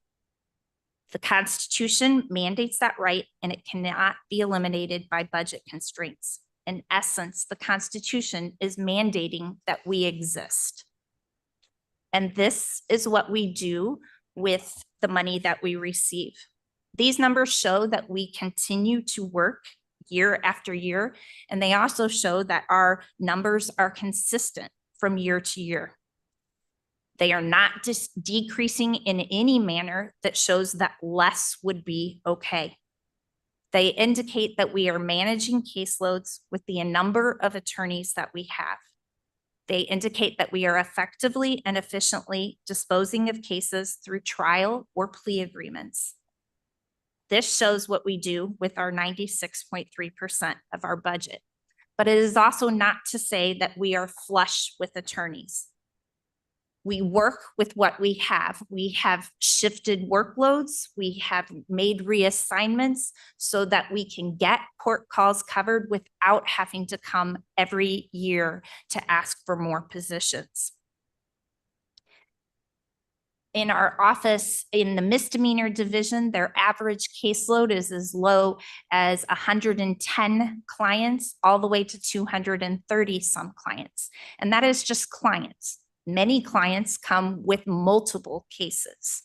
The Constitution mandates that right, and it cannot be eliminated by budget constraints. In essence, the Constitution is mandating that we exist. And this is what we do with the money that we receive. These numbers show that we continue to work year after year, and they also show that our numbers are consistent from year to year. They are not just decreasing in any manner that shows that less would be okay. They indicate that we are managing caseloads with the number of attorneys that we have. They indicate that we are effectively and efficiently disposing of cases through trial or plea agreements. This shows what we do with our 96.3% of our budget. But it is also not to say that we are flush with attorneys. We work with what we have. We have shifted workloads. We have made reassignments so that we can get court calls covered without having to come every year to ask for more positions. In our office, in the misdemeanor division, their average caseload is as low as 110 clients, all the way to 230 some clients. And that is just clients. Many clients come with multiple cases.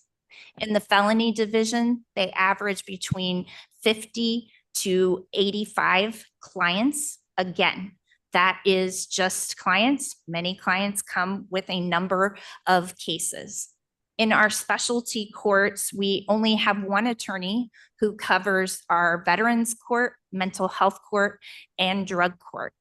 In the felony division, they average between 50 to 85 clients. Again, that is just clients. Many clients come with a number of cases. In our specialty courts, we only have one attorney who covers our veterans court, mental health court, and drug court.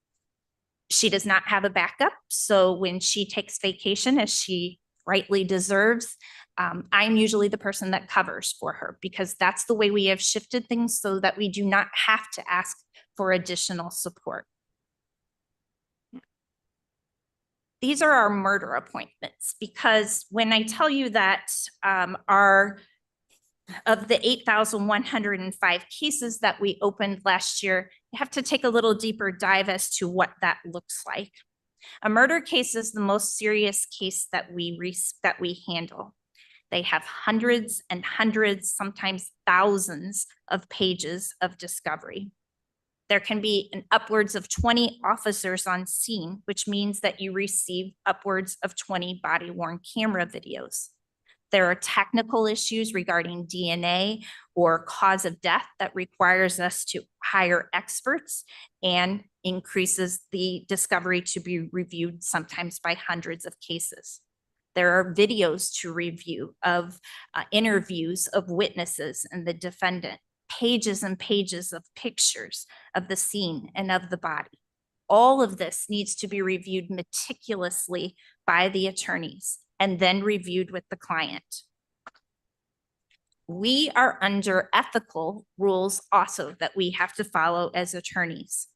She does not have a backup, so when she takes vacation, as she rightly deserves, I'm usually the person that covers for her, because that's the way we have shifted things so that we do not have to ask for additional support. These are our murder appointments, because when I tell you that of the 8,105 cases that we opened last year, you have to take a little deeper dive as to what that looks like. A murder case is the most serious case that we handle. They have hundreds and hundreds, sometimes thousands of pages of discovery. There can be upwards of 20 officers on scene, which means that you receive upwards of 20 body-worn camera videos. There are technical issues regarding DNA or cause of death that requires us to hire experts and increases the discovery to be reviewed sometimes by hundreds of cases. There are videos to review of interviews of witnesses and the defendant. Pages and pages of pictures of the scene and of the body. All of this needs to be reviewed meticulously by the attorneys and then reviewed with the client. We are under ethical rules also that we have to follow as attorneys.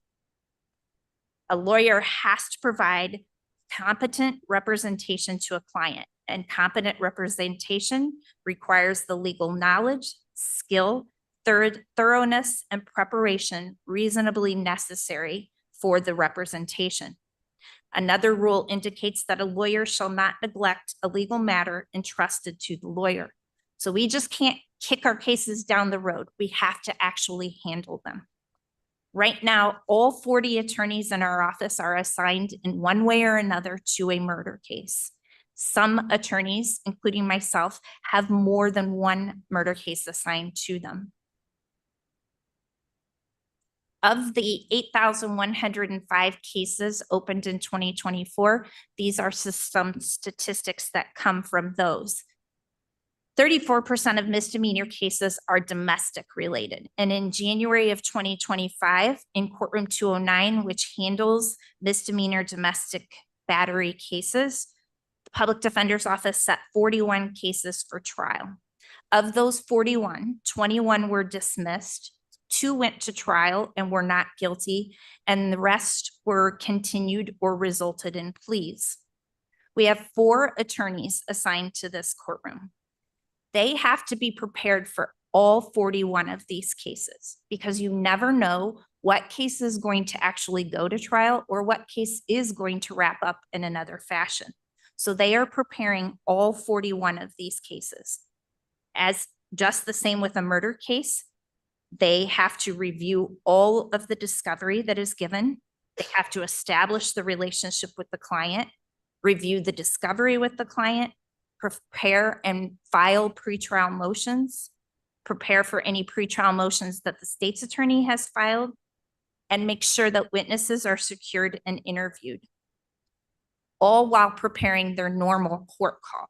A lawyer has to provide competent representation to a client, and competent representation requires the legal knowledge, skill, thoroughness, and preparation reasonably necessary for the representation. Another rule indicates that a lawyer shall not neglect a legal matter entrusted to the lawyer. So we just can't kick our cases down the road. We have to actually handle them. Right now, all 40 attorneys in our office are assigned in one way or another to a murder case. Some attorneys, including myself, have more than one murder case assigned to them. Of the 8,105 cases opened in 2024, these are some statistics that come from those. 34% of misdemeanor cases are domestic related. And in January of 2025, in Courtroom 209, which handles misdemeanor domestic battery cases, the Public Defender's Office set 41 cases for trial. Of those 41, 21 were dismissed. 2 went to trial and were not guilty, and the rest were continued or resulted in pleas. We have 4 attorneys assigned to this courtroom. They have to be prepared for all 41 of these cases, because you never know what case is going to actually go to trial or what case is going to wrap up in another fashion. So they are preparing all 41 of these cases. As just the same with a murder case. They have to review all of the discovery that is given. They have to establish the relationship with the client, review the discovery with the client, prepare and file pretrial motions, prepare for any pretrial motions that the state's attorney has filed, and make sure that witnesses are secured and interviewed, all while preparing their normal court call.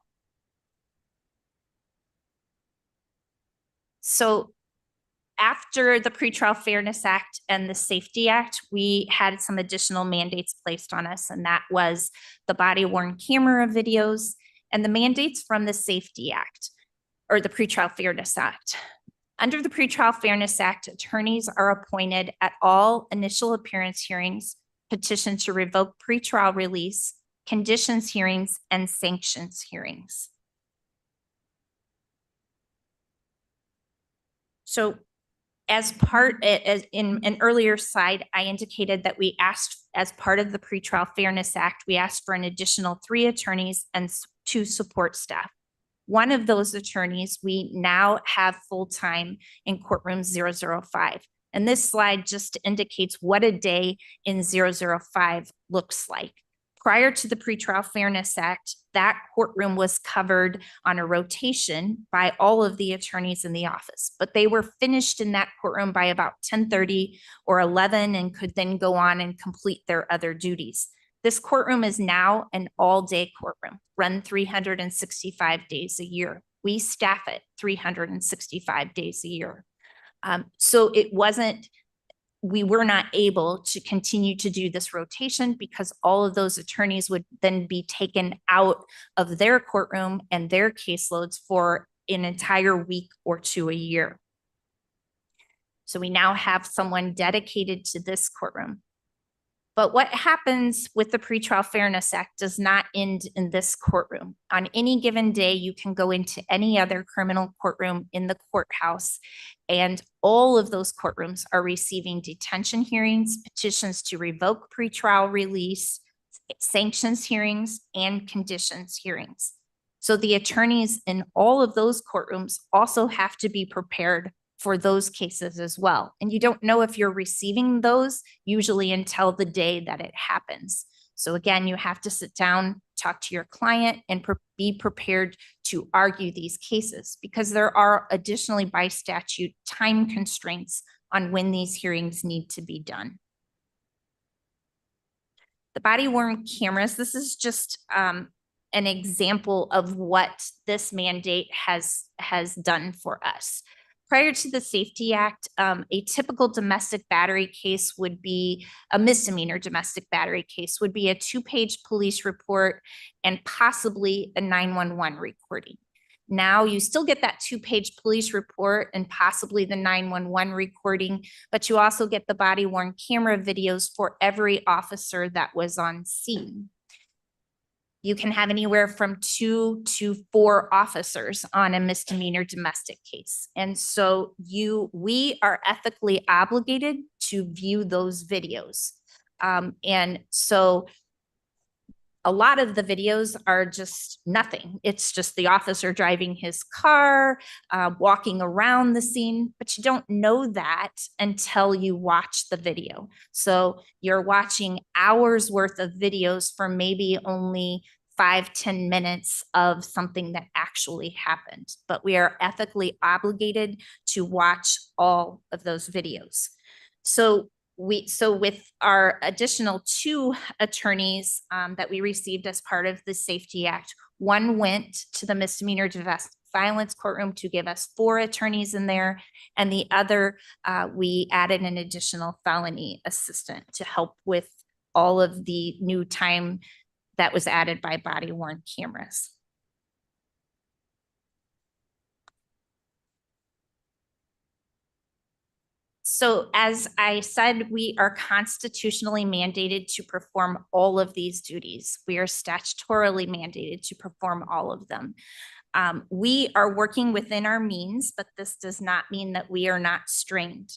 So after the Pretrial Fairness Act and the Safety Act, we had some additional mandates placed on us, and that was the body-worn camera videos and the mandates from the Safety Act or the Pretrial Fairness Act. Under the Pretrial Fairness Act, attorneys are appointed at all initial appearance hearings, petition to revoke pretrial release, conditions hearings, and sanctions hearings. So as part, as in an earlier slide, I indicated that we asked, as part of the Pretrial Fairness Act, we asked for an additional 3 attorneys and 2 support staff. One of those attorneys we now have full-time in courtroom 005. And this slide just indicates what a day in 005 looks like. Prior to the Pretrial Fairness Act, that courtroom was covered on a rotation by all of the attorneys in the office, but they were finished in that courtroom by about 10:30 or 11 and could then go on and complete their other duties. This courtroom is now an all-day courtroom, run 365 days a year. We staff it 365 days a year. So it wasn't, we were not able to continue to do this rotation because all of those attorneys would then be taken out of their courtroom and their caseloads for an entire week or 2 a year. So we now have someone dedicated to this courtroom. But what happens with the Pretrial Fairness Act does not end in this courtroom. On any given day, you can go into any other criminal courtroom in the courthouse, and all of those courtrooms are receiving detention hearings, petitions to revoke pretrial release, sanctions hearings, and conditions hearings. So the attorneys in all of those courtrooms also have to be prepared for those cases as well. And you don't know if you're receiving those usually until the day that it happens. So again, you have to sit down, talk to your client, and be prepared to argue these cases because there are additionally by statute time constraints on when these hearings need to be done. The body-worn cameras, this is just an example of what this mandate has done for us. Prior to the Safety Act, a typical domestic battery case would be a misdemeanor domestic battery case would be a 2-page police report and possibly a 911 recording. Now you still get that 2-page police report and possibly the 911 recording, but you also get the body-worn camera videos for every officer that was on scene. You can have anywhere from 2 to 4 officers on a misdemeanor domestic case. And so we are ethically obligated to view those videos. And so a lot of the videos are just nothing. It's just the officer driving his car, walking around the scene, but you don't know that until you watch the video. So you're watching hours worth of videos for maybe only 5-10 minutes of something that actually happened, but we are ethically obligated to watch all of those videos. So with our additional 2 attorneys that we received as part of the Safety Act, one went to the misdemeanor domestic violence courtroom to give us 4 attorneys in there, and the other we added an additional felony assistant to help with all of the new time that was added by body-worn cameras. So as I said, we are constitutionally mandated to perform all of these duties. We are statutorily mandated to perform all of them. We are working within our means, but this does not mean that we are not strained.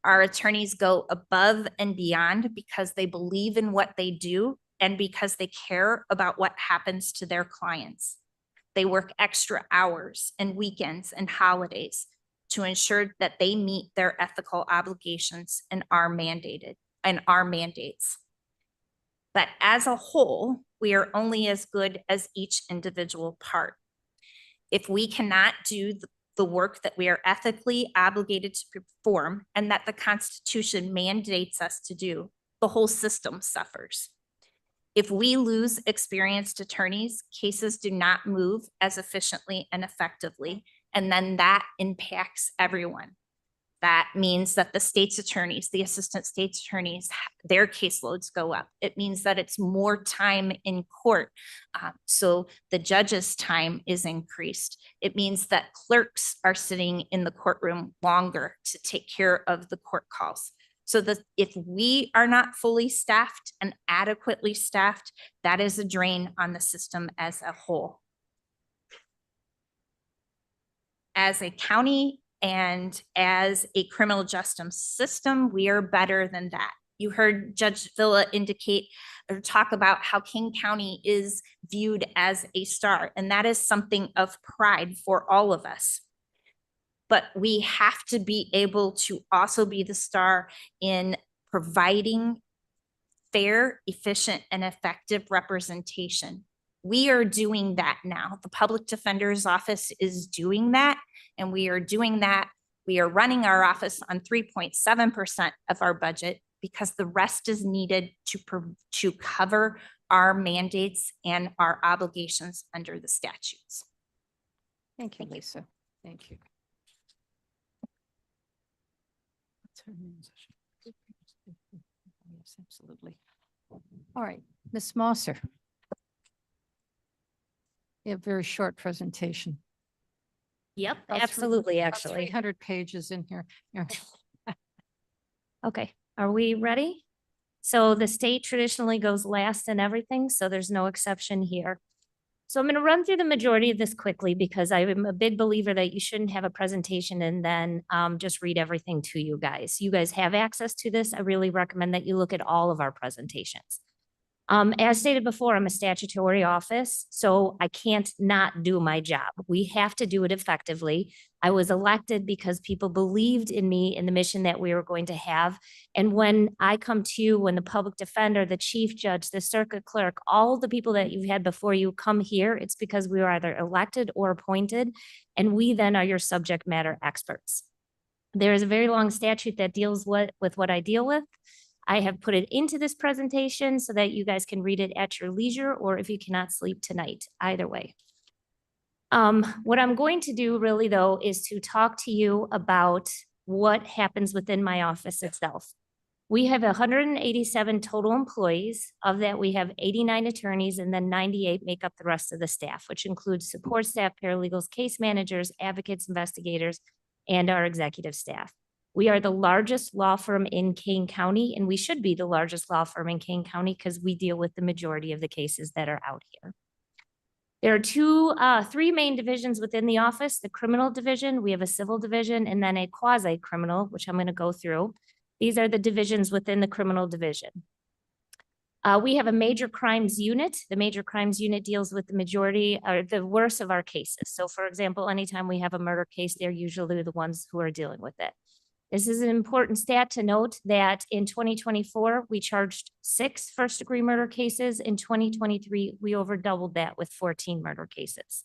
Our attorneys go above and beyond because they believe in what they do and because they care about what happens to their clients. They work extra hours and weekends and holidays to ensure that they meet their ethical obligations and are mandated and our mandates. But as a whole, we are only as good as each individual part. If we cannot do the work that we are ethically obligated to perform and that the Constitution mandates us to do, the whole system suffers. If we lose experienced attorneys, cases do not move as efficiently and effectively, and then that impacts everyone. That means that the state's attorneys, the assistant state's attorneys, their caseloads go up. It means that it's more time in court. So the judge's time is increased. It means that clerks are sitting in the courtroom longer to take care of the court calls. So that if we are not fully staffed and adequately staffed, that is a drain on the system as a whole. As a county and as a criminal justice system, we are better than that. You heard Judge Villa indicate or talk about how King County is viewed as a star, and that is something of pride for all of us. But we have to be able to also be the star in providing fair, efficient, and effective representation. We are doing that now. The Public Defender's Office is doing that, and we are doing that. We are running our office on 3.7% of our budget because the rest is needed to cover our mandates and our obligations under the statutes. Thank you, Lisa. Thank you. What's her name? Yes, absolutely. All right, Ms. Mosser. You have a very short presentation. Yep, About absolutely, actually. 300 pages in here. Yeah. Okay, are we ready? So the state traditionally goes last in everything, so there's no exception here. So I'm going to run through the majority of this quickly because I'm a big believer that you shouldn't have a presentation and then just read everything to you guys. You guys have access to this. I really recommend that you look at all of our presentations. As stated before, I'm a statutory office, so I can't not do my job. We have to do it effectively. I was elected because people believed in me and the mission that we were going to have. And when I come to you, when the public defender, the chief judge, the circuit clerk, all the people that you've had before you come here, it's because we were either elected or appointed, and we then are your subject matter experts. There is a very long statute that deals with what I deal with. I have put it into this presentation so that you guys can read it at your leisure, or if you cannot sleep tonight, either way. What I'm going to do really though is to talk to you about what happens within my office itself. We have 187 total employees. Of that, we have 89 attorneys, and then 98 make up the rest of the staff, which includes support staff, paralegals, case managers, advocates, investigators, and our executive staff. We are the largest law firm in Kane County, and we should be the largest law firm in Kane County because we deal with the majority of the cases that are out here. There are three main divisions within the office: the criminal division, we have a civil division, and then a quasi-criminal, which I'm going to go through. These are the divisions within the criminal division. We have a major crimes unit. The major crimes unit deals with the majority or the worst of our cases. So for example, anytime we have a murder case, they're usually the ones who are dealing with it. This is an important stat to note that in 2024, we charged 6 first-degree murder cases. In 2023, we over doubled that with 14 murder cases.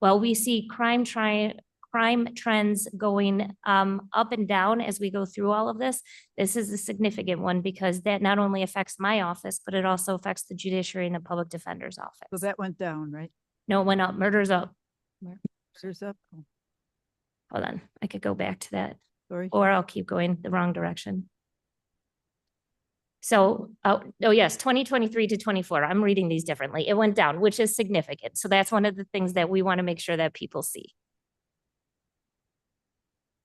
While we see crime trends going up and down as we go through all of this, this is a significant one because that not only affects my office, but it also affects the judiciary and the public defender's office. So that went down, right? No, it went up. Murder's up. Murder's up. Oh, Hold on, I could go back to that. sorry. Or I'll keep going the wrong direction. So, oh yes, 2023 to 24, I'm reading these differently. It went down, which is significant. So that's one of the things that we want to make sure that people see.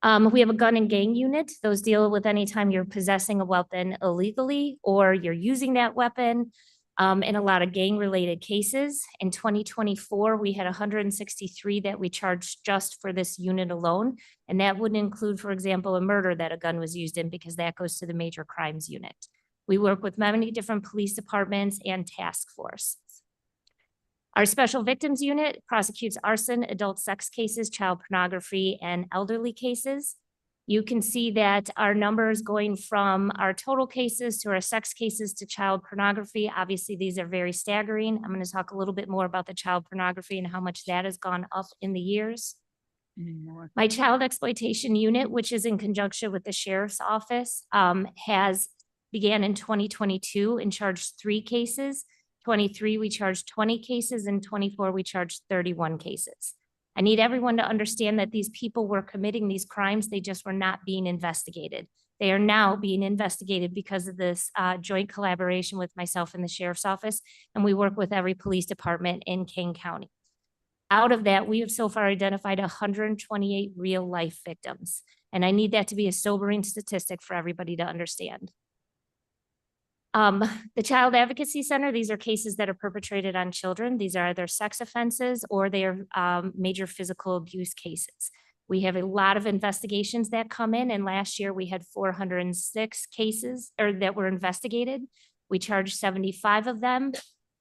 We have a gun and gang unit. Those deal with any time you're possessing a weapon illegally or you're using that weapon. In a lot of gang-related cases. In 2024, we had 163 that we charged just for this unit alone. And that wouldn't include, for example, a murder that a gun was used in because that goes to the major crimes unit. We work with many different police departments and task forces. Our Special Victims Unit prosecutes arson, adult sex cases, child pornography, and elderly cases. You can see that our numbers going from our total cases to our sex cases to child pornography. Obviously, these are very staggering. I'm going to talk a little bit more about the child pornography and how much that has gone up in the years. My Child Exploitation Unit, which is in conjunction with the Sheriff's Office, began in 2022 and charged 3 cases. 23, we charged 20 cases, and 24, we charged 31 cases. I need everyone to understand that these people were committing these crimes. They just were not being investigated. They are now being investigated because of this joint collaboration with myself and the Sheriff's Office, and we work with every police department in Kane County. Out of that, we have so far identified 128 real life victims, and I need that to be a sobering statistic for everybody to understand. The Child Advocacy Center, these are cases that are perpetrated on children. These are either sex offenses or they are major physical abuse cases. We have a lot of investigations that come in, and last year we had 406 cases that were investigated. We charged 75 of them.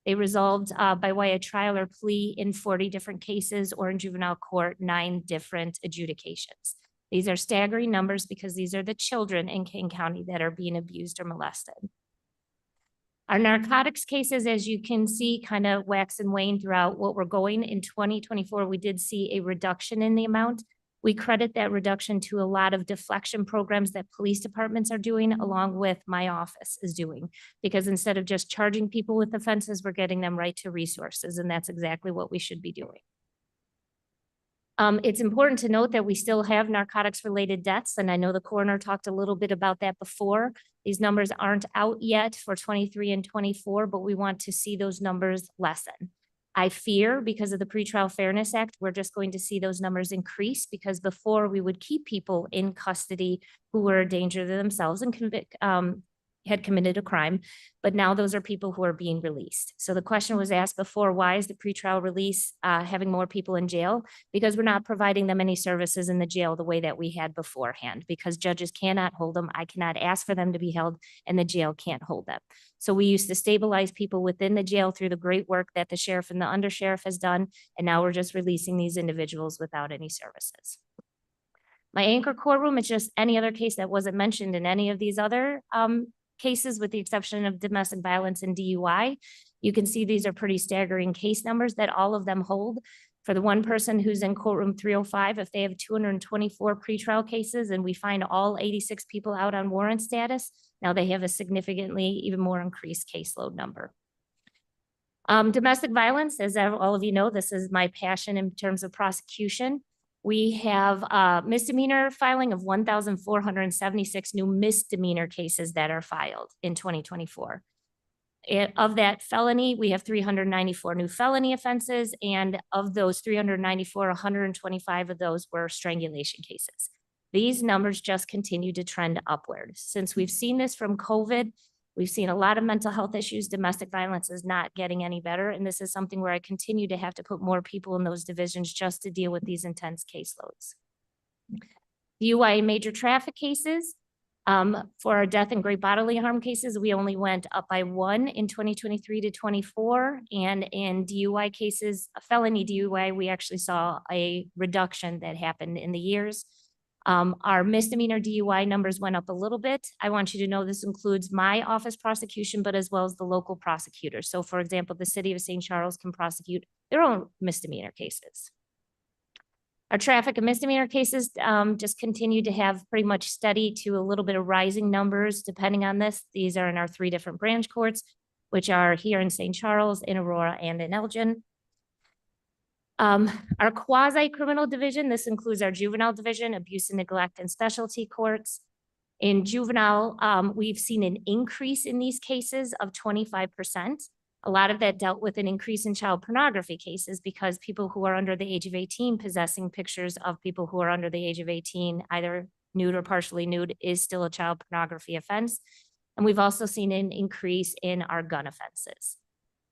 They resolved by way of trial or plea in 40 different cases, or in juvenile court, 9 different adjudications. These are staggering numbers because these are the children in Kane County that are being abused or molested. Our narcotics cases, as you can see, kind of wax and wane throughout what we're going. In 2024, we did see a reduction in the amount. We credit that reduction to a lot of deflection programs that police departments are doing, along with my office is doing. Because instead of just charging people with offenses, we're getting them right to resources, and that's exactly what we should be doing. It's important to note that we still have narcotics-related deaths, and I know the coroner talked a little bit about that before. These numbers aren't out yet for 23 and 24, but we want to see those numbers lessen. I fear because of the Pretrial Fairness Act, we're just going to see those numbers increase, because before we would keep people in custody who were a danger to themselves and had committed a crime, but now those are people who are being released. So the question was asked before, why is the pretrial release having more people in jail? Because we're not providing them any services in the jail the way that we had beforehand, because judges cannot hold them. I cannot ask for them to be held, and the jail can't hold them. So we used to stabilize people within the jail through the great work that the sheriff and the undersheriff has done, and now we're just releasing these individuals without any services. My anchor courtroom is just any other case that wasn't mentioned in any of these other cases, with the exception of domestic violence and DUI. You can see these are pretty staggering case numbers that all of them hold. For the one person who's in courtroom 305, if they have 224 pretrial cases and we find all 86 people out on warrant status, now they have a significantly even more increased caseload number. Domestic violence, as all of you know, this is my passion in terms of prosecution. We have a misdemeanor filing of 1,476 new misdemeanor cases that are filed in 2024. Of that felony, we have 394 new felony offenses, and of those 394, 125 of those were strangulation cases. These numbers just continue to trend upward. Since we've seen this from COVID, we've seen a lot of mental health issues. Domestic violence is not getting any better, and this is something where I continue to have to put more people in those divisions just to deal with these intense caseloads. DUI major traffic cases. For our death and great bodily harm cases, we only went up by 1 in 2023 to 24, and in DUI cases, a felony DUI, we actually saw a reduction that happened in the years. Our misdemeanor DUI numbers went up a little bit. I want you to know this includes my office prosecution, but as well as the local prosecutors. So for example, the city of St. Charles can prosecute their own misdemeanor cases. Our traffic and misdemeanor cases just continue to have pretty much steady to a little bit of rising numbers depending on this. These are in our 3 different branch courts, which are here in St. Charles, in Aurora, and in Elgin. Our quasi-criminal division, this includes our juvenile division, abuse and neglect, and specialty courts. In juvenile, we've seen an increase in these cases of 25%. A lot of that dealt with an increase in child pornography cases, because people who are under the age of 18 possessing pictures of people who are under the age of 18, either nude or partially nude, is still a child pornography offense. And we've also seen an increase in our gun offenses.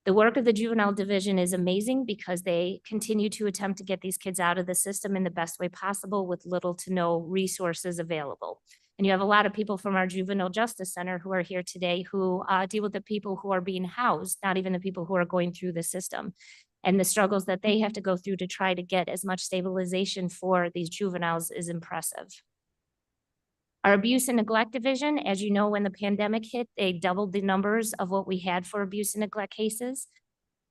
The work of the juvenile division is amazing because they continue to attempt to get these kids out of the system in the best way possible with little to no resources available. And you have a lot of people from our Juvenile Justice Center who are here today who deal with the people who are being housed, not even the people who are going through the system. and the struggles that they have to go through to try to get as much stabilization for these juveniles is impressive. Our abuse and neglect division, as you know, when the pandemic hit, they doubled the numbers of what we had for abuse and neglect cases.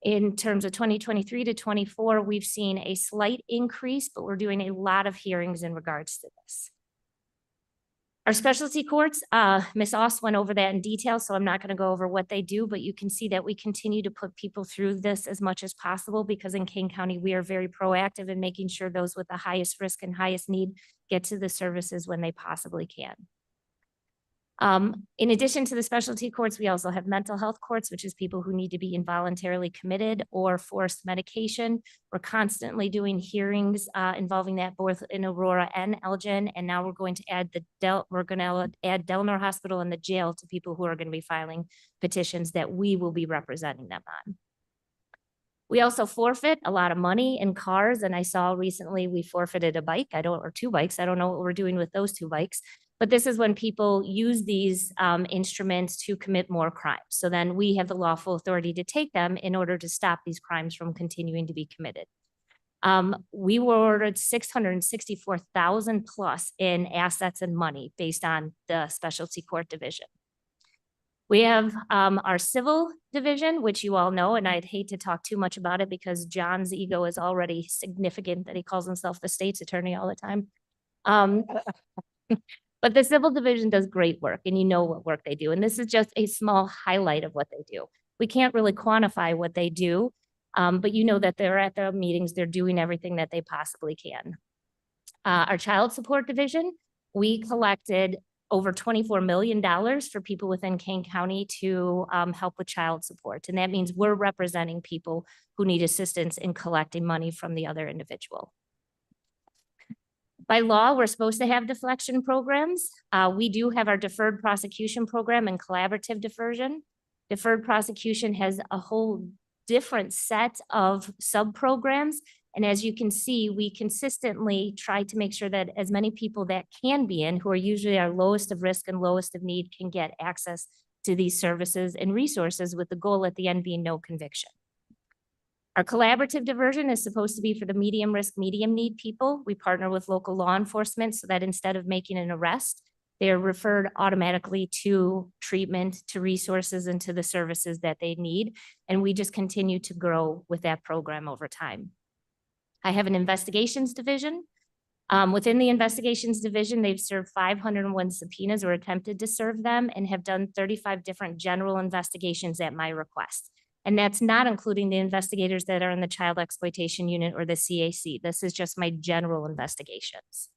In terms of 2023 to 24, we've seen a slight increase, but we're doing a lot of hearings in regards to this. Our specialty courts, Ms. Oss went over that in detail, so I'm not going to go over what they do, but you can see that we continue to put people through this as much as possible because in Kane County, we are very proactive in making sure those with the highest risk and highest need get to the services when they possibly can. In addition to the specialty courts, we also have mental health courts, which is people who need to be involuntarily committed or forced medication. We're constantly doing hearings involving that both in Aurora and Elgin, and now we're going to add add Delnor Hospital and the jail to people who are going to be filing petitions that we will be representing them on. We also forfeit a lot of money in cars, and I saw recently we forfeited a bike, or 2 bikes. I don't know what we're doing with those 2 bikes. But this is when people use these instruments to commit more crimes. So then we have the lawful authority to take them in order to stop these crimes from continuing to be committed. We were ordered 664,000 plus in assets and money based on the specialty court division. We have our civil division, which you all know, and I'd hate to talk too much about it because John's ego is already significant that he calls himself the state's attorney all the time. But the civil division does great work and you know what work they do. And this is just a small highlight of what they do. We can't really quantify what they do, but you know that they're at their meetings, they're doing everything that they possibly can. Our child support division, we collected over $24 million for people within Kane County to help with child support. And that means we're representing people who need assistance in collecting money from the other individual. By law, we're supposed to have deflection programs. We do have our deferred prosecution program and collaborative diversion. Deferred prosecution has a whole different set of sub-programs. And as you can see, we consistently try to make sure that as many people that can be in, who are usually our lowest of risk and lowest of need, can get access to these services and resources with the goal at the end being no conviction. Our collaborative diversion is supposed to be for the medium risk, medium need people. We partner with local law enforcement so that instead of making an arrest, they are referred automatically to treatment, to resources, and to the services that they need. And we just continue to grow with that program over time. I have an investigations division. Within the investigations division, they've served 501 subpoenas or attempted to serve them and have done 35 different general investigations at my request. And that's not including the investigators that are in the Child Exploitation Unit or the CAC. This is just my general investigations.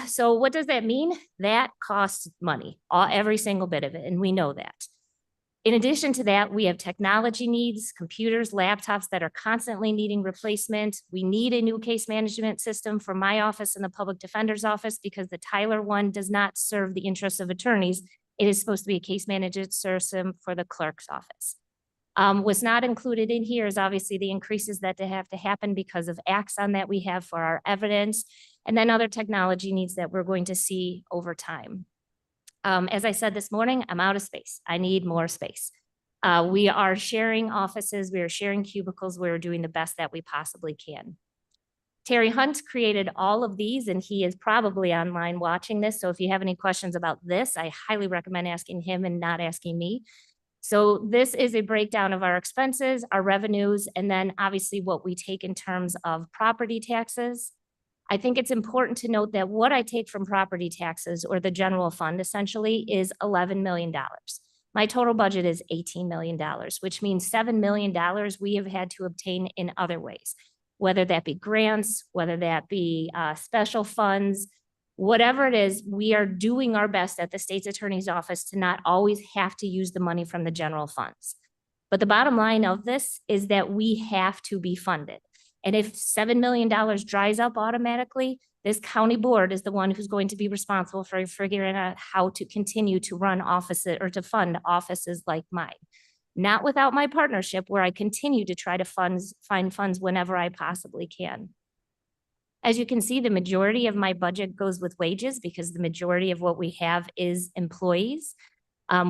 So what does that mean? That costs money, every single bit of it, and we know that. In addition to that, we have technology needs, computers, laptops that are constantly needing replacement. We need a new case management system for my office and the public defender's office because the Tyler one does not serve the interests of attorneys. It is supposed to be a case management system for the clerk's office. What's not included in here is obviously the increases that have to happen because of Axon that we have for our evidence, and then other technology needs that we're going to see over time. As I said this morning, I'm out of space. I need more space. We are sharing offices, we are sharing cubicles, we're doing the best that we possibly can. Terry Hunt created all of these and he is probably online watching this. So if you have any questions about this, I highly recommend asking him and not asking me. So this is a breakdown of our expenses, our revenues, and then obviously what we take in terms of property taxes. I think it's important to note that what I take from property taxes or the general fund essentially is $11 million. My total budget is $18 million, which means $7 million we have had to obtain in other ways, whether that be grants, whether that be special funds, whatever it is, we are doing our best at the state's attorney's office to not always have to use the money from the general funds. But the bottom line of this is that we have to be funded. And if $7 million dries up automatically, this county board is the one who's going to be responsible for figuring out how to continue to run offices or to fund offices like mine. Not without my partnership where I continue to try to find funds whenever I possibly can. As you can see, the majority of my budget goes with wages because the majority of what we have is employees.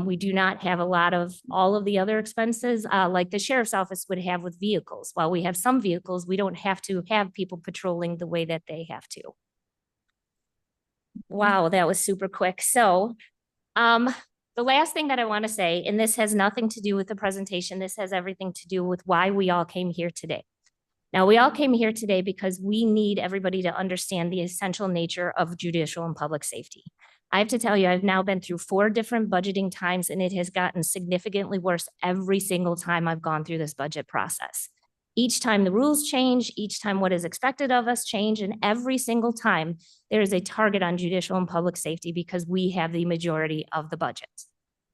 We do not have a lot of all of the other expenses, like the sheriff's office would have with vehicles. While we have some vehicles, we don't have to have people patrolling the way that they have to. Wow, that was super quick. So, the last thing that I want to say, and this has nothing to do with the presentation, this has everything to do with why we all came here today. Now, we all came here today because we need everybody to understand the essential nature of judicial and public safety. I have to tell you, I've now been through 4 different budgeting times, and it has gotten significantly worse every single time I've gone through this budget process. Each time the rules change, each time what is expected of us change, and every single time there is a target on judicial and public safety because we have the majority of the budget.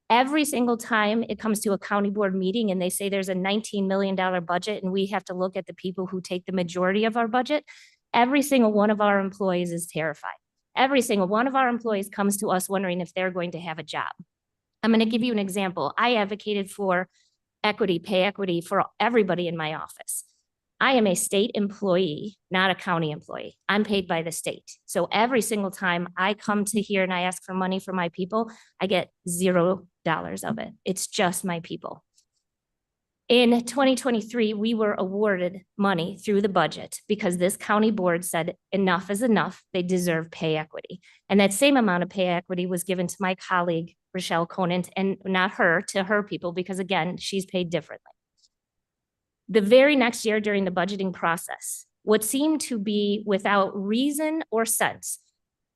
Every single time it comes to a county board meeting and they say there's a $19 million budget and we have to look at the people who take the majority of our budget, every single one of our employees is terrified. Every single one of our employees comes to us wondering if they're going to have a job. I'm going to give you an example. I advocated for equity, pay equity for everybody in my office. I am a state employee, not a county employee. I'm paid by the state. So every single time I come to here and I ask for money for my people, I get $0 of it. It's just my people. In 2023, we were awarded money through the budget because this county board said enough is enough. They deserve pay equity. And that same amount of pay equity was given to my colleague, Rochelle Conant, and not her, to her people, because again, she's paid differently. The very next year during the budgeting process, what seemed to be without reason or sense,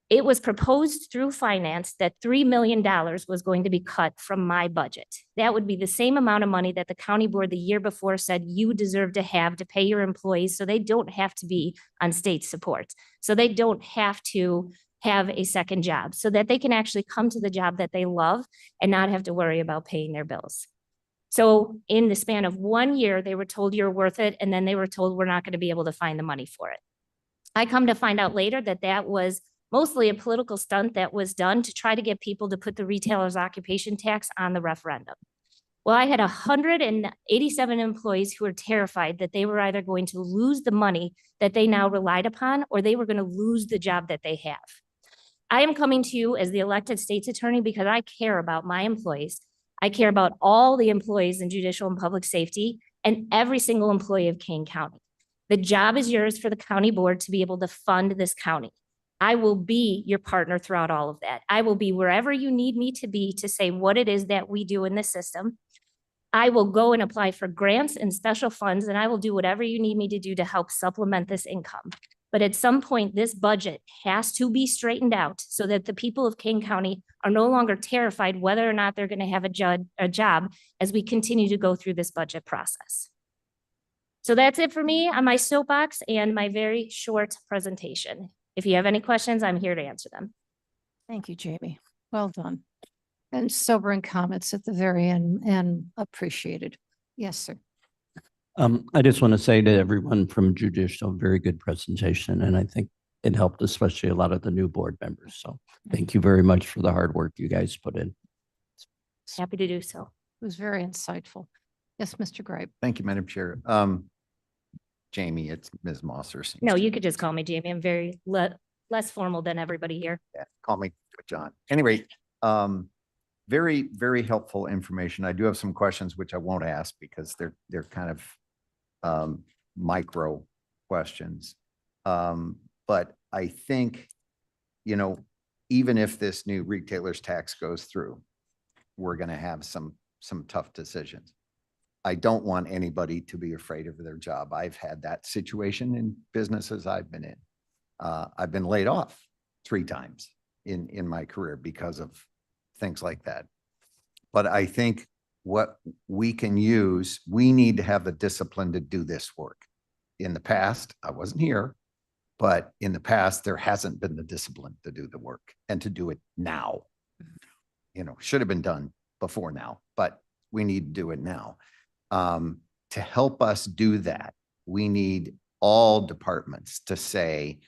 it was proposed through finance that $3 million was going to be cut from my budget. That would be the same amount of money that the county board the year before said you deserve to have to pay your employees so they don't have to be on state support, so they don't have to have a second job, so that they can actually come to the job that they love and not have to worry about paying their bills. So in the span of 1 year, they were told you're worth it, and then they were told we're not going to be able to find the money for it. I come to find out later that that was mostly a political stunt that was done to try to get people to put the retailer's occupation tax on the referendum. Well, I had 187 employees who were terrified that they were either going to lose the money that they now relied upon, or they were going to lose the job that they have. I am coming to you as the elected state's attorney because I care about my employees. I care about all the employees in judicial and public safety and every single employee of Kane County. The job is yours for the county board to be able to fund this county. I will be your partner throughout all of that. I will be wherever you need me to be to say what it is that we do in this system. I will go and apply for grants and special funds, and I will do whatever you need me to do to help supplement this income. But at some point, this budget has to be straightened out so that the people of Kane County are no longer terrified whether or not they're going to have a job as we continue to go through this budget process. So that's it for me on my soapbox and my very short presentation. If you have any questions, I'm here to answer them. Thank you, Jamie. Well done. And sobering comments at the very end and appreciated. Yes, sir. I just want to say to everyone from judicial, very good presentation. And I think it helped, especially a lot of the new board members. So thank you very much for the hard work you guys put in. Happy to do so. It was very insightful. Yes, Mr. Gripe. Thank you, Madam Chair. Jamie, it's Ms. Mosser. No, you could just call me Jamie. I'm very less formal than everybody here. Yeah, call me John. Anyway, very, very helpful information. I do have some questions which I won't ask because they're kind of micro questions. But I think, even if this new retailer's tax goes through, we're going to have some tough decisions. I don't want anybody to be afraid of their job. I've had that situation in businesses I've been in. I've been laid off 3 times in my career because of things like that. But I think what we can use, we need to have the discipline to do this work. In the past, I wasn't here, but in the past, there hasn't been the discipline to do the work and to do it now. Should have been done before now, but we need to do it now. To help us do that, we need all departments to say,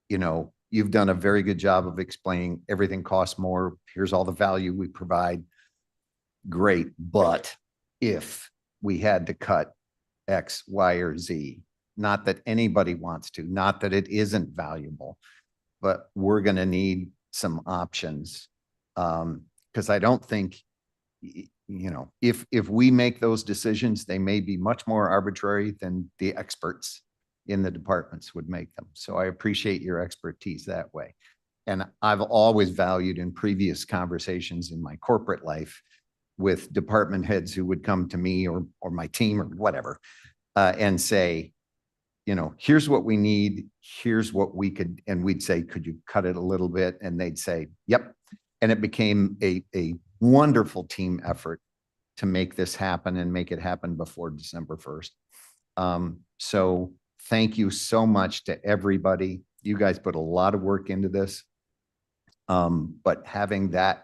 you've done a very good job of explaining everything costs more. Here's all the value we provide. Great. But if we had to cut X, Y, or Z, not that anybody wants to, not that it isn't valuable, but we're going to need some options. Because I don't think you know, if we make those decisions, they may be much more arbitrary than the experts in the departments would make them. So I appreciate your expertise that way. And I've always valued in previous conversations in my corporate life with department heads who would come to me or my team or whatever, and say, you know, here's what we need, here's what we could, and we'd say, could you cut it a little bit? And they'd say, yep. And it became a wonderful team effort to make this happen and make it happen before December 1st. So thank you so much to everybody. You guys put a lot of work into this. But having that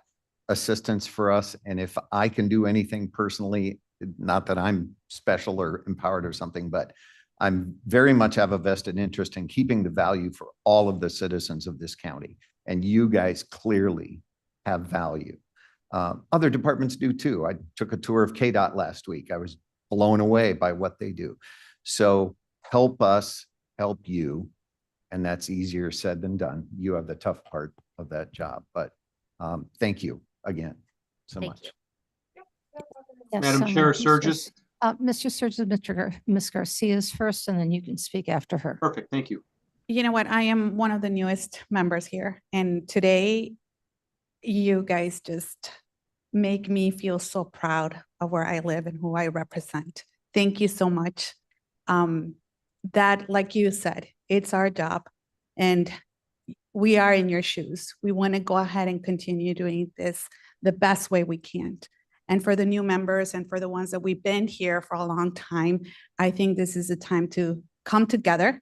assistance for us, and if I can do anything personally, not that I'm special or empowered or something, but I'm very much have a vested interest in keeping the value for all of the citizens of this county. And you guys clearly have value. Other departments do too. I took a tour of KDOT last week. I was blown away by what they do. So help us help you. And that's easier said than done. You have the tough part of that job, but thank you again so Thank much. Yes, Madam Chair, Surges. Mr. Surges, Ms. Garcia's first, and then you can speak after her. Perfect, thank you. You know what? I am one of the newest members here, and today you guys just make me feel so proud of where I live and who I represent. Thank you so much. That, like you said, it's our job, and we are in your shoes. We want to go ahead and continue doing this the best way we can. And for the new members and for the ones that we've been here for a long time, I think this is a time to come together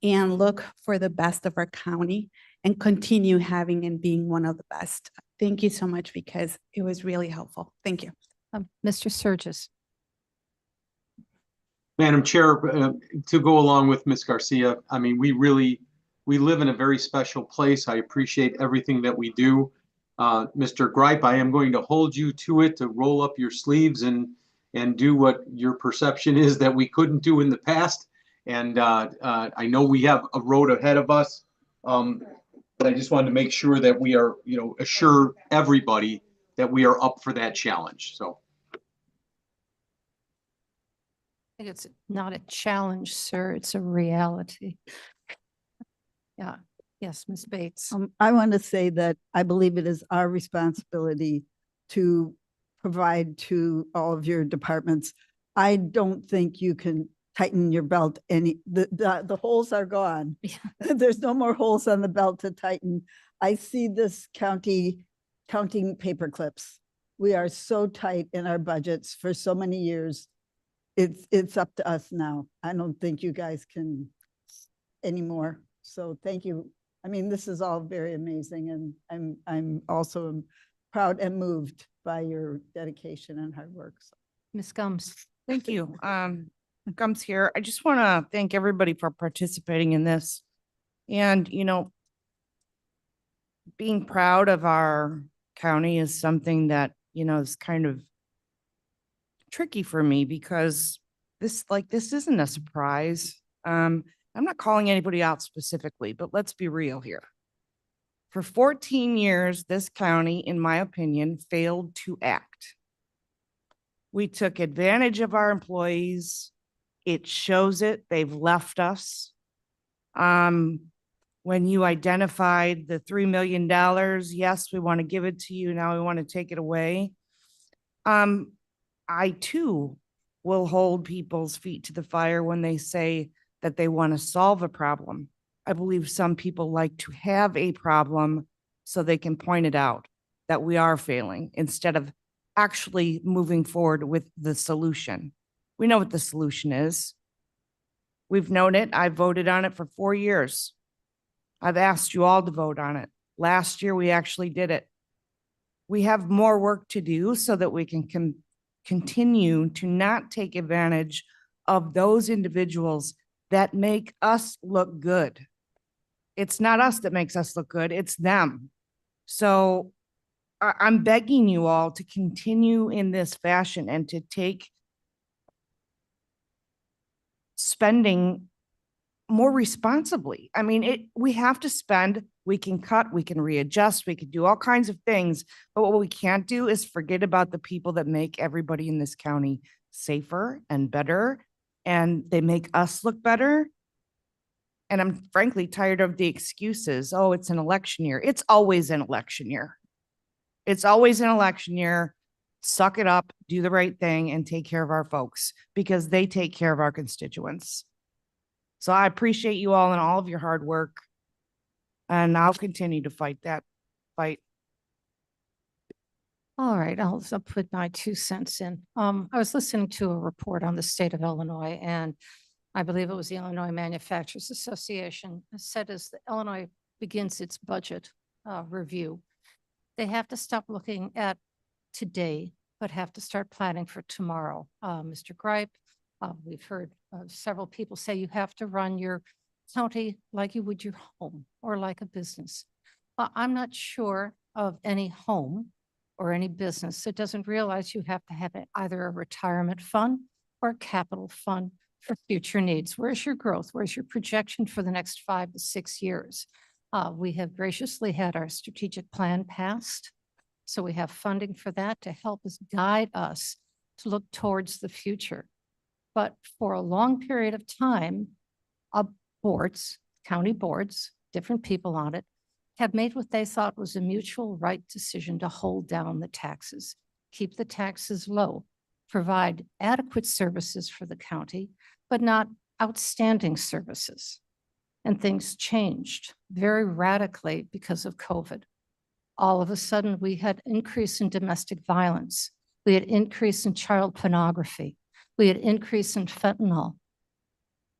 and look for the best of our county and continue having and being one of the best. Thank you so much, because it was really helpful. Thank you. Mr. Surges. Madam Chair, to go along with Ms. Garcia, I mean, we live in a very special place. I appreciate everything that we do. Mr. Gripe, I am going to hold you to it, to roll up your sleeves and do what your perception is that we couldn't do in the past. And I know we have a road ahead of us, but I just wanted to make sure that we are, you know, assure everybody that we are up for that challenge. So. I think it's not a challenge, sir. It's a reality. Yeah. Yes, Ms. Bates. I want to say that I believe it is our responsibility to provide to all of your departments. I don't think you can tighten your belt any, the holes are gone. Yeah. There's no more holes on the belt to tighten. I see this county counting paper clips. We are so tight in our budgets for so many years. It's up to us now. I don't think you guys can anymore. So thank you. I mean, this is all very amazing, and I'm also proud and moved by your dedication and hard work. So. Ms. Gums. Thank you. Gums here. I just want to thank everybody for participating in this. And, you know, being proud of our county is something that, you know, is kind of tricky for me, because this isn't a surprise. I'm not calling anybody out specifically, but let's be real here. For 14 years, this county, in my opinion, failed to act. We took advantage of our employees. It shows it. They've left us. When you identified the $3 million, yes, we want to give it to you. Now we want to take it away. I too will hold people's feet to the fire when they say that they want to solve a problem. I believe some people like to have a problem so they can point it out that we are failing instead of actually moving forward with the solution. We know what the solution is. We've known it. I voted on it for 4 years. I've asked you all to vote on it. Last year, we actually did it. We have more work to do so that we can continue to not take advantage of those individuals that make us look good. It's not us that makes us look good, it's them. So I'm begging you all to continue in this fashion and to take spending more responsibly. I mean, we have to spend, we can cut, we can readjust, we can do all kinds of things. But what we can't do is forget about the people that make everybody in this county safer and better, and they make us look better. And I'm frankly tired of the excuses. Oh, it's an election year. It's always an election year. It's always an election year. Suck it up, do the right thing, and take care of our folks because they take care of our constituents. So I appreciate you all and all of your hard work. And I'll continue to fight that fight. All right, I'll put my 2 cents in. I was listening to a report on the state of Illinois, and I believe it was the Illinois Manufacturers Association said as the Illinois begins its budget review, they have to stop looking at today, but have to start planning for tomorrow. Mr. Gripe, we've heard several people say you have to run your county like you would your home or like a business. I'm not sure of any home or any business that doesn't realize you have to have either a retirement fund or a capital fund for future needs. Where's your growth? Where's your projection for the next 5 to 6 years? We have graciously had our strategic plan passed. So we have funding for that to help us guide us to look towards the future. But for a long period of time, boards, county boards, different people on it, have made what they thought was a mutual right decision to hold down the taxes, keep the taxes low, provide adequate services for the county, but not outstanding services. And things changed very radically because of COVID. All of a sudden, we had increase in domestic violence. We had increase in child pornography. We had increase in fentanyl.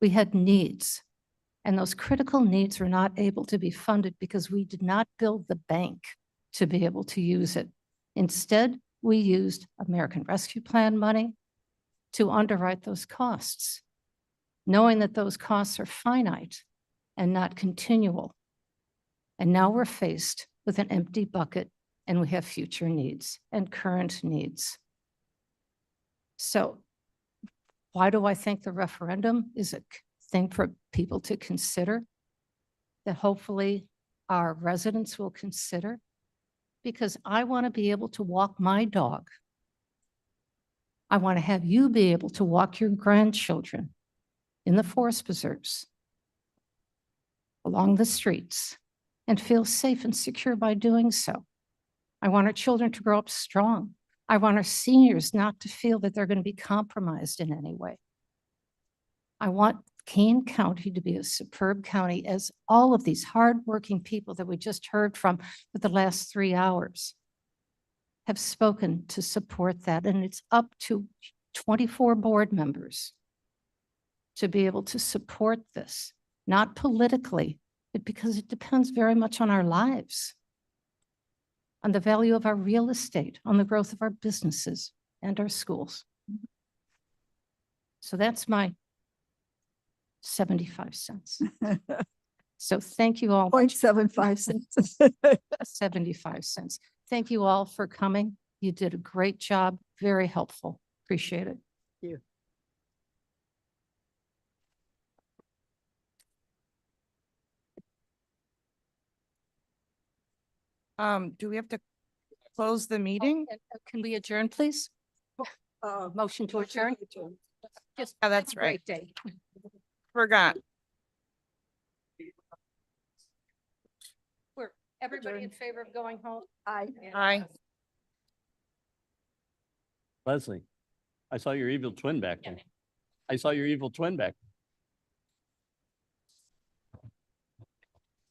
We had needs. And those critical needs were not able to be funded because we did not build the bank to be able to use it. Instead, we used American Rescue Plan money to underwrite those costs, knowing that those costs are finite and not continual. And now we're faced with an empty bucket and we have future needs and current needs. So why do I think the referendum is a thing for people to consider, that hopefully our residents will consider? Because I want to be able to walk my dog. I want to have you be able to walk your grandchildren in the forest preserves, along the streets, and feel safe and secure by doing so. I want our children to grow up strong. I want our seniors not to feel that they're going to be compromised in any way. I want Kane County to be a superb county, as all of these hardworking people that we just heard from for the last 3 hours have spoken to support that. And it's up to 24 board members to be able to support this, not politically, but because it depends very much on our lives, on the value of our real estate, on the growth of our businesses and our schools. So that's my 75 cents. So thank you all. 0.75 cents. 75 cents. Thank you all for coming. You did a great job. Very helpful. Appreciate it. Thank you. Do we have to close the meeting? Can we adjourn, please? Motion to adjourn? Just Yeah, that's have a great right. day. Forgot. We're everybody in favor of going home? Aye. Leslie, I saw your evil twin back there. I saw your evil twin back there.